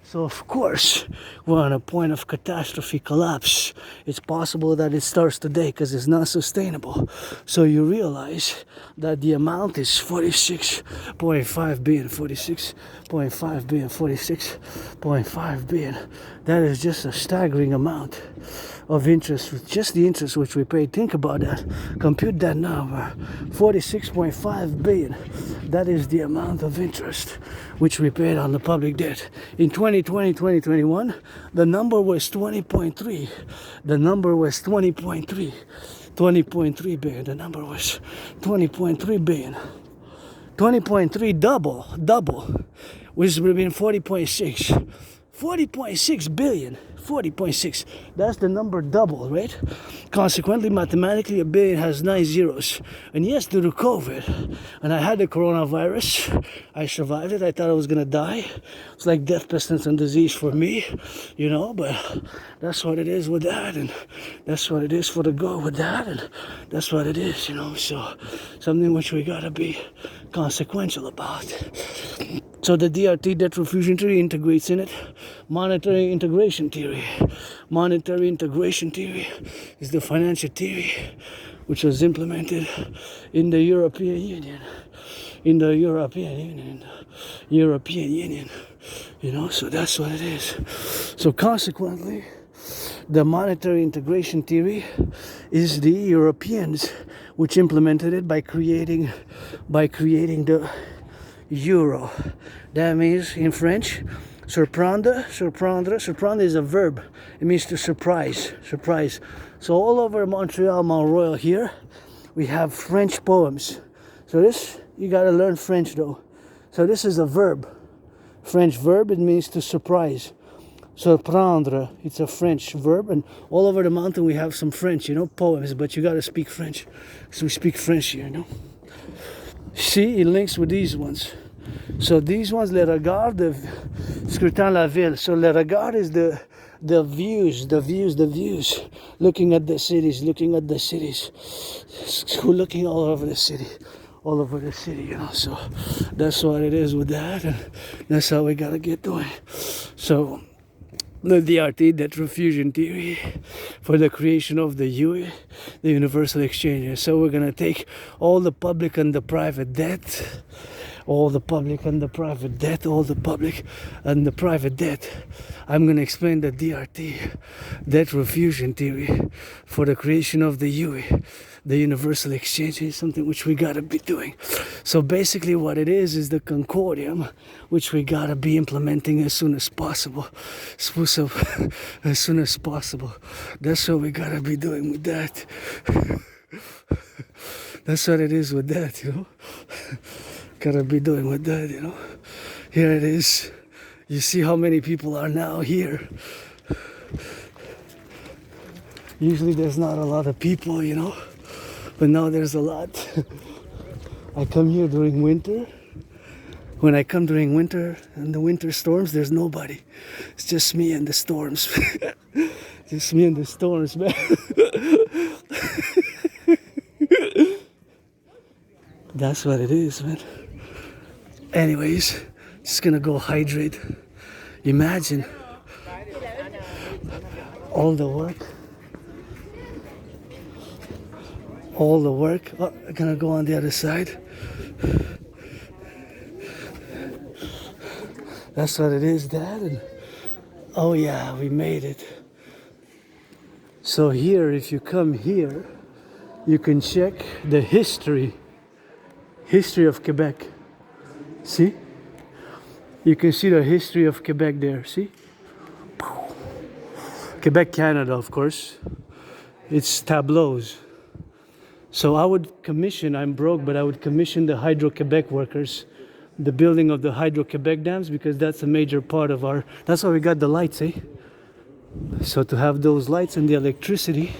Speaker 1: So of course, we're on a point of catastrophe, collapse. It's possible that it starts today because it's not sustainable. So you realize that the amount is 46.5 billion, 46.5 billion, 46.5 billion. That is just a staggering amount of interest, just the interest which we paid. Think about that. Compute that number. 46.5 billion. That is the amount of interest which we paid on the public debt. In 2020, 2021, the number was 20.3. The number was 20.3. 20.3 billion. The number was 20.3 billion. 20.3 double, which would have been 40.6. 40.6 billion. 40.6. That's the number double, right? Consequently, mathematically, a billion has 9 zeros. And yes, due to COVID, and I had the coronavirus, I survived it. I thought I was gonna die. It's like death, pestilence, and disease for me, you know, but that's what it is with that, and that's what it is for the go with that, and that's what it is, you know. So something which we gotta be consequential about. So the DRT, debt refusion theory, integrates in it monetary integration theory. Monetary integration theory is the financial theory which was implemented in the European Union. In the European Union. European Union. You know, so that's what it is. So consequently, the monetary integration theory is the Europeans which implemented it by creating the euro. That means in French, surprendre is a verb. It means to surprise. So all over Montreal, Mont Royal here, we have French poems. So this, you gotta learn French though. So this is a verb. French verb, it means to surprise. Surprendre, it's a French verb, and all over the mountain we have some French, you know, poems, but you gotta speak French. So we speak French here, you know. See, it links with these ones. So these ones, le regard de scrutant la ville. So le regard is the views, looking at the cities, looking all over the city, you know. So that's what it is with that, and that's how we gotta get doing. So the DRT, debt refusion theory, for the creation of the UE, the universal exchange. So we're gonna take all the public and the private debt, I'm going to explain the DRT, debt refusion theory, for the creation of the UE, the universal exchange, is something which we got to be doing. So basically what it is the concordium, which we got to be implementing as soon as possible. As soon as possible. That's what we got to be doing with that. That's what it is with that, you know. Gotta be doing with that, you know. Here it is. You see how many people are now here. Usually there's not a lot of people, you know, but now there's a lot. I come here during winter. When I come during winter and the winter storms, there's nobody. It's just me and the storms. Just me and the storms, man. That's what it is, man. Anyways, just gonna go hydrate. Imagine all the work. Oh, I'm gonna go on the other side. That's what it is, Dad. And oh yeah, we made it. So here, if you come here, you can check the history of Quebec. See? You can see the history of Quebec there, see? Quebec, Canada, of course. It's tableaus. So I would commission, I'm broke, but I would commission the Hydro-Quebec workers, the building of the Hydro-Quebec dams, because that's a major part of our, that's why we got the lights, eh? So to have those lights and the electricity,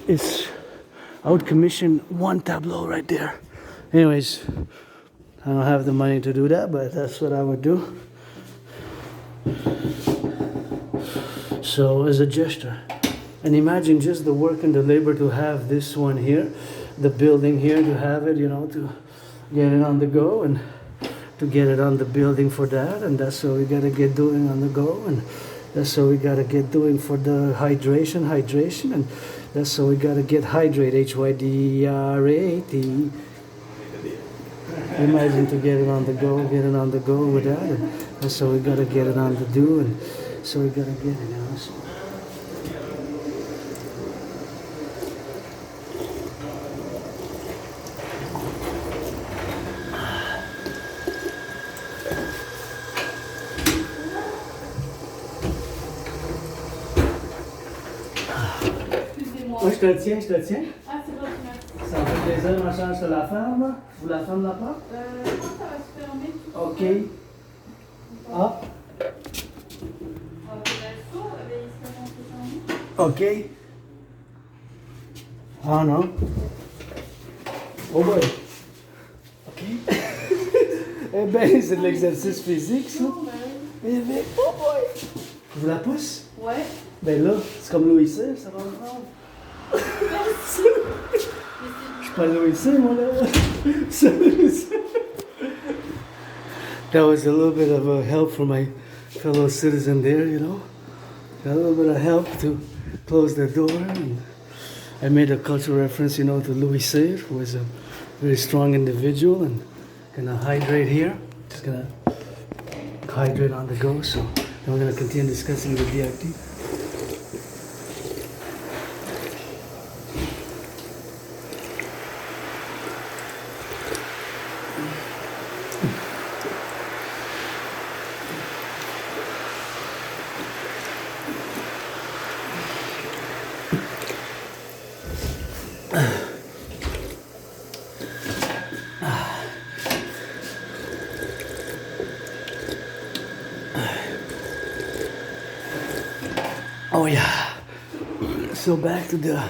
Speaker 1: I would commission one tableau right there. Anyways, I don't have the money to do that, but that's what I would do. So as a gesture. And imagine just the work and the labor to have this one here, the building here, to have it, you know, to get it on the go and to get it on the building for that. And that's what we got to get doing on the go. And that's what we got to get doing for the hydration. And that's what we got to get hydrate, Hydrate. Imagine to get it on the go with that, and that's what we gotta get it on the do, and so we gotta get it now. So. Moi je te tiens.
Speaker 3: Ah, c'est bon, merci.
Speaker 1: Ça me fait plaisir, ma chance, je la ferme. Vous la fermez la porte?
Speaker 3: Je pense que ça va se fermer.
Speaker 1: Ok. Ah.
Speaker 3: On te laisse.
Speaker 1: Ok? Ah non? Oh boy! Ok? Eh ben, c'est de l'exercice physique, ça. Eh ben, oh boy! Je vous la pousse?
Speaker 3: Ouais.
Speaker 1: Ben là, c'est comme Louis C, ça va me prendre. Je suis pas Louis C, moi, là. That was a little bit of a help for my fellow citizen there, you know. A little bit of help to close the door. And I made a cultural reference, you know, to Louis C, who was a very strong individual, and gonna hydrate here. Just gonna hydrate on the go. So then we're gonna continue discussing the DRT. Oh yeah. So back to the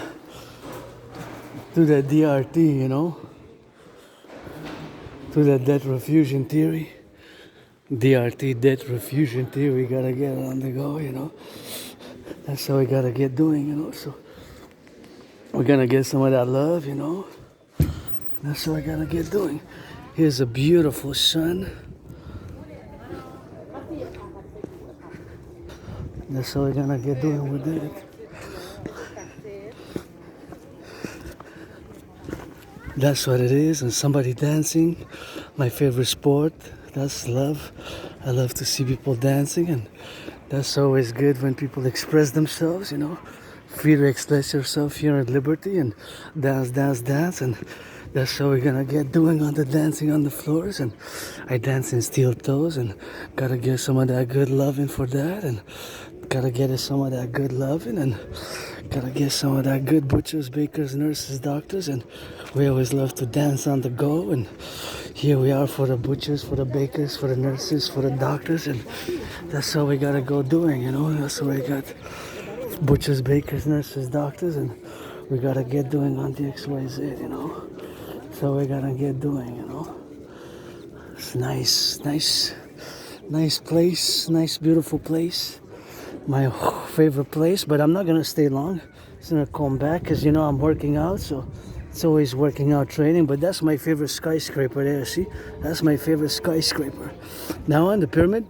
Speaker 1: DRT, you know, to the debt refusion theory. DRT, debt refusion theory. Gotta get it on the go, you know. That's how we gotta get doing, you know. So we're gonna get some of that love, you know. That's what I gotta get doing. Here's a beautiful sun. That's what we're gonna get doing with it. That's what it is. And somebody dancing. My favorite sport. That's love. I love to see people dancing, and that's always good when people express themselves, you know. Free to express yourself here at Liberty and dance, dance, dance. And that's what we're gonna get doing on the dancing on the floors. And I dance in steel toes, and gotta get some of that good loving for that. And gotta get some of that good loving, and gotta get some of that good butchers, bakers, nurses, doctors. And we always love to dance on the go. And here we are for the butchers, for the bakers, for the nurses, for the doctors. And that's what we gotta go doing, you know. That's what we got. Butchers, bakers, nurses, doctors, and we gotta get doing on the XYZ, you know. So we gotta get doing, you know. It's nice place, nice beautiful place. My favorite place, but I'm not gonna stay long. Just gonna come back because, you know, I'm working out, so it's always working out training. But that's my favorite skyscraper there. See, that's my favorite skyscraper. Now on the pyramid,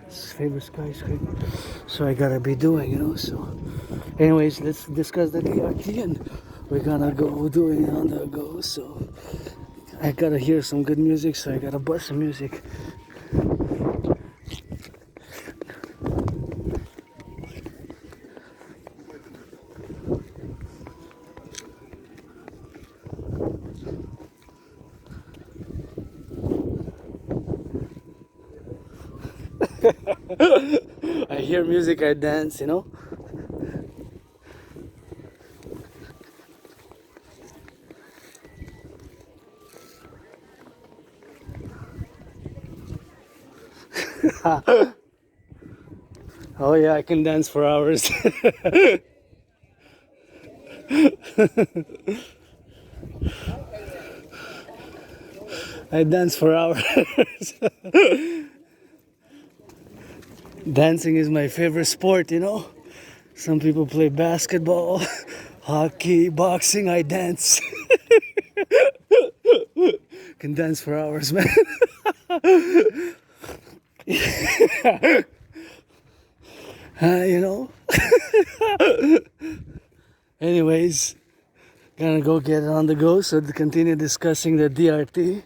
Speaker 1: favorite skyscraper. So I gotta be doing, you know. So, anyways, let's discuss the DRT, and we're gonna go doing it on the go. So I gotta hear some good music, so I gotta bust some music. I hear music, I dance, you know. Oh yeah, I can dance for hours. I dance for hours. Dancing is my favorite sport, you know. Some people play basketball, hockey, boxing. I dance. Can dance for hours, man. You know. Anyways, gonna go get it on the go. So to continue discussing the DRT.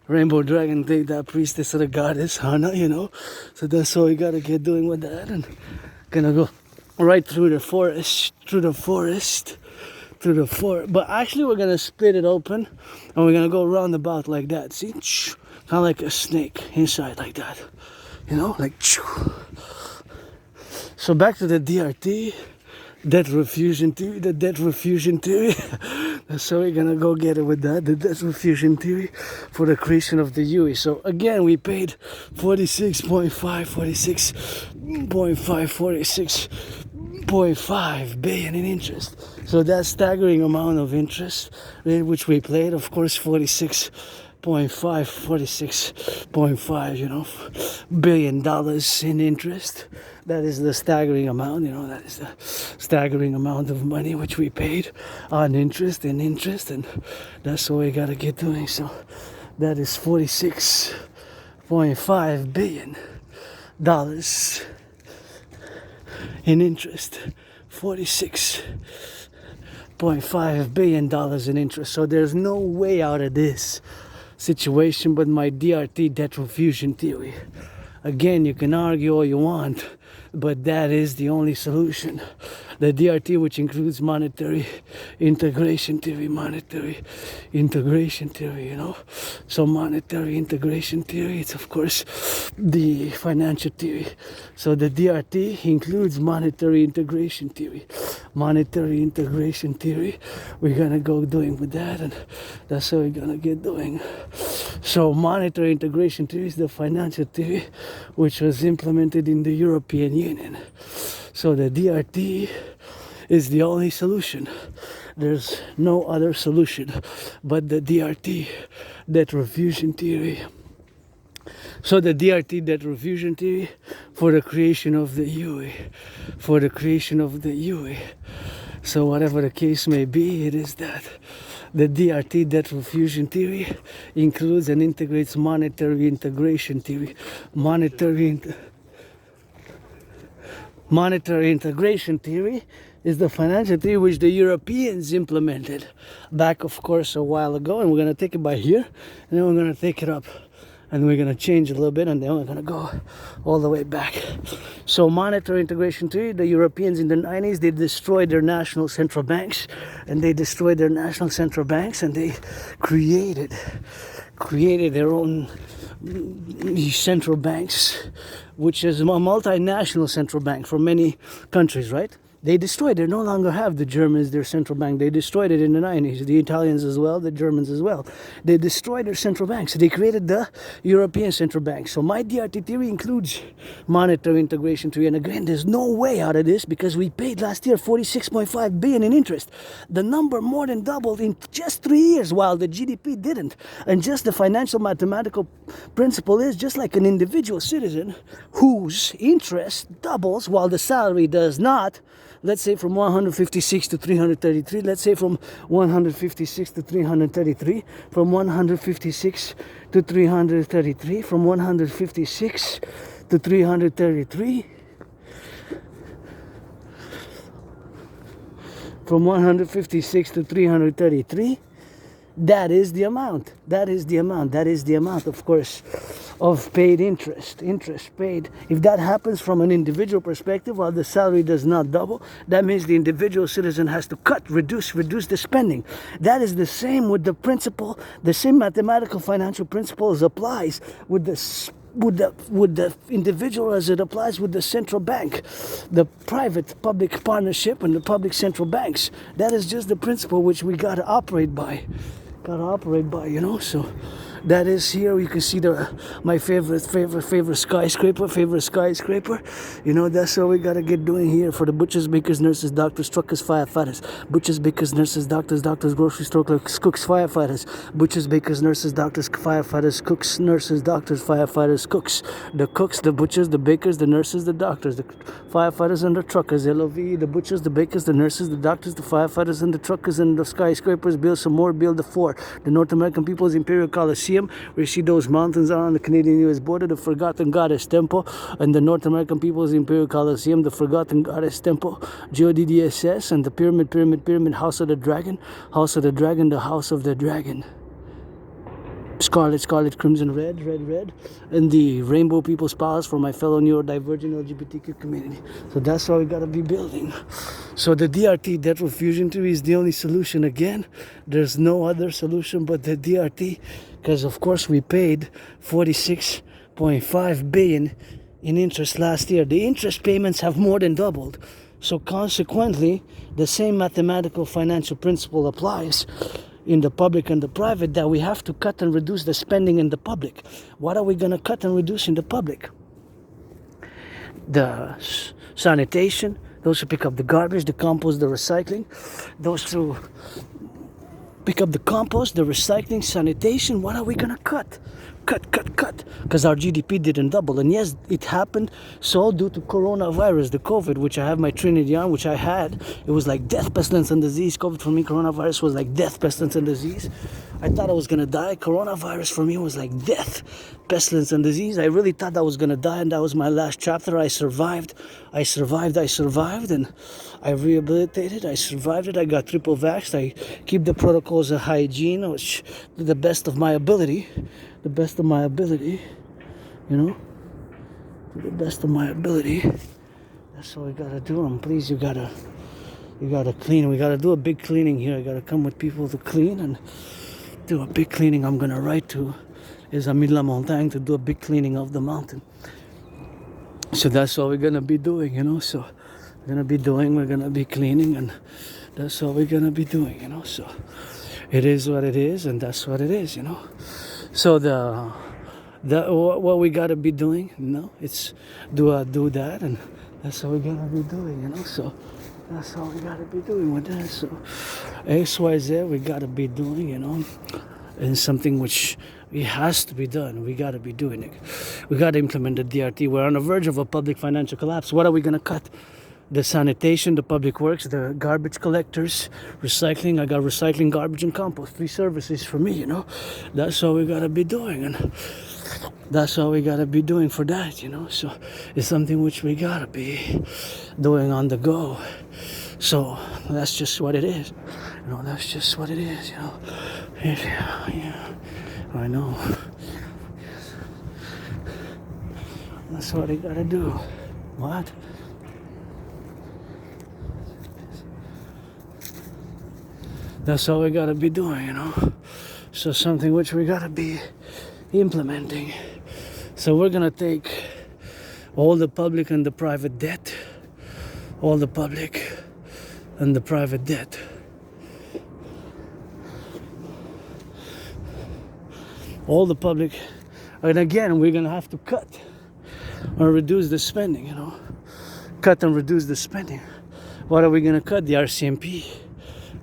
Speaker 1: Rainbow Dragon, take that priestess of the goddess, Hana, you know. So that's what we gotta get doing with that. And gonna go right through the forest, But actually we're gonna split it open and we're gonna go roundabout like that. See? Kind of like a snake inside like that. You know, like. So back to the DRT, the debt refusion theory. So we're gonna go get it with that, the debt refusion theory for the creation of the UE. So again, we paid 46.5, 46.5, 46 46.5 billion in interest. So that's staggering amount of interest rate which we paid. Of course, 46.5 billion dollars in interest. That is the staggering amount, that is the staggering amount of money which we paid on interest, and that's what we gotta get doing. So that is 46.5 billion dollars in interest. 46.5 billion dollars in interest. So there's no way out of this situation but my DRT, debt refusion theory. Again, you can argue all you want, but that is the only solution. The DRT, which includes monetary integration theory, So monetary integration theory, it's of course the financial theory. So the DRT includes monetary integration theory. We're gonna go doing with that, and that's what we're gonna get doing. So monetary integration theory is the financial theory which was implemented in the European Union. So the DRT is the only solution. There's no other solution but the DRT, debt refusion theory. So the DRT, debt refusion theory, for the creation of the UE. So whatever the case may be, it is that the DRT, debt refusion theory, includes and integrates monetary integration theory. Monetary integration theory is the financial theory which the Europeans implemented back, of course, a while ago, and we're going to take it by here, and then we're going to take it up, and we're going to change a little bit, and then we're going to go all the way back. So monetary integration theory, the Europeans in the 90s, they destroyed their national central banks, and they created their own central banks, which is a multinational central bank for many countries, right? They destroyed. They no longer have the Germans, their central bank. They destroyed it in the 90s. The Italians as well, the Germans as well. They destroyed their central banks. They created the European central bank. So my DRT theory includes monetary integration theory. And again, there's no way out of this because we paid last year 46.5 billion in interest. The number more than doubled in just 3 years, while the GDP didn't. And just the financial mathematical principle is just like an individual citizen whose interest doubles while the salary does not. Let's say from 156 to 333. Let's say from 156 to 333. From 156 to 333. From 156 to 333. From 156 to 333. That is the amount. That is the amount, of course, of paid interest paid. If that happens from an individual perspective, while the salary does not double, that means the individual citizen has to reduce the spending. That is the same with the principle, the same mathematical financial principles applies with the individual as it applies with the central bank, the private-public partnership and the public central banks. That is just the principle which we gotta operate by, So that is here. You can see my favorite skyscraper. That's what we gotta get doing here for the butchers, bakers, nurses, doctors, truckers, firefighters. Butchers, bakers, nurses, doctors, grocery store clerks, cooks, firefighters. Butchers, bakers, nurses, doctors, firefighters, cooks, nurses, doctors, firefighters, cooks. The cooks, the butchers, the bakers, the nurses, the doctors, the firefighters and the truckers. LOV, the butchers, the bakers, the nurses, the doctors, the firefighters and the truckers, and the skyscrapers. Build some more, build the four. The North American People's Imperial Coliseum, where you see those mountains are on the Canadian-US border, the Forgotten Goddess Temple, and the North American People's Imperial Coliseum, the Forgotten Goddess Temple, GODDSS, and the Pyramid, House of the Dragon, the House of the Dragon. Scarlet, crimson, red, and the Rainbow People's Palace for my fellow neurodivergent LGBTQ community. So that's what we gotta be building. So the DRT, debt refusion theory, is the only solution. Again, there's no other solution but the DRT, because of course we paid 46.5 billion in interest last year. The interest payments have more than doubled. So consequently, the same mathematical financial principle applies in the public and the private, that we have to cut and reduce the spending in the public. What are we going to cut and reduce in the public? The sanitation, those who pick up the garbage, the compost, the recycling, those who pick up the compost, the recycling, sanitation. What are we gonna cut? Cut, because our GDP didn't double. And yes, it happened so due to coronavirus, the COVID, which I have my Trinity on, which I had. It was like death, pestilence, and disease. COVID for me, coronavirus was like death, pestilence, and disease. I thought I was gonna die. Coronavirus for me was like death, pestilence, and disease. I really thought I was gonna die, and that was my last chapter. I survived, and I rehabilitated. I survived it. I got triple vaxxed. I keep the protocols of hygiene, which to the best of my ability. The best of my ability, you know, to the best of my ability. That's all we gotta do. And please, you gotta clean. We gotta do a big cleaning here. I gotta come with people to clean and do a big cleaning. I'm gonna write to les amis de la montagne to do a big cleaning of the mountain. So that's what we're gonna be doing, you know. So we're gonna be cleaning, and that's what we're gonna be doing, you know. So it is what it is, and that's what it is, you know. So what we gotta be doing, you know, it's do that, and that's what we're gonna be doing, you know. So that's all we gotta be doing with that. So XYZ we gotta be doing, you know, and something which it has to be done. We gotta be doing it. We gotta implement the DRT. We're on the verge of a public financial collapse. What are we gonna cut? The sanitation, the public works, the garbage collectors, recycling. I got recycling, garbage, and compost. 3 services for me, you know. That's all we gotta be doing, and that's all we gotta be doing for that, you know. So it's something which we gotta be doing on the go. So that's just what it is, you know. That's just what it is, you know. Yeah, I know. That's what I gotta do. What? That's all we gotta be doing, you know. So something which we gotta be implementing. So we're gonna take all the public and the private debt, all the public and the private debt. All the public, and again, we're gonna have to cut or reduce the spending, you know. Cut and reduce the spending. What are we gonna cut? The RCMP.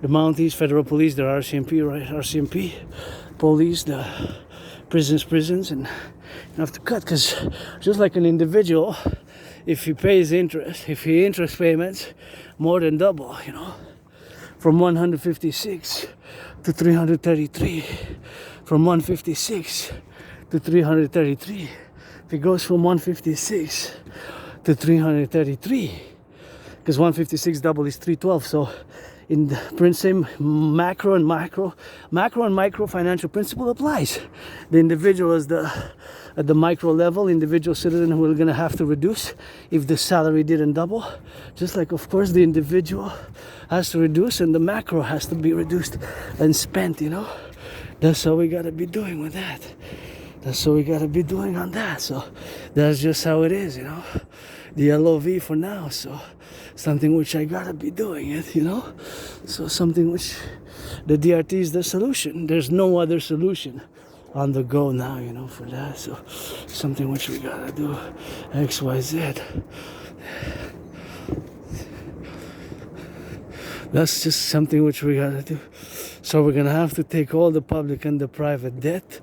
Speaker 1: The Mounties, Federal Police, the RCMP, right? RCMP, police, the prisons, and you have to cut, because just like an individual, if he pays interest, if he interest payments more than double, you know, from 156 to 333, from 156 to 333, if it goes from 156 to 333, because 156 double is 312, so in the same macro and micro financial principle applies. The individual is at the micro level, individual citizen who are going to have to reduce if the salary didn't double. Just like, of course, the individual has to reduce and the macro has to be reduced and spent, you know. That's what we got to be doing with that. That's what we got to be doing on that. So that's just how it is, you know. The LOV for now, so something which I gotta be doing it, you know. So something which the DRT is the solution. There's no other solution on the go now, you know, for that. So something which we gotta do. XYZ. That's just something which we gotta do. So we're gonna have to take all the public and the private debt.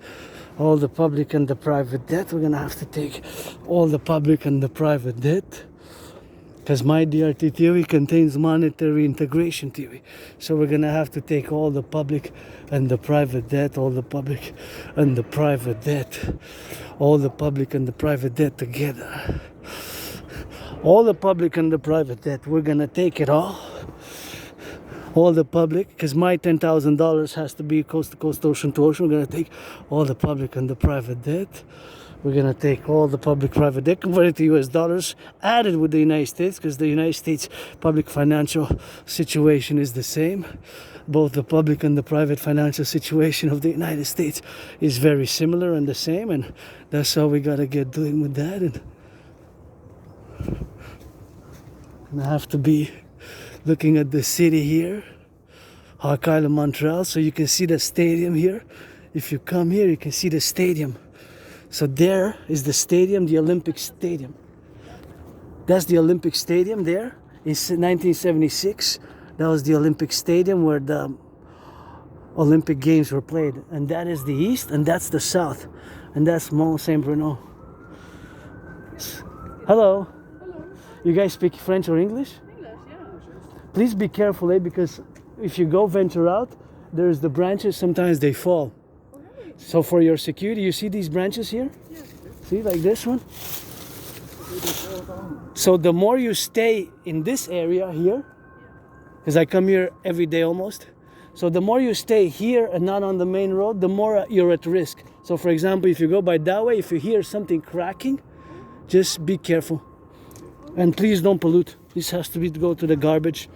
Speaker 1: All the public and the private debt. We're gonna have to take all the public and the private debt, because my DRT theory contains monetary integration theory. So we're gonna have to take all the public and the private debt, all the public and the private debt, all the public and the private debt together. All the public and the private debt. We're gonna take it all the public, because my $10,000 has to be coast to coast, ocean to ocean. We're going to take all the public and the private debt. We're going to take all the public private debt, converted to US dollars, added with the United States, because the United States public financial situation is the same. Both the public and the private financial situation of the United States is very similar and the same, and that's how we got to get doing with that. And I have to be looking at the city here, Hawk Island, Montreal, so you can see the stadium here. If you come here, you can see the stadium. So there is the stadium, the Olympic Stadium. That's the Olympic Stadium there, in 1976. That was the Olympic Stadium where the Olympic Games were played. And that is the east, and that's the south. And that's Mont Saint Bruno. Hello.
Speaker 2: Hello.
Speaker 1: You guys speak French or English?
Speaker 2: English, yeah.
Speaker 1: Please be careful, because if you go venture out, there's the branches, sometimes they fall.
Speaker 2: Alright.
Speaker 1: So for your security, you see these branches here?
Speaker 2: Yeah.
Speaker 1: See, like this one? So the more you stay in this area here, because I come here every day almost, so the more you stay here and not on the main road, the more you're at risk. So for example, if you go by that way, if you hear something cracking, just be careful. And please don't pollute. This has to go to the garbage.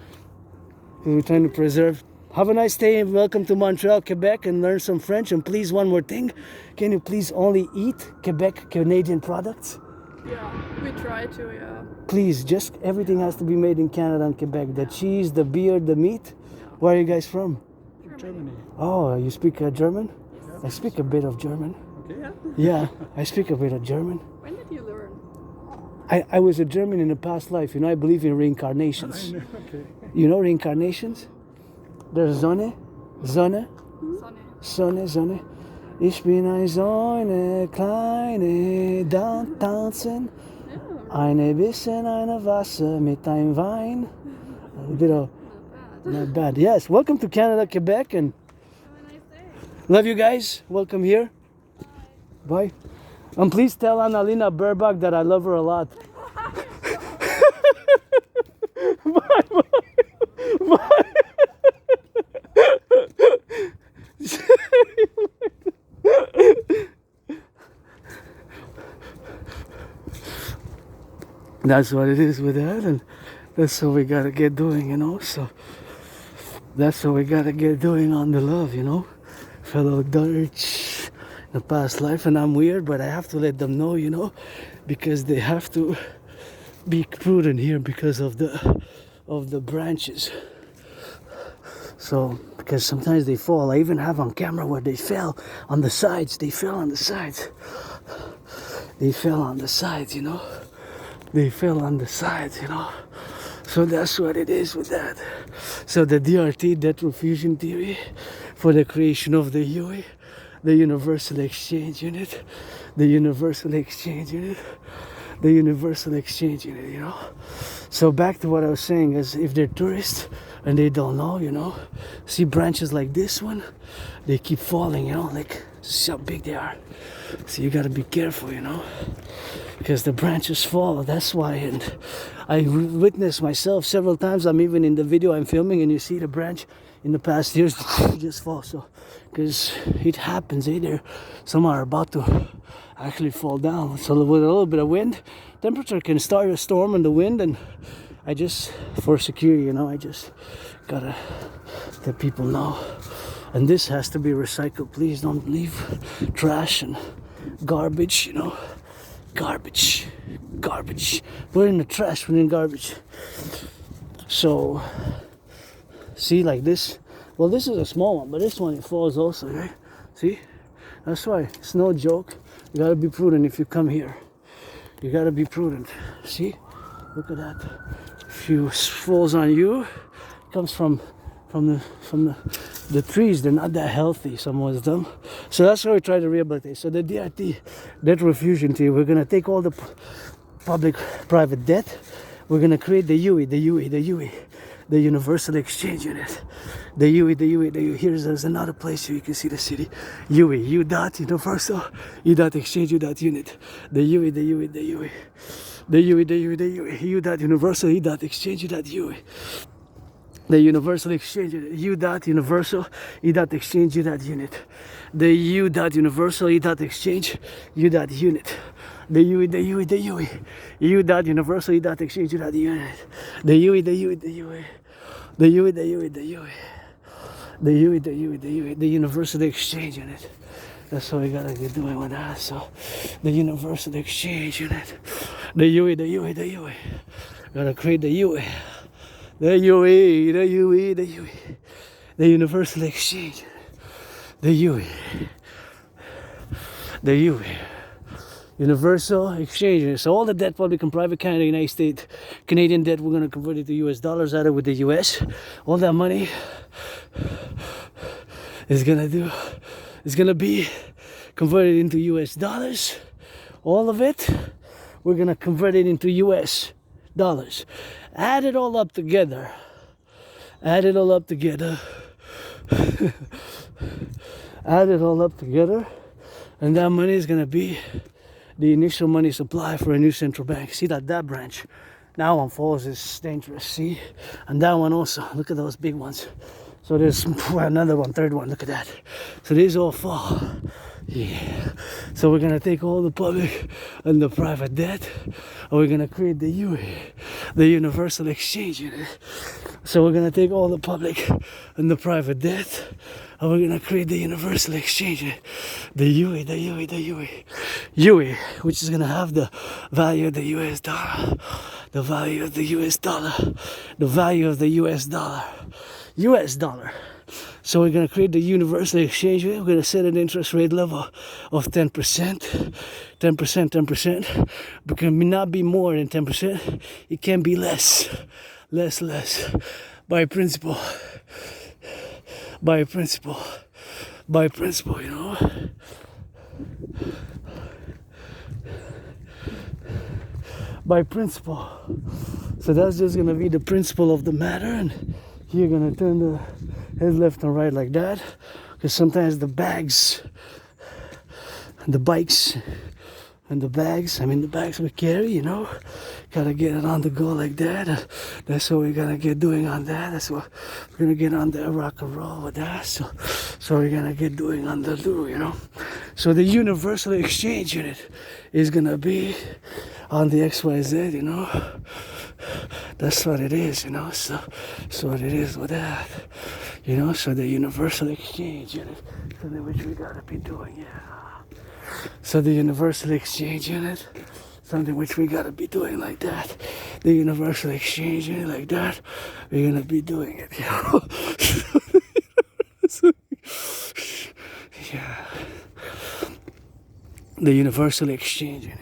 Speaker 1: We're trying to preserve. Have a nice day and welcome to Montreal, Quebec, and learn some French. And please, one more thing, can you please only eat Quebec Canadian products?
Speaker 2: Yeah, we try to, yeah.
Speaker 1: Please, just everything has to be made in Canada and Quebec. The cheese, the beer, the meat. Where are you guys from?
Speaker 4: Germany.
Speaker 1: Oh, you speak German? I speak a bit of German.
Speaker 4: Okay, yeah.
Speaker 1: Yeah, I speak a bit of German.
Speaker 2: When did you learn?
Speaker 1: I was a German in a past life. You know, I believe in reincarnations.
Speaker 4: I know, okay.
Speaker 1: You know reincarnations? There's Sonne, Sonne,
Speaker 2: Sonne.
Speaker 1: Sonne, Sonne. Ich bin eine Sonne, kleine, tanzen. Eine bisschen, eine Wasser mit einem Wein. A bit of, not bad. Yes, welcome to Canada, Quebec, and
Speaker 2: Have a nice day.
Speaker 1: love you guys. Welcome here. Bye. And please tell Annalena Burbach that I love her a lot. Bye, bye. Bye. That's what it is with that, and that's what we gotta get doing, you know. So that's what we gotta get doing on the love, you know. Fellow Dutch in the past life, and I'm weird, but I have to let them know, you know, because they have to be prudent here because of the branches. So because sometimes they fall. I even have on camera where they fell on the sides. They fell on the sides. They fell on the sides, you know. They fell on the sides, you know. So that's what it is with that. So the DRT, death fusion theory, for the creation of the UE, the Universal Exchange Unit, the Universal Exchange Unit, the Universal Exchange Unit, you know. So back to what I was saying is, if they're tourists and they don't know, you know, see branches like this one, they keep falling, you know, like see how big they are. So you gotta be careful, you know, because the branches fall. That's why, and I witnessed myself several times. I'm even in the video I'm filming, and you see the branch in the past years just fall. So, because it happens, either some are about to actually fall down. So with a little bit of wind, temperature can start a storm in the wind, and I just, for security, you know, I just gotta let people know. And this has to be recycled. Please don't leave trash and garbage, you know. Garbage. Garbage. Put it in the trash, put it in garbage. So, see, like this. Well, this is a small one, but this one, it falls also, right? See? That's why. It's no joke. You gotta be prudent if you come here. You gotta be prudent. See? Look at that. If it falls on you, it comes from the trees. They're not that healthy, some of them. So that's why we try to rehabilitate. So the DRT, debt refusion theory, we're gonna take all the public private debt, we're gonna create the UE, the Universal Exchange Unit. The UE. There's another place here you can see the city. UE, U dot universal, U dot exchange, U dot unit. The UE. The UE, U dot universal, U dot exchange, U dot UE. The Universal Exchange Unit, U dot universal, E dot exchange, U dot unit. The U dot universal, E dot exchange, U dot unit. The UE, U dot universal, E dot exchange, U dot unit. The UE. The Universal Exchange Unit. That's what we gotta get doing with that. So, the Universal Exchange Unit. The UE. Gotta create the UE. The UE. The Universal Exchange. The UE. Universal exchange unit. So all the debt, public and private, Canada, United States, Canadian debt, we're gonna convert it to US dollars out of with the US. All that money is gonna be converted into US dollars. All of it, we're gonna convert it into US dollars. Add it all up together. Add it all up together. Add it all up together. And that money is gonna be the initial money supply for a new central bank. See that branch? That one falls is dangerous, see? And that one also, look at those big ones. So there's another one, third one, look at that. So these all fall. Yeah. So we're gonna take all the public and the private debt, and we're gonna create the UE, the universal exchange unit. So we're gonna take all the public and the private debt, and we're gonna create the universal exchange unit, the UE, which is gonna have the value of the US dollar, the value of the US dollar, the value of the US dollar, US dollar. So we're going to create the universal exchange rate. We're going to set an interest rate level of 10%. 10%. But can not be more than 10%. It can be less. By principle, you know. By principle. So that's just going to be the principle of the matter. And you're going to turn the head left and right like that, because sometimes the bags, the bikes, and the bags we carry, you know, gotta get it on the go like that. That's what we're gonna get doing on that. That's what we're gonna get on the rock and roll with that. So we're gonna get doing on the do, you know. So the universal exchange unit is gonna be on the XYZ, you know. That's what it is, you know. So what it is with that, you know. So the universal exchange unit, something which we gotta be doing, yeah. So the universal exchange unit, something which we gotta be doing like that. The universal exchange unit like that, we're gonna be doing it, you know. Yeah. The universal exchange unit.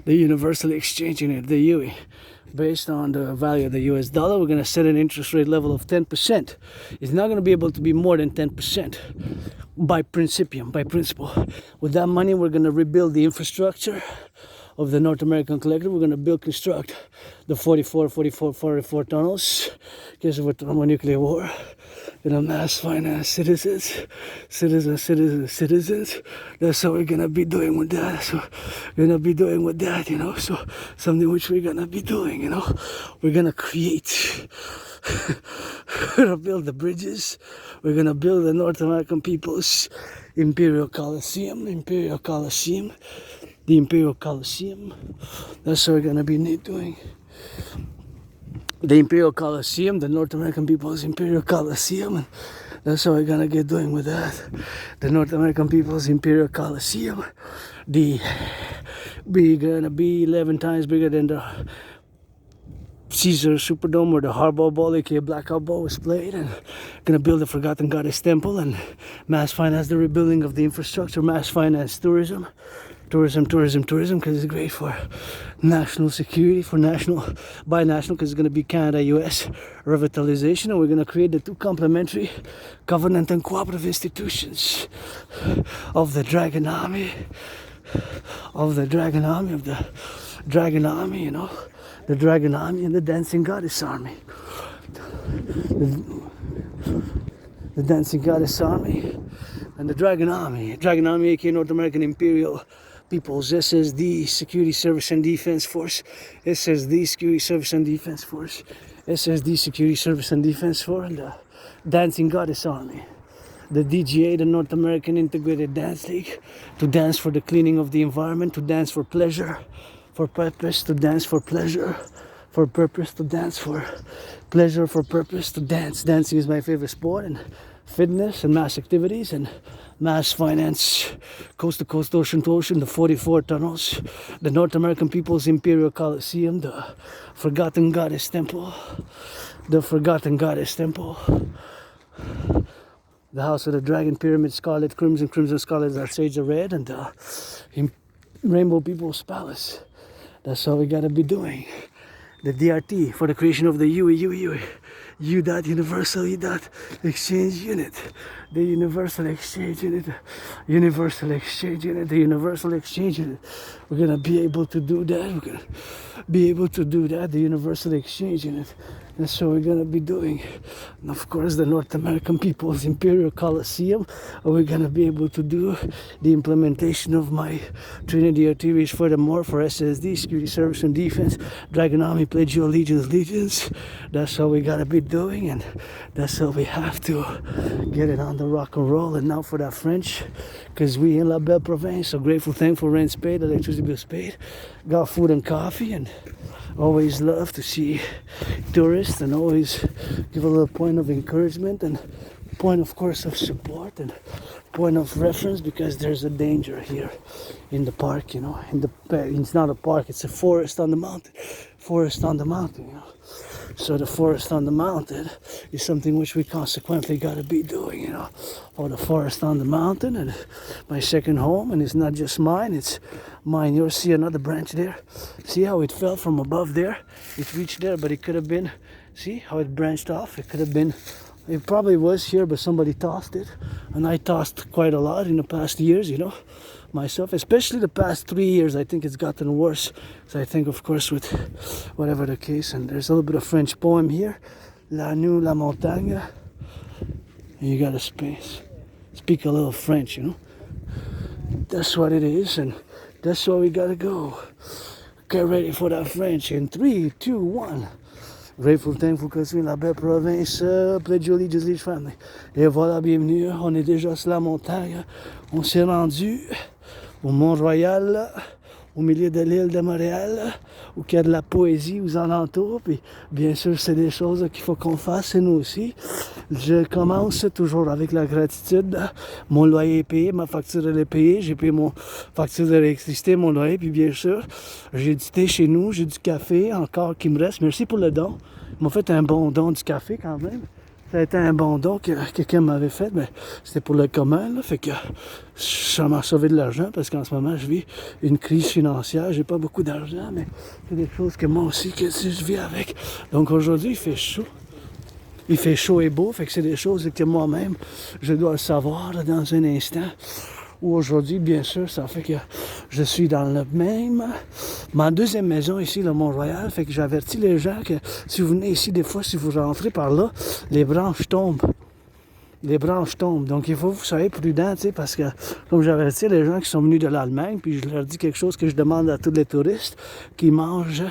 Speaker 1: The universal exchange unit, the UE. Based on the value of the US dollar, we're going to set an interest rate level of 10%. It's not going to be able to be more than 10% by principle. With that money, we're going to rebuild the infrastructure of the North American Collective. We're going to construct the 44 tunnels because of a thermonuclear war. Gonna mass finance citizens. That's what we're gonna be doing with that. So we're gonna be doing with that, you know. So something which we're gonna be doing, you know. We're gonna create. We're gonna build the bridges. We're gonna build the North American people's Imperial Coliseum. The Imperial Coliseum. That's what we're gonna be doing. The Imperial Coliseum, the North American people's Imperial Coliseum, and that's what we're gonna get doing with that. The North American people's Imperial Coliseum, gonna be 11 times bigger than the Caesar Superdome where the Hardball Ball, aka Blackout Ball, was played, and gonna build the Forgotten Goddess Temple and mass finance the rebuilding of the infrastructure, mass finance tourism, because it's great for national security, for binational, because it's going to be Canada-US revitalization, and we're going to create the two complementary covenant and cooperative institutions of the Dragon Army, you know, the Dragon Army and the Dancing Goddess Army. The Dancing Goddess Army and the Dragon Army, aka North American Imperial Peoples. This is the Security Service and Defense Force. This is the Security Service and Defense Force. This is the Security Service and Defense Force. And the Dancing Goddess Army. The DGA, the North American Integrated Dance League, to dance for the cleaning of the environment, to dance for pleasure, for purpose, to dance for pleasure, for purpose, to dance for pleasure, for purpose, to dance. Dancing is my favorite sport, and fitness and mass activities and mass finance, coast to coast, ocean to ocean, the 44 tunnels, the North American People's Imperial Coliseum, the Forgotten Goddess Temple, the House of the Dragon Pyramid, Scarlet, Crimson Scarlet, Dark Shades of Red, and the Rainbow People's Palace. That's all we gotta be doing. The DRT for the creation of the U dot universal U dot exchange unit. The universal exchange unit. Universal exchange unit. The universal exchange unit. We're gonna be able to do that. We're gonna be able to do that. The universal exchange unit. That's what we're gonna be doing. And of course, the North American People's Imperial Coliseum. We're gonna be able to do the implementation of my Trinity activities for the more for SSD, security service and defense, Dragon Army, pledge your allegiance. That's what we gotta be doing, and that's how we have to get it on the rock and roll. And now for that French, because we in La Belle Province, so grateful, thankful, rent paid, electricity bills paid, got food and coffee, and always love to see tourists and always give a little point of encouragement and point of course of support and point of reference, because there's a danger here in the park, you know. It's not a park, it's a forest on the mountain, you know. So the forest on the mountain is something which we consequently got to be doing, you know. Or the forest on the mountain, and my second home, and it's not just mine, it's mine. You'll see another branch there. See how it fell from above there? It reached there, but it could have been, see how it branched off? It could have been, it probably was here, but somebody tossed it. And I tossed quite a lot in the past years, you know, myself, especially the past 3 years. I think it's gotten worse. So I think, of course, with whatever the case, and there's a little bit of French poem here. La nu, la montagne. And you gotta speak a little French, you know. That's what it is, and that's where we gotta go. Get ready for that French in 3, 2, 1. Grateful, thankful, Citoyen, La Belle Province, pledge your allegiance, family. Et voilà, bienvenue. On est déjà sur la montagne. On s'est rendu au Mont-Royal, au milieu de l'île de Montréal, où il y a de la poésie aux alentours. Puis, bien sûr, c'est des choses qu'il faut qu'on fasse, et nous aussi. Je commence toujours avec la gratitude. Mon loyer est payé, ma facture elle est payée. J'ai payé mon facture d'électricité, mon loyer. Puis bien sûr, j'ai du thé chez nous, j'ai du café encore qui me reste. Merci pour le don. Ils m'ont fait un bon don du café quand même. Ça a été un bon don que quelqu'un m'avait fait, mais c'était pour le commun, là. Fait que ça m'a sauvé de l'argent, parce qu'en ce moment, je vis une crise financière. J'ai pas beaucoup d'argent, mais c'est des choses que moi aussi, que je vis avec. Donc aujourd'hui, il fait chaud. Il fait chaud et beau, fait que c'est des choses que moi-même, je dois le savoir là, dans un instant. Ou aujourd'hui, bien sûr, ça fait que je suis dans le même. Ma deuxième maison ici, le Mont-Royal, fait que j'avertis les gens que si vous venez ici, des fois, si vous rentrez par là, les branches tombent. Les branches tombent. Donc, il faut que vous soyez prudents, tu sais, parce que, comme j'avertis les gens qui sont venus de l'Allemagne, puis je leur dis quelque chose que je demande à tous les touristes, qui mangent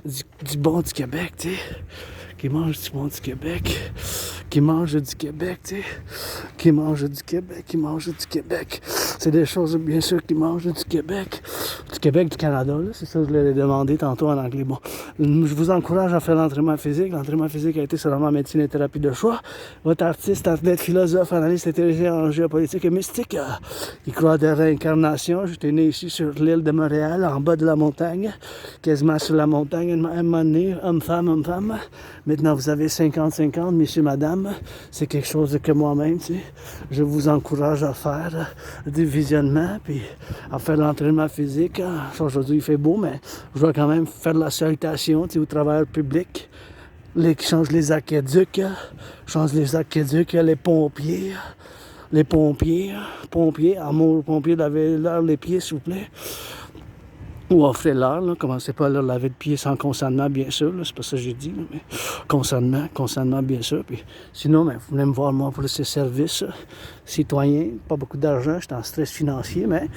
Speaker 1: du bon du Québec, tu sais. Qui mange du bon du Québec, qui mange du Québec, tu sais, qui mange du Québec, qui mange du Québec. C'est des choses, bien sûr, qui mangent du Québec, du Canada, là, c'est ça que je l'ai demandé tantôt en anglais. Bon, je vous encourage à faire l'entraînement physique. L'entraînement physique a été seulement médecine et thérapie de choix. Votre artiste, athlète, philosophe, analyste, intelligent en géopolitique et mystique, qui croit à des réincarnations. J'étais né ici sur l'île de Montréal, en bas de la montagne, quasiment sur la montagne, un moment donné, homme-femme. Maintenant, vous avez 50-50, messieurs, madame. C'est quelque chose que moi-même, tu sais, je vous encourage à faire du visionnement, puis à faire l'entraînement physique. Aujourd'hui, il fait beau, mais je dois quand même faire la salutation, tu sais, aux travailleurs publics, qui changent les aqueducs, les pompiers, amour, pompiers, lavez-leur les pieds, s'il vous plaît. Ou offrez-leur, là, commencez pas à leur laver de pieds sans consentement, bien sûr, là, c'est pas ça que j'ai dit, là, mais consentement, bien sûr. Puis sinon, ben, vous venez me voir, moi, pour ces services, citoyen, pas beaucoup d'argent, je suis en stress financier, mais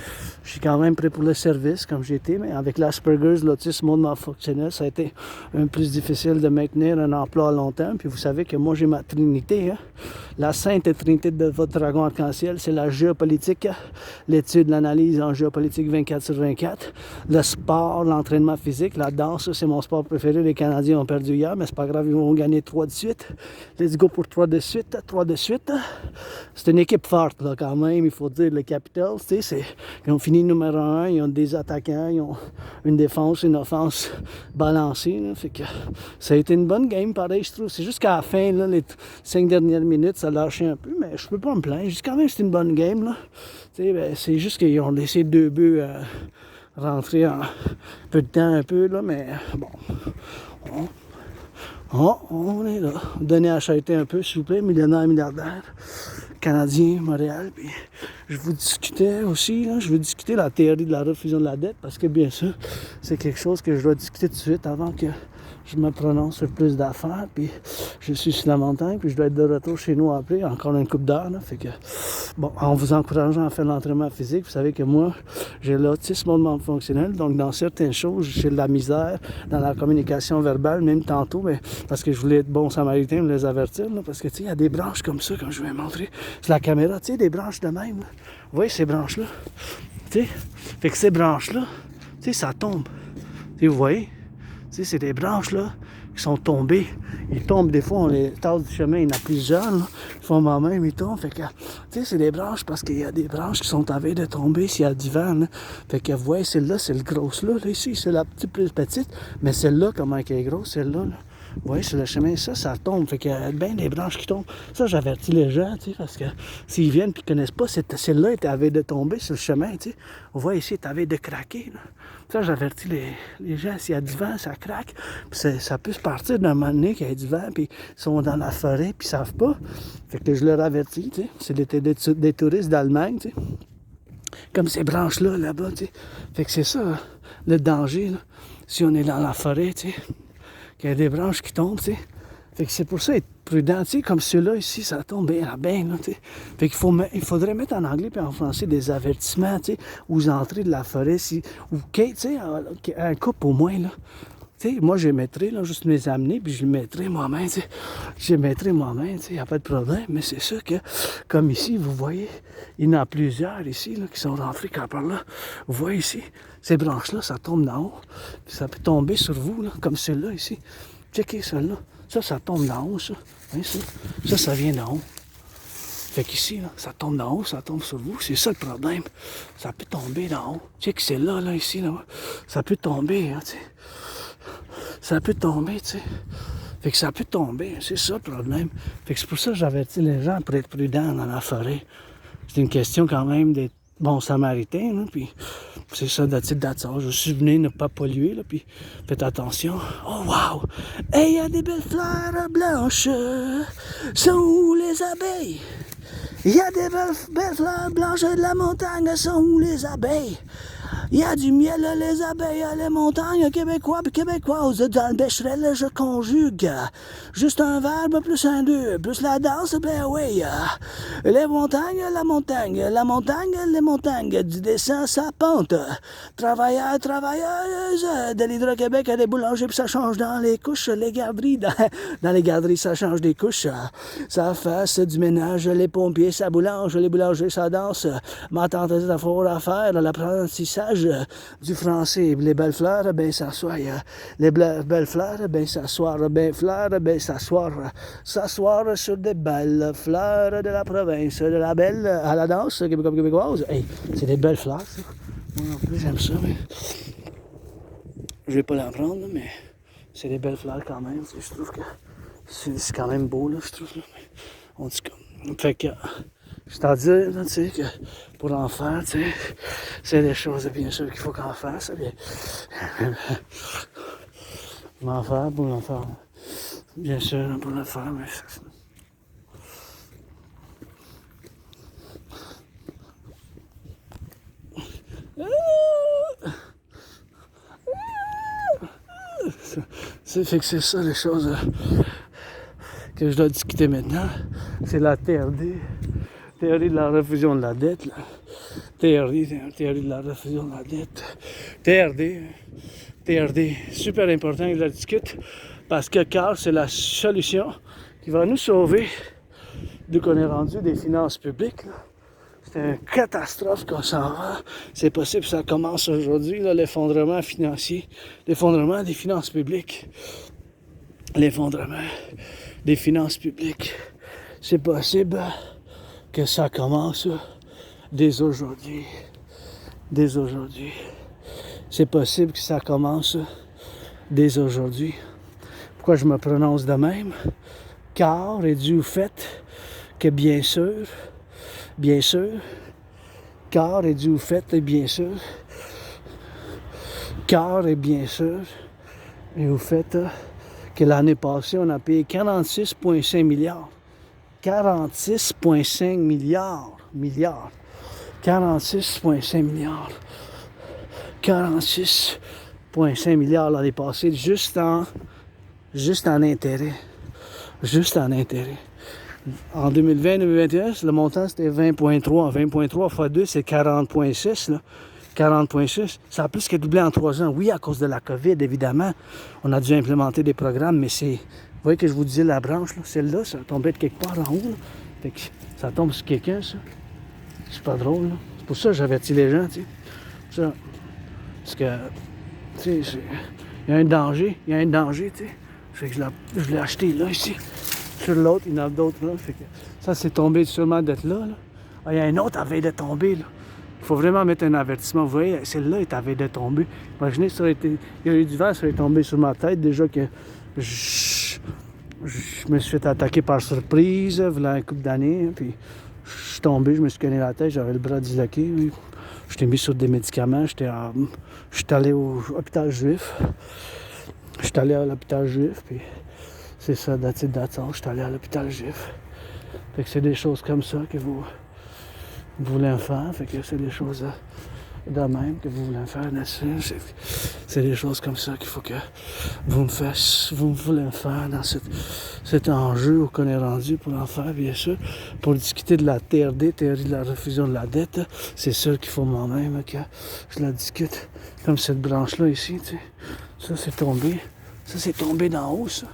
Speaker 1: je suis quand même prêt pour le service, comme j'ai été, mais avec l'Asperger's, l'autisme, monde malfonctionnel, ça a été un peu plus difficile de maintenir un emploi à long terme. Puis vous savez que moi, j'ai ma trinité, hein? La sainte trinité de votre dragon arc-en-ciel, c'est la géopolitique, l'étude, l'analyse en géopolitique 24/24, le sport, l'entraînement physique, la danse, c'est mon sport préféré. Les Canadiens ont perdu hier, mais c'est pas grave, ils vont gagner 3 de suite. Let's go pour 3 de suite. C'est une équipe forte, là, quand même, il faut dire. Les Capitals, tu sais, ils ont fini numéro 1, ils ont des attaquants, ils ont une défense, une offense balancée, là, fait que ça a été une bonne game, pareil, je trouve. C'est juste qu'à la fin, là, les 5 dernières minutes, ça lâchait un peu, mais je peux pas me plaindre. Juste quand même, c'est une bonne game, là. Tu sais, ben, c'est juste qu'ils ont laissé 2 buts rentrer en peu de temps un peu, là, mais bon. On est là. Donnez à acheter un peu, s'il vous plaît, millionnaire, milliardaire, Canadien, Montréal. Puis je vous discutais aussi, là, je veux discuter la théorie de la refusion de la dette, parce que bien sûr, c'est quelque chose que je dois discuter tout de suite avant que je me prononce sur plus d'affaires. Puis je suis sur la montagne, puis je dois être de retour chez nous après, encore une couple d'heures. Fait que, bon, en vous encourageant à faire l'entraînement physique, vous savez que moi, j'ai l'autisme hautement fonctionnel, donc dans certaines choses, j'ai de la misère dans la communication verbale, même tantôt, mais parce que je voulais être bon samaritain, me les avertir, là, parce que, tu sais, il y a des branches comme ça, comme je vais montrer sur la caméra, tu sais, des branches de même, là. Vous voyez ces branches-là? Tu sais? Fait que ces branches-là, tu sais, ça tombe. Tu sais, vous voyez? Tu sais, c'est des branches, là, qui sont tombées. Ils tombent, des fois, on les tasse du chemin, il y en a plusieurs, là. Ils font moi-même, ils tombent. Fait que, tu sais, c'est des branches, parce qu'il y a des branches qui sont en veille de tomber s'il y a du vent, là. Fait que, vous voyez, celle-là, c'est le grosse, là. Ici, c'est la petite plus petite. Mais celle-là, comment elle est grosse, celle-là, là. Vous voyez, sur le chemin, ça tombe. Fait qu'il y a bien des branches qui tombent. Ça, j'avertis les gens, tu sais, parce que s'ils viennent et qu'ils connaissent pas, celle-là était à veille de tomber sur le chemin, tu sais. Vous voyez ici, elle est à veille de craquer, là. Ça, j'avertis les gens, s'il y a du vent, ça craque. Puis ça peut se partir d'un moment donné qu'il y a du vent, puis ils sont dans la forêt, puis ils savent pas. Fait que je leur avertis, tu sais. C'est des touristes d'Allemagne, tu sais. Comme ces branches-là, là-bas, tu sais. Fait que c'est ça, le danger, là. Si on est dans la forêt, tu sais. Qu'il y a des branches qui tombent, tu sais. Fait que c'est pour ça être prudent, tu sais, comme ceux-là ici, ça tombe bien, là, tu sais. Fait qu'il faudrait mettre en anglais puis en français des avertissements, tu sais, aux entrées de la forêt, ou tu sais, un couple au moins, là. Tu sais, moi, je les mettrais, là, juste me les amener, puis je le mettrais moi-même, tu sais. Je les mettrais moi-même, tu sais, il n'y a pas de problème, mais c'est sûr que, comme ici, vous voyez, il y en a plusieurs ici, là, qui sont rentrés quand par là. Vous voyez ici, ces branches-là, ça tombe d'en haut, puis ça peut tomber sur vous, là, comme celle-là ici. Checkez celle-là. Ça tombe d'en haut, ça. Voyez ça? Ça vient d'en haut. Fait qu'ici, là, ça tombe d'en haut, ça tombe sur vous. C'est ça le problème. Ça peut tomber d'en haut. Check celle-là, là, ici, là. Ça peut tomber, hein, tu sais. Ça peut tomber, tu sais. Fait que ça peut tomber, c'est ça le problème. Fait que c'est pour ça que j'avertis les gens pour être prudents dans la forêt. C'est une question quand même d'être bon samaritain, là, puis c'est ça, d'attitude. Je suis venu ne pas polluer, là, puis faites attention. Oh, wow! Hey, il y a des belles fleurs blanches, sont où les abeilles? Il y a des belles fleurs blanches de la montagne, sont où les abeilles? Il y a du miel, les abeilles, les montagnes, québécois puis québécoises. Dans le bécherel, je conjugue. Juste un verbe plus un deux, plus la danse, ben oui. Les montagnes, la montagne, les montagnes. Du dessin, sa pente. Travailleurs, travailleuses. De l'Hydro-Québec à des boulangers, puis ça change dans les couches, les garderies. Dans les garderies, ça change des couches. Ça fasse du ménage, les pompiers, ça boulange, les boulangers, ça danse. Ma tante a des affaires à faire, l'apprentissage du français. Les belles fleurs, ben s'asseoir. Les belles fleurs, ben s'asseoir. Ben fleurs, ben s'asseoir. S'asseoir sur des belles fleurs de la province. De la belle à la danse québécoise. Hey, c'est des belles fleurs, ça. Moi non plus, j'aime ça, mais je vais pas l'en prendre, mais c'est des belles fleurs quand même. Je trouve que c'est quand même beau, là, je trouve. Là. En tout cas, fait que c'est-à-dire, tu sais, que pour en faire, tu sais, c'est des choses, bien sûr, qu'il faut qu'on fasse. Bien, m'en faire pour l'en faire. Bien sûr, pour le faire, mais c'est fait que c'est ça les choses que je dois discuter maintenant. C'est la TRD. Théorie de la refusion de la dette, là. Théorie de la refusion de la dette. TRD, super important que je la discute parce que car c'est la solution qui va nous sauver dès qu'on est rendu des finances publiques. Là. C'est une catastrophe qu'on s'en va. C'est possible, ça commence aujourd'hui, là, l'effondrement financier, l'effondrement des finances publiques. L'effondrement des finances publiques. C'est possible que ça commence dès aujourd'hui. Dès aujourd'hui. C'est possible que ça commence dès aujourd'hui. Pourquoi je me prononce de même? Car est dû au fait que bien sûr, car est dû au fait et bien sûr, car et bien sûr, et au fait que l'année passée, on a payé 46,5 milliards. 46,5 milliards. 46,5 milliards. 46,5 milliards l'année passée, juste en intérêt. Juste en intérêt. En 2020-2021, le montant c'était 20,3. 20,3 x 2, c'est 40,6. Là. 40,6. Ça a plus que doublé en 3 ans. Oui, à cause de la COVID, évidemment. On a dû implémenter des programmes, mais c'est... Vous voyez que je vous disais la branche, là, celle-là, ça tombait de quelque part en haut. Là. Fait que ça tombe sur quelqu'un, ça. C'est pas drôle, là. C'est pour ça que j'avertis les gens, tu sais. Ça. Parce que, tu sais, il y a un danger, tu sais. Fait que je l'ai acheté là, ici. Sur l'autre, il y en a d'autres là. Fait que ça, c'est tombé sûrement d'être là, là. Ah, il y a un autre à veille de tomber, là. Il faut vraiment mettre un avertissement. Vous voyez, celle-là est à veille de tomber. Imaginez, ça aurait été... Il y a eu du vent, ça aurait tombé sur ma tête. Déjà que je me suis fait attaquer par surprise, voilà un couple d'années. Puis je suis tombé, je me suis cogné la tête, j'avais le bras disloqué. Je t'ai mis sur des médicaments. Je suis allé au hôpital juif. Je suis allé à l'hôpital juif, puis c'est ça, je suis allé à l'hôpital juif. Fait que c'est des choses comme ça que vous voulez faire, fait que c'est des choses de même que vous voulez faire, c'est des choses comme ça qu'il faut que vous voulez faire dans cet enjeu qu'on est rendu pour en faire, bien sûr. Pour discuter de la TRD, théorie de la refusion de la dette, c'est sûr qu'il faut moi-même que je la discute. Comme cette branche-là ici, tu sais. Ça, c'est tombé. Ça, c'est tombé d'en haut, ça.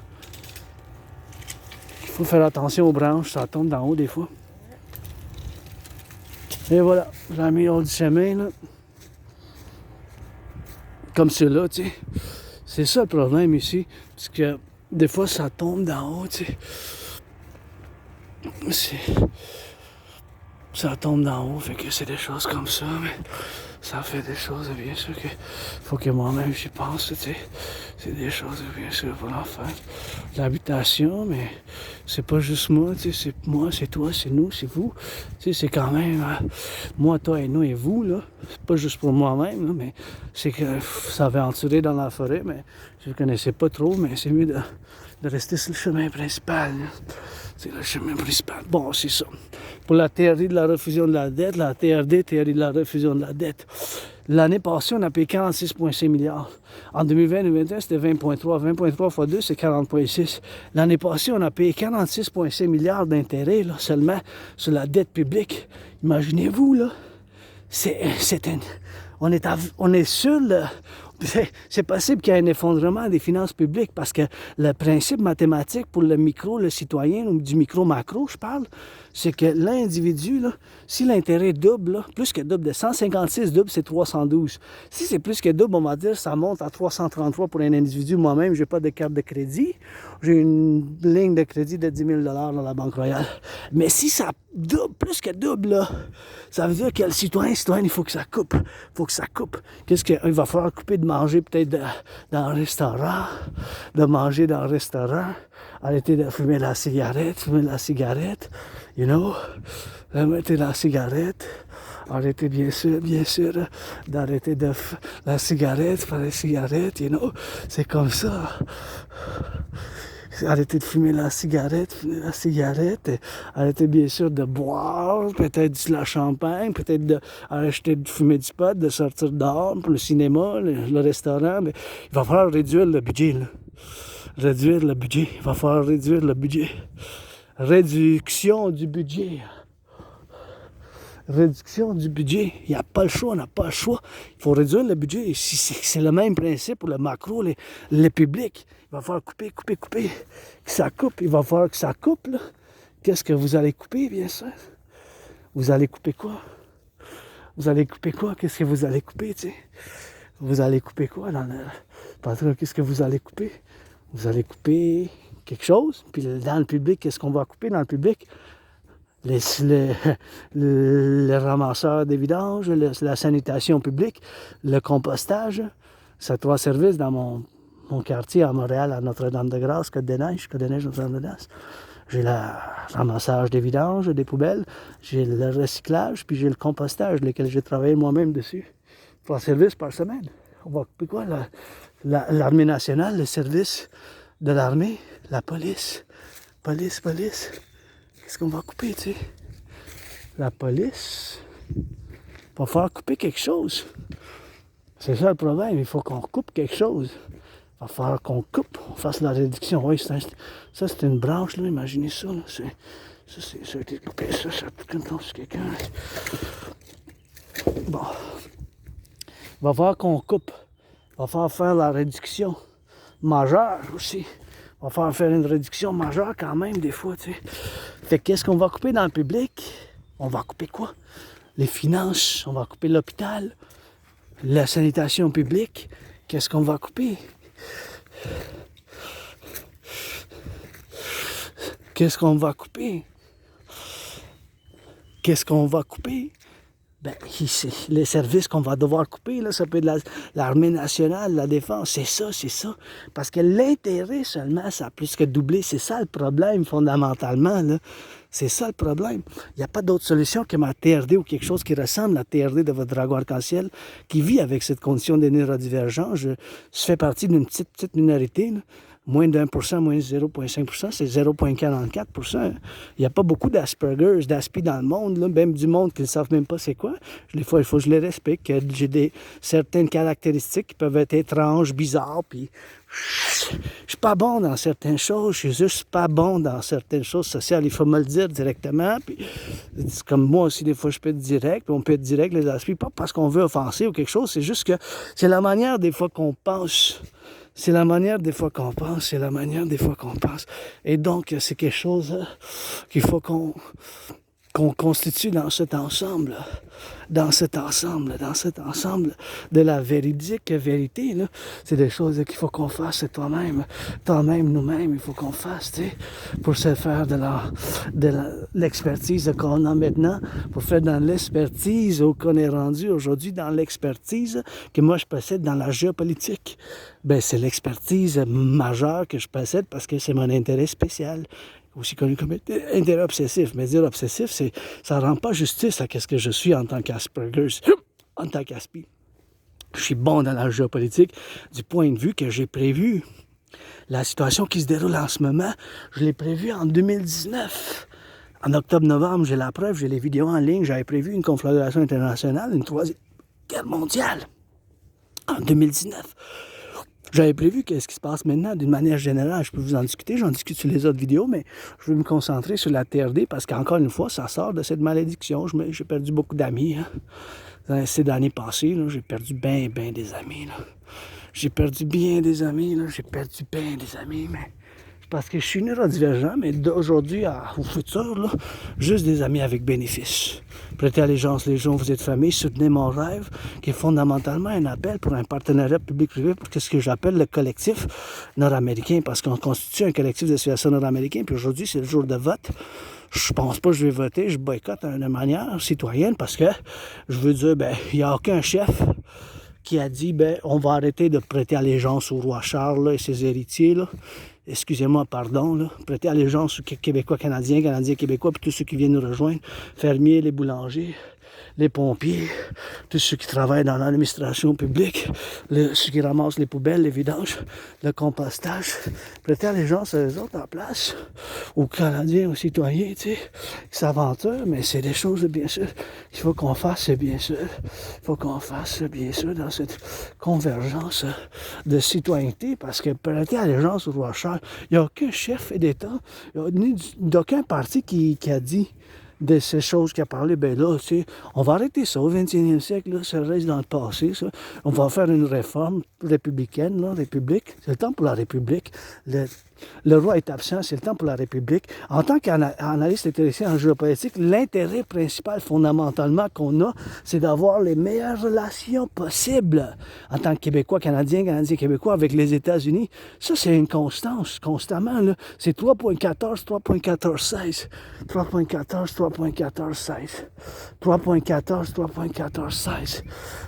Speaker 1: Il faut faire attention aux branches, ça tombe d'en haut des fois. Et voilà, j'ai mis hors du chemin, là. Comme ceux-là, tu sais. C'est ça le problème ici. Parce que des fois, ça tombe d'en haut, tu sais. Ça tombe d'en haut, fait que c'est des choses comme ça, mais ça fait des choses, bien sûr, que faut que moi-même j'y pense, tu sais. C'est des choses, bien sûr, pour en faire. L'habitation, mais c'est pas juste moi, tu sais, c'est moi, c'est toi, c'est nous, c'est vous. Tu sais, c'est quand même moi, toi et nous et vous, là. C'est pas juste pour moi-même, là, mais c'est que ça aventuré dans la forêt, mais je ne connaissais pas trop, mais c'est mieux de rester sur le chemin principal, là. C'est le chemin principal. Bon, c'est ça. Pour la théorie de la refusion de la dette, la TRD, théorie de la refusion de la dette. L'année passée, on a payé 46,5 milliards. En 2020-2021, c'était 20,3. 20,3 x 2, c'est 40,6. L'année passée, on a payé 46,5 milliards d'intérêts là, seulement sur la dette publique. Imaginez-vous, là. On est sur le... C'est possible qu'il y ait un effondrement des finances publiques parce que le principe mathématique pour le micro, le citoyen, ou du micro-macro, je parle, c'est que l'individu, là, si l'intérêt double, là, plus que double, de 156 double, c'est 312. Si c'est plus que double, on va dire, ça monte à 333 pour un individu. Moi-même, je n'ai pas de carte de crédit. J'ai une ligne de crédit de 10 000 $ dans la Banque Royale. Mais si ça double, plus que double, là, ça veut dire que le citoyen, il faut que ça coupe. Qu'est-ce qu'il va falloir couper de manger peut-être dans un restaurant, de manger dans un restaurant, arrêter de fumer la cigarette, you know, arrêter la cigarette, arrêter bien sûr, d'arrêter de la cigarette, faire la cigarette, you know, c'est comme ça. Arrêter de fumer la cigarette, arrêter bien sûr de boire, peut-être de la champagne, peut-être d'arrêter de fumer du pot, de sortir dehors pour le cinéma, le restaurant, mais il va falloir réduire le budget, là. Il va falloir réduire le budget. Réduction du budget. Il n'y a pas le choix, on n'a pas le choix. Il faut réduire le budget. C'est le même principe pour le macro, les publics. Il va falloir couper. Que ça coupe. Il va falloir que ça coupe, là. Qu'est-ce que vous allez couper, bien sûr? Vous allez couper quoi? Qu'est-ce que vous allez couper, tu sais? Vous allez couper quoi dans le... Patron, qu'est-ce que vous allez couper? Vous allez couper quelque chose. Puis dans le public, qu'est-ce qu'on va couper dans le public? Les ramasseurs des vidanges, la sanitation publique, le compostage. C'est 3 services dans mon quartier à Montréal, à Notre-Dame-de-Grâce, Côte-des-Neiges, Notre-Dame-de-Grâce. J'ai le ramassage des vidanges, des poubelles, j'ai le recyclage, puis j'ai le compostage, lequel j'ai travaillé moi-même dessus. 3 services par semaine. On va couper quoi? L'armée nationale, le service de l'armée, la police. Police. Qu'est-ce qu'on va couper, tu sais? La police. Il va falloir couper quelque chose. C'est ça le problème, il faut qu'on coupe quelque chose. Il va falloir qu'on coupe, on fasse la réduction. Oui, ça c'est une branche, là, imaginez ça. Là. Ça a été coupé, ça comme sur quelqu'un. Bon. Il va falloir qu'on coupe. Il va falloir faire la réduction majeure aussi. Il va falloir faire une réduction majeure quand même, des fois, tu sais. Fait qu'est-ce qu'on va couper dans le public? On va couper quoi? Les finances, on va couper l'hôpital, la sanitation publique. Qu'est-ce qu'on va couper? Qu'est-ce qu'on va couper? Qu'est-ce qu'on va couper? Ben, les services qu'on va devoir couper, là, ça peut être l'armée nationale, la défense, c'est ça. Parce que l'intérêt seulement, ça a plus que doublé. C'est ça le problème, fondamentalement, là. C'est ça le problème. Il n'y a pas d'autre solution que ma TRD ou quelque chose qui ressemble à la TRD de votre dragon arc-en-ciel qui vit avec cette condition de neurodivergence. Je fais partie d'une petite minorité, là. Moins d'1%, moins 0,5%, c'est 0,44%. Il n'y a pas beaucoup d'Aspergers, d'Aspi dans le monde, là, même du monde qui ne savent même pas c'est quoi. Des fois, il faut que je les respecte, que j'ai certaines caractéristiques qui peuvent être étranges, bizarres, puis je suis pas bon dans certaines choses, je suis juste pas bon dans certaines choses sociales. Il faut me le dire directement, puis c'est comme moi aussi, des fois, je peux être direct, puis on peut être direct, les Aspi, pas parce qu'on veut offenser ou quelque chose, c'est juste que c'est la manière des fois qu'on pense. C'est la manière des fois qu'on pense, Et donc, c'est quelque chose qu'il faut qu'on constitue dans cet ensemble de la véridique vérité, là. C'est des choses qu'il faut qu'on fasse toi-même, nous-mêmes, il faut qu'on fasse, tu sais, pour se faire de l'expertise qu'on a maintenant, pour faire dans l'expertise qu'on est rendu aujourd'hui, dans l'expertise que moi je possède dans la géopolitique. Ben, c'est l'expertise majeure que je possède parce que c'est mon intérêt spécial. Aussi connu comme intérêt obsessif. Mais dire obsessif, ça ne rend pas justice à ce que je suis en tant qu'Asperger, en tant qu'Aspi. Je suis bon dans la géopolitique du point de vue que j'ai prévu. La situation qui se déroule en ce moment, je l'ai prévue en 2019. En octobre-novembre, j'ai la preuve, j'ai les vidéos en ligne, j'avais prévu une conflagration internationale, une troisième guerre mondiale en 2019. J'avais prévu qu'est-ce qui se passe maintenant d'une manière générale. Je peux vous en discuter, j'en discute sur les autres vidéos, mais je vais me concentrer sur la TRD parce qu'encore une fois, ça sort de cette malédiction. J'ai perdu beaucoup d'amis. Hein. Ces années passées, là, j'ai perdu bien des amis. Là. J'ai perdu bien des amis, mais parce que je suis neurodivergent, mais d'aujourd'hui au futur, là, juste des amis avec bénéfice. Prêtez allégeance les gens, vous êtes famille, soutenez mon rêve, qui est fondamentalement un appel pour un partenariat public-privé pour ce que j'appelle le collectif nord-américain, parce qu'on constitue un collectif de civilisation nord-américain, puis aujourd'hui, c'est le jour de vote. Je pense pas que je vais voter, je boycotte de manière citoyenne, parce que je veux dire, il n'y a aucun chef qui a dit, on va arrêter de prêter allégeance au roi Charles là, et ses héritiers, là. Excusez-moi, pardon, là, prêter allégeance aux Québécois, Canadiens, Québécois, puis tous ceux qui viennent nous rejoindre, fermiers, les boulangers, les pompiers, tous ceux qui travaillent dans l'administration publique, ceux qui ramassent les poubelles, les vidanges, le compostage, prêter allégeance à eux autres en place, aux Canadiens, aux citoyens, tu sais, qui s'aventurent, mais c'est des choses, bien sûr, qu'il faut qu'on fasse, bien sûr. Il faut qu'on fasse, bien sûr, dans cette convergence de citoyenneté, parce que prêter allégeance au roi Charles, il n'y a aucun chef d'État, ni d'aucun parti qui a dit de ces choses qu'il a parlé, là, tu sais, on va arrêter ça au 21e siècle, là, ça reste dans le passé, ça. On va faire une réforme républicaine, là, République, c'est le temps pour la République. Le roi est absent, c'est le temps pour la République. En tant qu'analyste intéressé en géopolitique, l'intérêt principal, fondamentalement, qu'on a, c'est d'avoir les meilleures relations possibles en tant que Québécois, Canadiens, Québécois avec les États-Unis. Ça, c'est une constance, constamment, là. C'est 3.14, 3.14, 3.14, 3.14, 16. 3.14, 3.14, 16.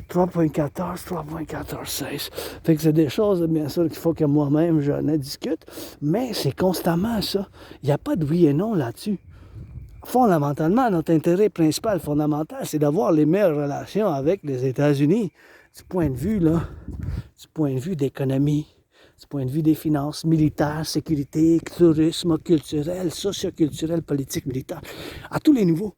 Speaker 1: 3.14, 3.14, 16. Fait que c'est des choses, bien sûr, qu'il faut que moi-même, je en discute. Mais c'est constamment ça. Il n'y a pas de oui et non là-dessus. Fondamentalement, notre intérêt principal, fondamental, c'est d'avoir les meilleures relations avec les États-Unis. du point de vue, là, du point de vue d'économie, du point de vue des finances, militaires, sécurité, tourisme, culturel, socioculturel, politique, militaire, à tous les niveaux.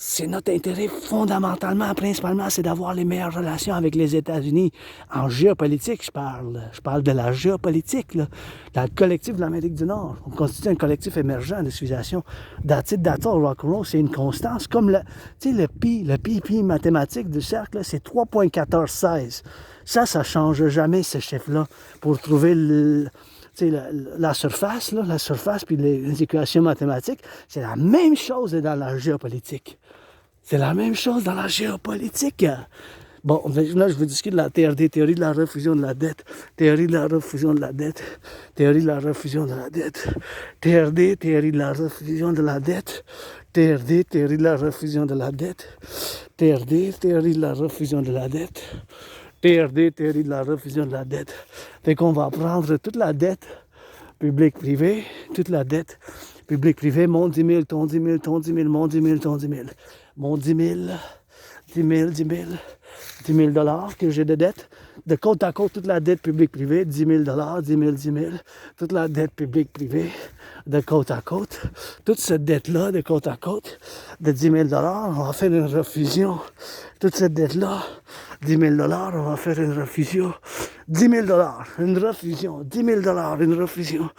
Speaker 1: C'est notre intérêt fondamentalement, principalement, c'est d'avoir les meilleures relations avec les États-Unis. En géopolitique, je parle de la géopolitique, là. Dans le collectif de l'Amérique du Nord. On constitue un collectif émergent de civilisation. Data au rock'n'roll, c'est une constance. Comme le pi mathématique du cercle, là, c'est 3,1416. Ça change jamais, ce chiffre-là, pour trouver la surface, là, la surface puis les équations mathématiques. C'est la même chose dans la géopolitique. C'est la même chose dans la géopolitique. Bon, là, je veux discuter de la TRD, théorie de la refusion de la dette. Théorie de la refusion de la dette. Théorie de la refusion de la dette. TRD, théorie de la refusion de la dette. TRD, théorie de la refusion de la dette. TRD, théorie de la refusion de la dette. TRD, théorie de la refusion de la dette. Fait qu'on va prendre toute la dette publique-privée, toute la dette publique-privée, mon 10 000, ton 10 000, ton 10 000, mon 10 000, ton 10 000. Mon 10 000, 10 000, 10 000, 10 000 dollars que j'ai de dette. De côte à côte, toute la dette publique-privée, 10 000 dollars, 10 000, 10 000. Toute la dette publique-privée, de côte à côte. Toute cette dette-là, de côte à côte, de 10 000 dollars, on va faire une refusion. Toute cette dette-là, 10 000 dollars, on va faire une refusion. 10 000 dollars, une refusion. 10 000 dollars, une refusion.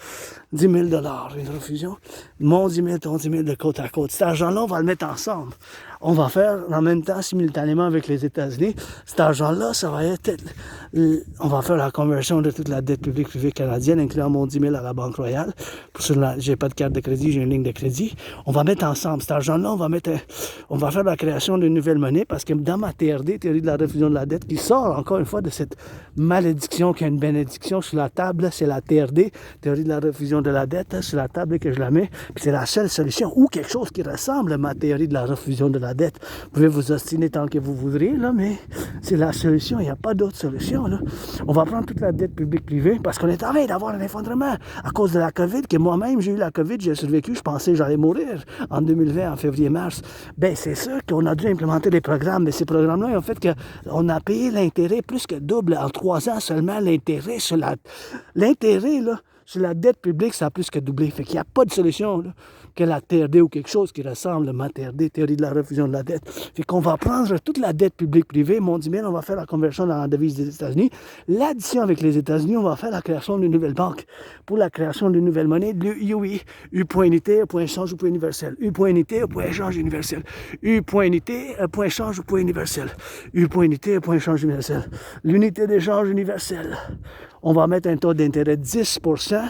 Speaker 1: 10 000 dollars, une refusion. Mon 10 000, ton 10 000 de côte à côte. Cet argent-là, on va le mettre ensemble. On va faire en même temps, simultanément avec les États-Unis. Cet argent-là, ça va être... On va faire la conversion de toute la dette publique privée canadienne, incluant mon 10 000 à la Banque Royale. J'ai pas de carte de crédit, j'ai une ligne de crédit. On va mettre ensemble cet argent-là, on va faire la création d'une nouvelle monnaie, parce que dans ma TRD, théorie de la refusion de la dette, qui sort encore une fois de cette malédiction qui a une bénédiction sur la table, c'est la TRD, théorie de la refusion de la dette, sur la table que je la mets, puis c'est la seule solution, ou quelque chose qui ressemble à ma théorie de la refusion de la dette. Vous pouvez vous ostiner tant que vous voudrez, là, mais c'est la solution, il n'y a pas d'autre solution, là. On va prendre toute la dette publique-privée, parce qu'on est en train d'avoir un effondrement à cause de la COVID, que moi-même, j'ai eu la COVID, j'ai survécu, je pensais que j'allais mourir en 2020, en février-mars. Ben, c'est sûr qu'on a dû implémenter des programmes, mais ces programmes-là, ont fait qu'on a payé l'intérêt plus que double en 3 ans seulement, l'intérêt sur la dette publique, ça a plus que doublé. Fait qu'il n'y a pas de solution là, que la TRD ou quelque chose qui ressemble à ma TRD, théorie de la refusion de la dette. Fait qu'on va prendre toute la dette publique-privée, mon 10 000, on va faire la conversion dans la devise des États-Unis. L'addition avec les États-Unis, on va faire la création d'une nouvelle banque pour la création d'une nouvelle monnaie, de l'UI, U point unité, point échange ou point universel. U point unité, point échange universel. U point unité, point échange ou point universel. U point unité, point échange universel. L'unité d'échange universelle. On va mettre un taux d'intérêt de 10%,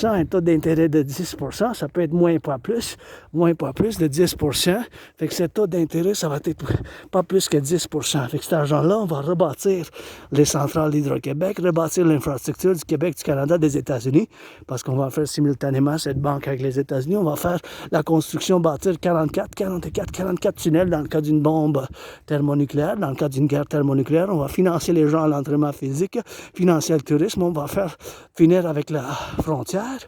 Speaker 1: un taux d'intérêt de 10%, ça peut être moins pas plus de 10%. Fait que ce taux d'intérêt, ça va être pas plus que 10%. Fait que cet argent-là, on va rebâtir les centrales d'Hydro-Québec, rebâtir l'infrastructure du Québec, du Canada, des États-Unis, parce qu'on va faire simultanément cette banque avec les États-Unis. On va faire la construction, bâtir 44 tunnels dans le cas d'une bombe thermonucléaire, dans le cas d'une guerre thermonucléaire. On va financer les gens à l'entraînement physique, financer le tourisme, on va finir avec la frontière,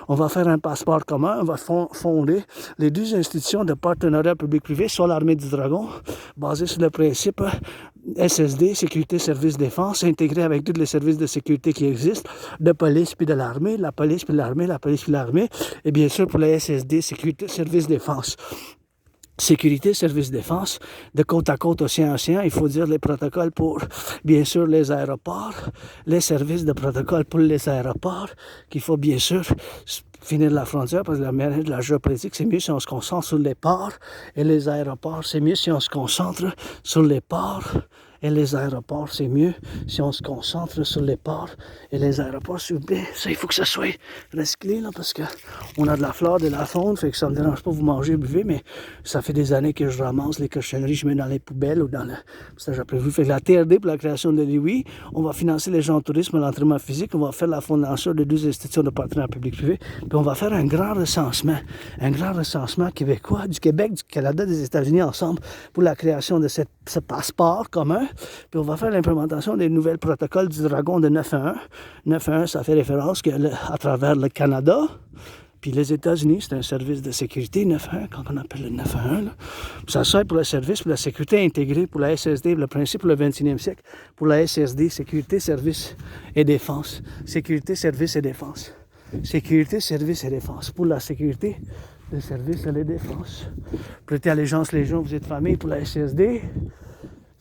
Speaker 1: on va faire un passeport commun, on va fonder les 2 institutions de partenariat public-privé sur l'armée du Dragon, basées sur le principe SSD, sécurité, service, défense, intégré avec tous les services de sécurité qui existent, de police puis de l'armée, la police puis l'armée, la police puis l'armée, et bien sûr pour les SSD, sécurité, service, défense. Sécurité, service, défense, de côte à côte, océan-océan, il faut dire les protocoles pour, bien sûr, les aéroports, les services de protocole pour les aéroports, qu'il faut bien sûr finir la frontière, parce que la manière de la géopolitique, c'est mieux si on se concentre sur les ports, et les aéroports, c'est mieux si on se concentre sur les ports, et les aéroports, c'est mieux si on se concentre sur les ports et les aéroports, s'il vous plaît. Ça, il faut que ça soit recyclé, là, parce qu'on a de la flore, de la faune, fait que ça me dérange pas, vous mangez, buvez, mais ça fait des années que je ramasse les cochonneries, je mets dans les poubelles ou dans le... Ça, j'ai prévu. Fait que la TRD pour la création de l'UI, on va financer les gens au tourisme, l'entraînement physique, on va faire la fondation de 2 institutions de partenariat public-privé, puis on va faire un grand recensement québécois, du Québec, du Canada, des États-Unis ensemble pour la création de ce passeport commun. Puis on va faire l'implémentation des nouvelles protocoles du Dragon de 9.1. 9.1, ça fait référence à travers le Canada, Puis les États-Unis, c'est un service de sécurité 911, quand on appelle le 911. Là. Ça sert pour le service, pour la sécurité intégrée, pour la SSD, le principe pour le 21e siècle, pour la SSD, sécurité, service et défense. Sécurité, service et défense. Sécurité, service et défense. Pour la sécurité, le service et la défense. Prêtez allégeance les gens, vous êtes famille pour la SSD.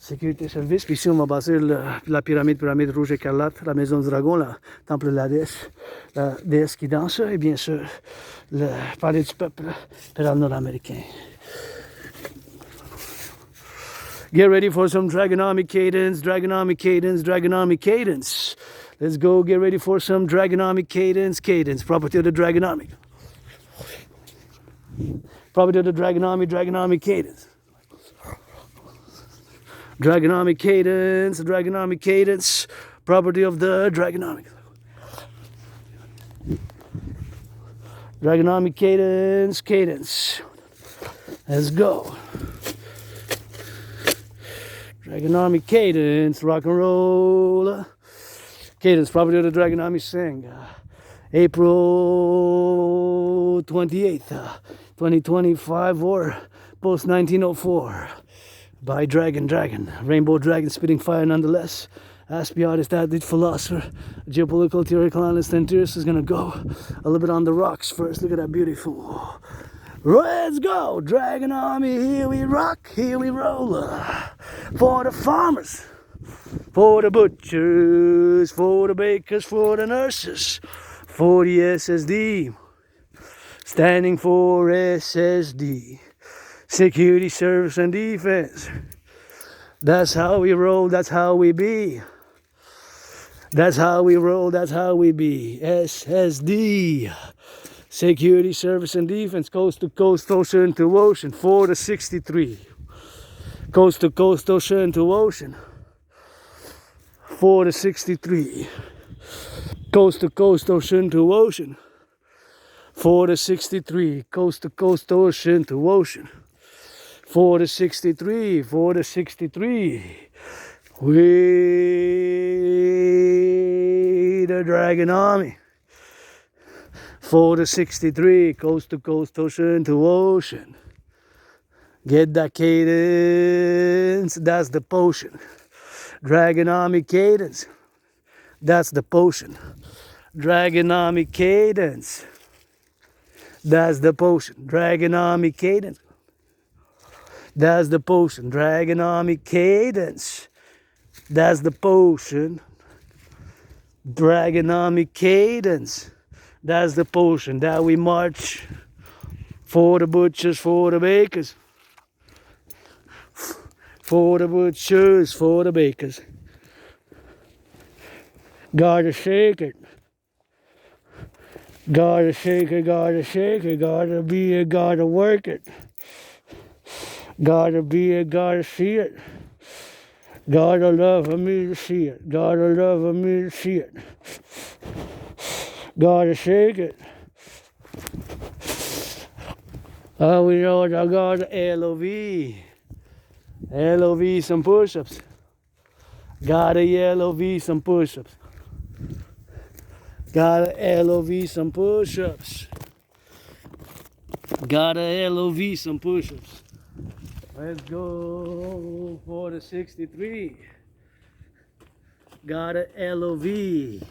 Speaker 1: Sécurité, service. Puis ici, on va passer la pyramide rouge écarlate, la maison du dragon, le temple de la déesse qui danse, et bien sûr, le palais du peuple, péral nord-américain. Get ready for some dragonomic cadence, dragonomic cadence, dragonomic cadence. Let's go, get ready for some dragonomic cadence, cadence, property of the dragonomic. Property of the dragonomic cadence. Dragonomic cadence, dragonomic cadence, property of the dragonomic. Dragonomic cadence, cadence. Let's go. Dragonomic cadence, rock and roll. Cadence, property of the dragonomic sing. April 28th, 2025 or post 1904. By Dragon, Rainbow Dragon spitting fire nonetheless. Ask the artist, athlete, philosopher, geopolitical, theoretical analyst, and theorist is gonna go a little bit on the rocks first. Look at that beautiful. Let's go, Dragon Army, here we rock, here we roll. For the farmers, for the butchers, for the bakers, for the nurses, for the SSD, standing for SSD. Security, service, and defense. That's how we roll, that's how we be. That's how we roll, that's how we be. SSD. Security, service, and defense. Coast to coast, ocean to ocean. 4 to 63. Coast to coast, ocean to ocean. 4 to 63. Coast to coast, ocean to ocean. 4 to 63. Coast to coast, ocean to ocean. 4 to 63, 4 to 63. We the Dragon Army. 4 to 63, coast to coast, ocean to ocean. Get that cadence, that's the potion. Dragon Army cadence, that's the potion. Dragon Army cadence, that's the potion. Dragon Army cadence. That's the potion. Dragon Army cadence. That's the potion. Dragon Army cadence. That's the potion. That we march for the butchers, for the bakers. For the butchers, for the bakers. Gotta shake it. Gotta shake it, gotta shake it. Gotta be it, gotta work it. Gotta be it, gotta see it. Gotta love me to see it. Gotta love me to see it. Gotta shake it. Oh, we know I got LOV. LOV some push-ups. Gotta LOV some push-ups. Gotta LOV some push-ups. Gotta LOV some push-ups. Let's go for the 63. Got a LOV.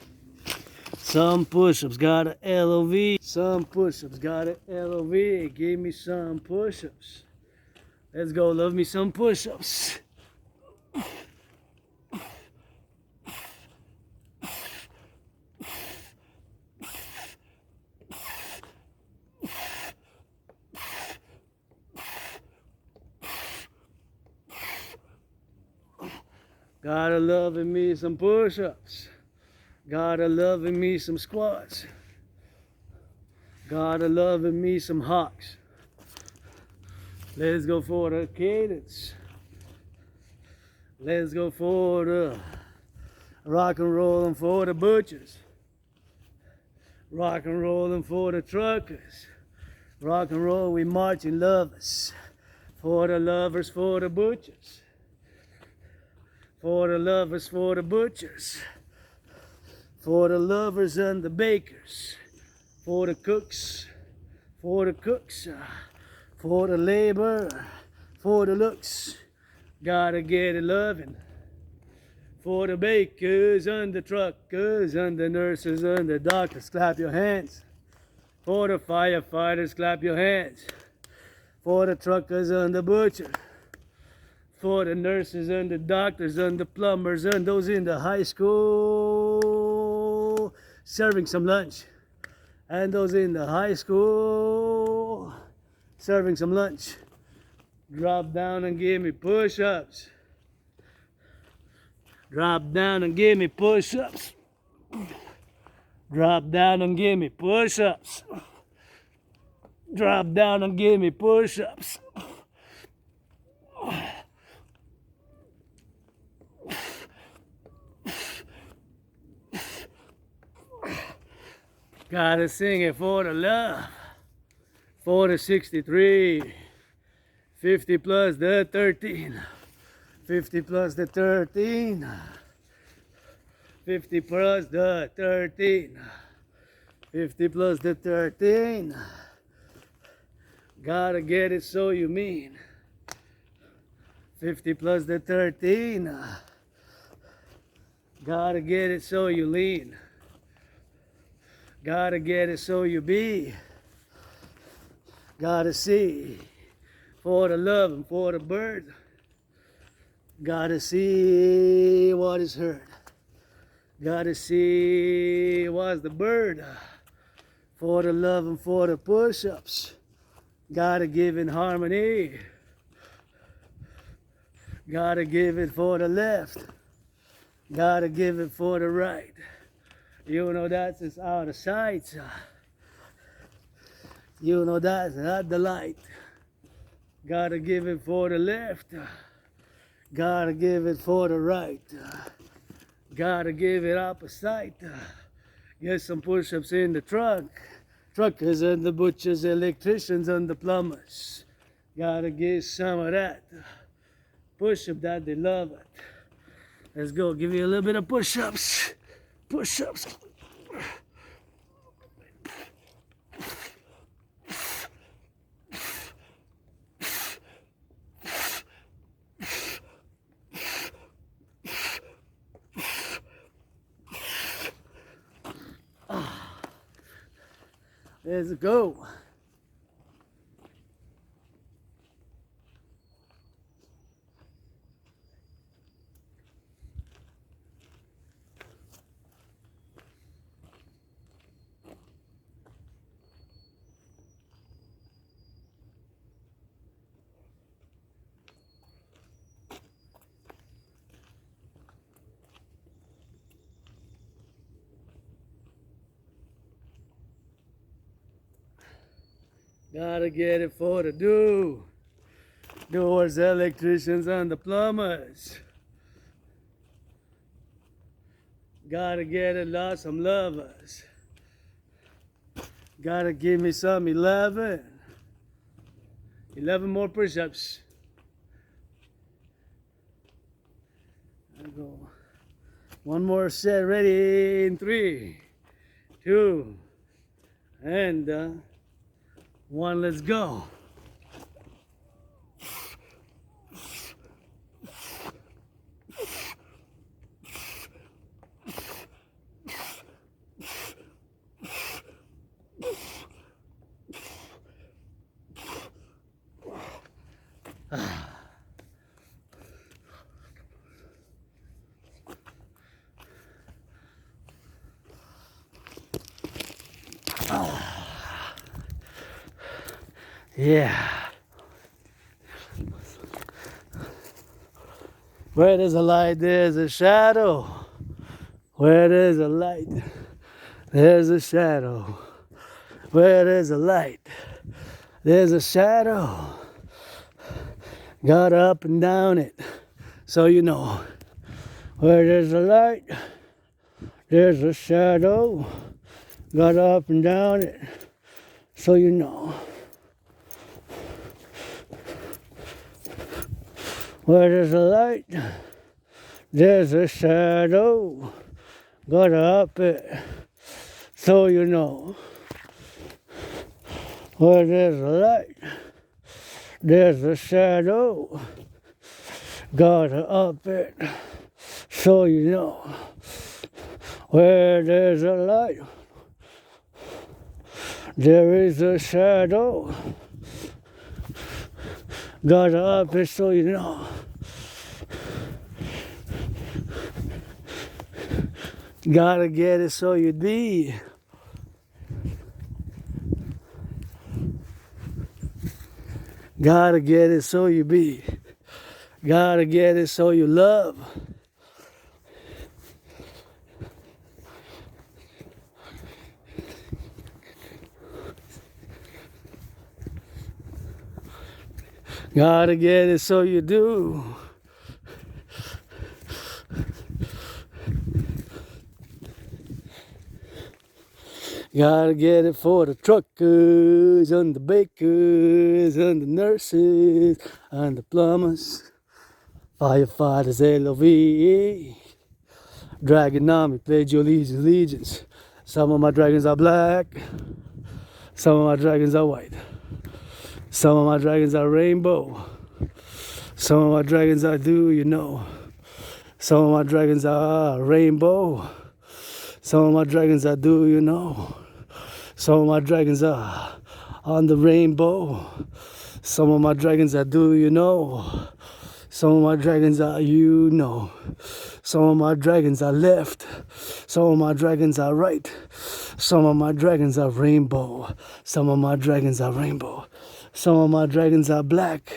Speaker 1: Some push-ups. Got a LOV. Some push-ups. Got a LOV. Give me some push-ups. Let's go. Love me some push-ups. Gotta love me some push-ups. Gotta love me some squats. Gotta love me some hawks. Let's go for the cadence. Let's go for the rock and rollin' for the butchers. Rock and rollin' for the truckers. Rock and roll, we marching lovers. For the lovers, for the butchers. For the lovers, for the butchers. For the lovers and the bakers. For the cooks for the cooks, for the labor, for the looks. Gotta get it loving. For the bakers and the truckers and the nurses and the doctors, clap your hands. For the firefighters, clap your hands. For the truckers and the butchers. For the nurses and the doctors and the plumbers and those in the high school serving some lunch. And those in the high school serving some lunch. Drop down and give me push-ups. Drop down and give me push-ups. Drop down and give me push-ups. Drop down and give me push-ups. Gotta sing it for the love. For the 63. 50 plus the 13. 50 plus the 13. 50 plus the 13. 50 plus the 13. Gotta get it so you mean. 50 plus the 13. Gotta get it so you lean. Gotta get it so you be. Gotta see for the love and for the bird. Gotta see what is heard. Gotta see what's the bird. For the love and for the push-ups. Gotta give in harmony. Gotta give it for the left. Gotta give it for the right. You know that's just out of sight. You know that's not the light. Gotta give it for the left. Gotta give it for the right. Gotta give it opposite. Get some push-ups in the trunk. Truckers and the butchers, electricians and the plumbers. Gotta get some of that. Push-up that they love it. Let's go, give you a little bit of push-ups. Push-ups. Let's go. Gotta get it for the doors, electricians, and the plumbers. Gotta get it, lost some lovers. Gotta give me some 11. 11 more push-ups. I go. One more set, ready in 3, 2, and 1, let's go. Yeah. Where there's a light, there's a shadow. Where there's a light, there's a shadow. Where there's a light, there's a shadow. Got up and down it, so you know. Where there's a light, there's a shadow. Got up and down it, so you know. Where there's a light, there's a shadow. Got up it, so you know. Where there's a light, there's a shadow. Gotta up it, so you know. Where there's a light, there is a shadow. Gotta up it, so you know. Gotta get it so you be. Gotta get it so you be. Gotta get it so you love. Gotta get it so you do. Gotta get it for the truckers and the bakers and the nurses and the plumbers, firefighters, LOVE. Dragon Army, pledge your allegiance. Some of my dragons are black, some of my dragons are white, some of my dragons are rainbow, some of my dragons are do you know, some of my dragons are rainbow, some of my dragons are do you know, some of my dragons are on the rainbow, some of my dragons are do you know, some of my dragons are you know, some of my dragons are left, some of my dragons are right, some of my dragons are rainbow, some of my dragons are rainbow, some of my dragons are black,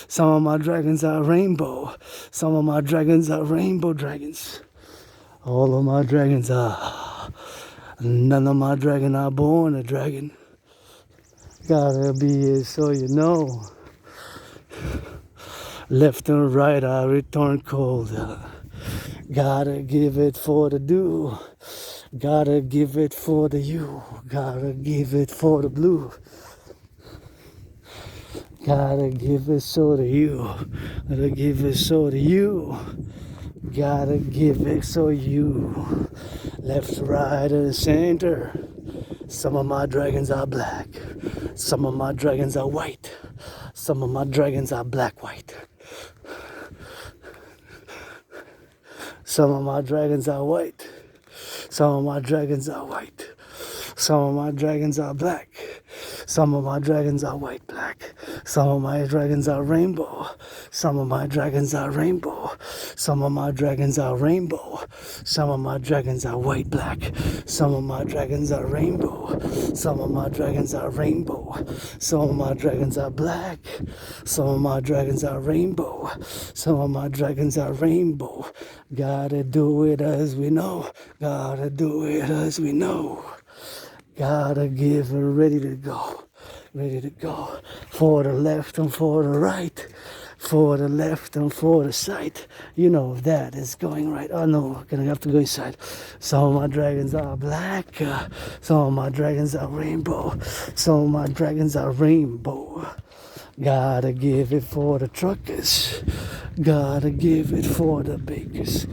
Speaker 1: some of my dragons are rainbow, some of my dragons are rainbow dragons. All of my dragons are, none of my dragons are born a dragon. Gotta be it so you know. Left and right I return cold. Gotta give it for the do. Gotta give it for the you. Gotta give it for the blue. Gotta give it so to you. Gotta give it so to you. Gotta give it so you. Left, right, and center. Some of my dragons are black. Some of my dragons are white. Some of my dragons are black, white. Some of my dragons are white. Some of my dragons are white. Some of my dragons are black. Some of my dragons are white, black. Some of my dragons are rainbow. Some of my dragons are rainbow. Some of my dragons are rainbow. Some of my dragons are white, black. Some of my dragons are rainbow. Some of my dragons are rainbow. Some of my dragons are black. Some of my dragons are rainbow. Some of my dragons are rainbow. Gotta do it as we know. Gotta do it as we know. Gotta give it ready to go. Ready to go. For the left and for the right. For the left and for the side. You know that is going right. Oh no, gonna have to go inside. Some of my dragons are black. Some of my dragons are rainbow. Some of my dragons are rainbow. Gotta give it for the truckers. Gotta give it for the bakers.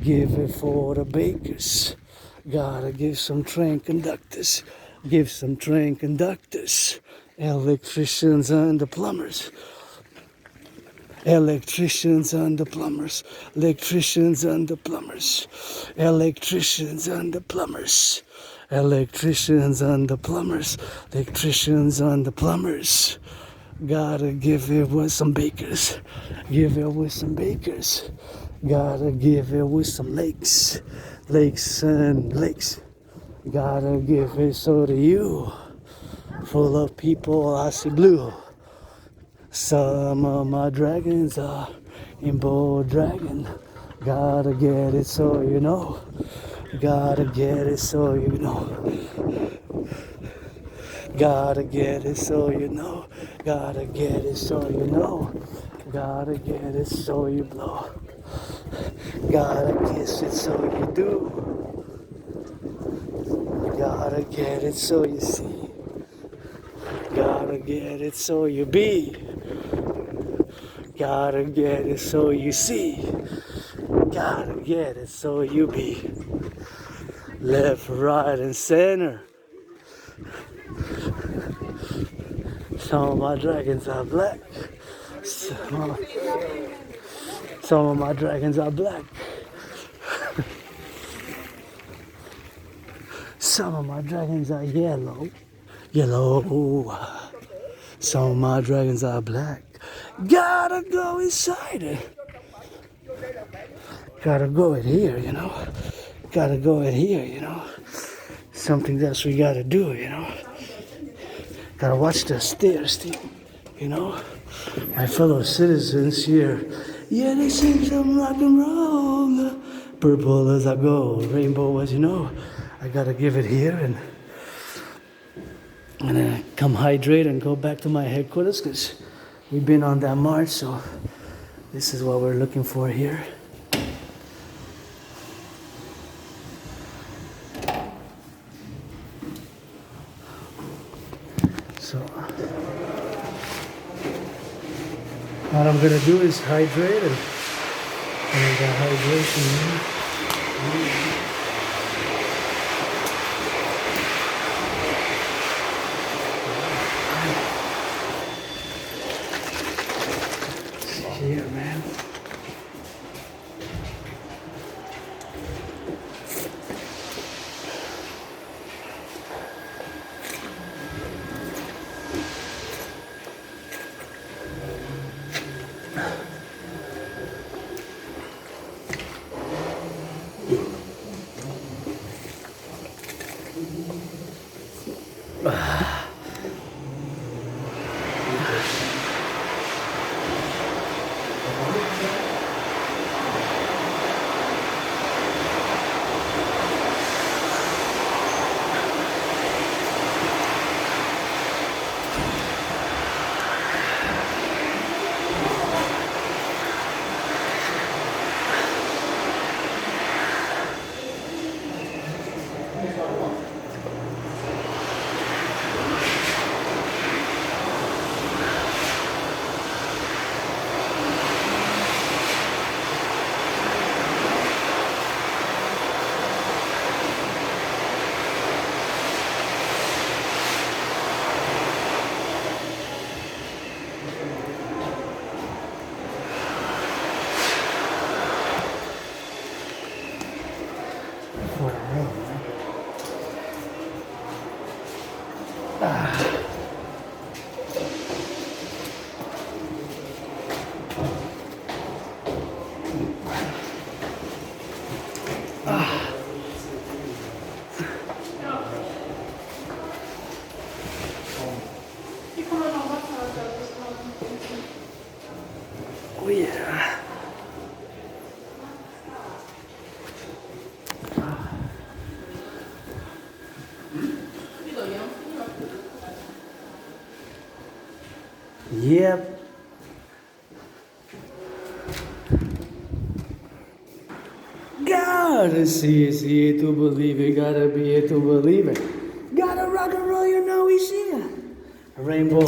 Speaker 1: Give it for the bakers. Gotta give some train conductors. Give some train conductors. Electricians and the plumbers. Electricians and the plumbers. Electricians and the plumbers. Electricians and the plumbers. Electricians and the plumbers. Electricians and the plumbers. Gotta give it with some bakers. Give it with some bakers. Gotta give it with some lakes. Lakes and lakes. Gotta give it so to you. Full of people I see blue. Some of my dragons are in bold dragon. Gotta get it so you know. Gotta get it so you know. Gotta get it so you know. Gotta get it so you know. Gotta get it so you blow. Gotta kiss it so you do. Gotta get it so you see. Gotta get it so you be. Gotta get it so you see. Gotta get it so you be. Left, right, and center. Some of my dragons are black. Some of my dragons are black. Some of my dragons are yellow. Yellow. Some of my dragons are black. Gotta go inside it. Gotta go in here, you know. Gotta go in here, you know. Something else we gotta do, you know. Gotta watch the stairs, you know. My fellow citizens here, yeah, they sing some rock and roll. Purple as I go, rainbow as you know. I gotta give it here and come hydrate and go back to my headquarters because we've been on that march, so this is what we're looking for here. So what I'm gonna do is hydrate and that hydration. Here, man. Oh yeah. Yep. Gotta see it to believe it, gotta be it to believe it. Gotta rock and roll, you know he's here. A rainbow.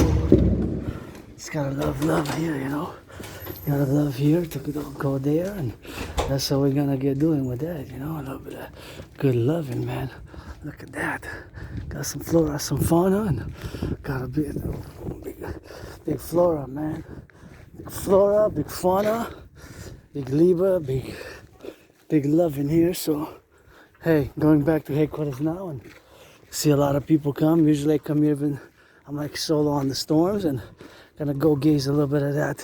Speaker 1: It's gotta love here, you know. Gotta love here to go there, and that's how we're gonna get doing with that, you know. A little bit of good loving, man. Look at that. Got some flora, some fauna, and got a big flora, man. Big flora, big fauna, big Libra, big love in here. So, hey, going back to headquarters now and see a lot of people come. Usually I come here when I'm like solo on the storms and gonna go gaze a little bit of that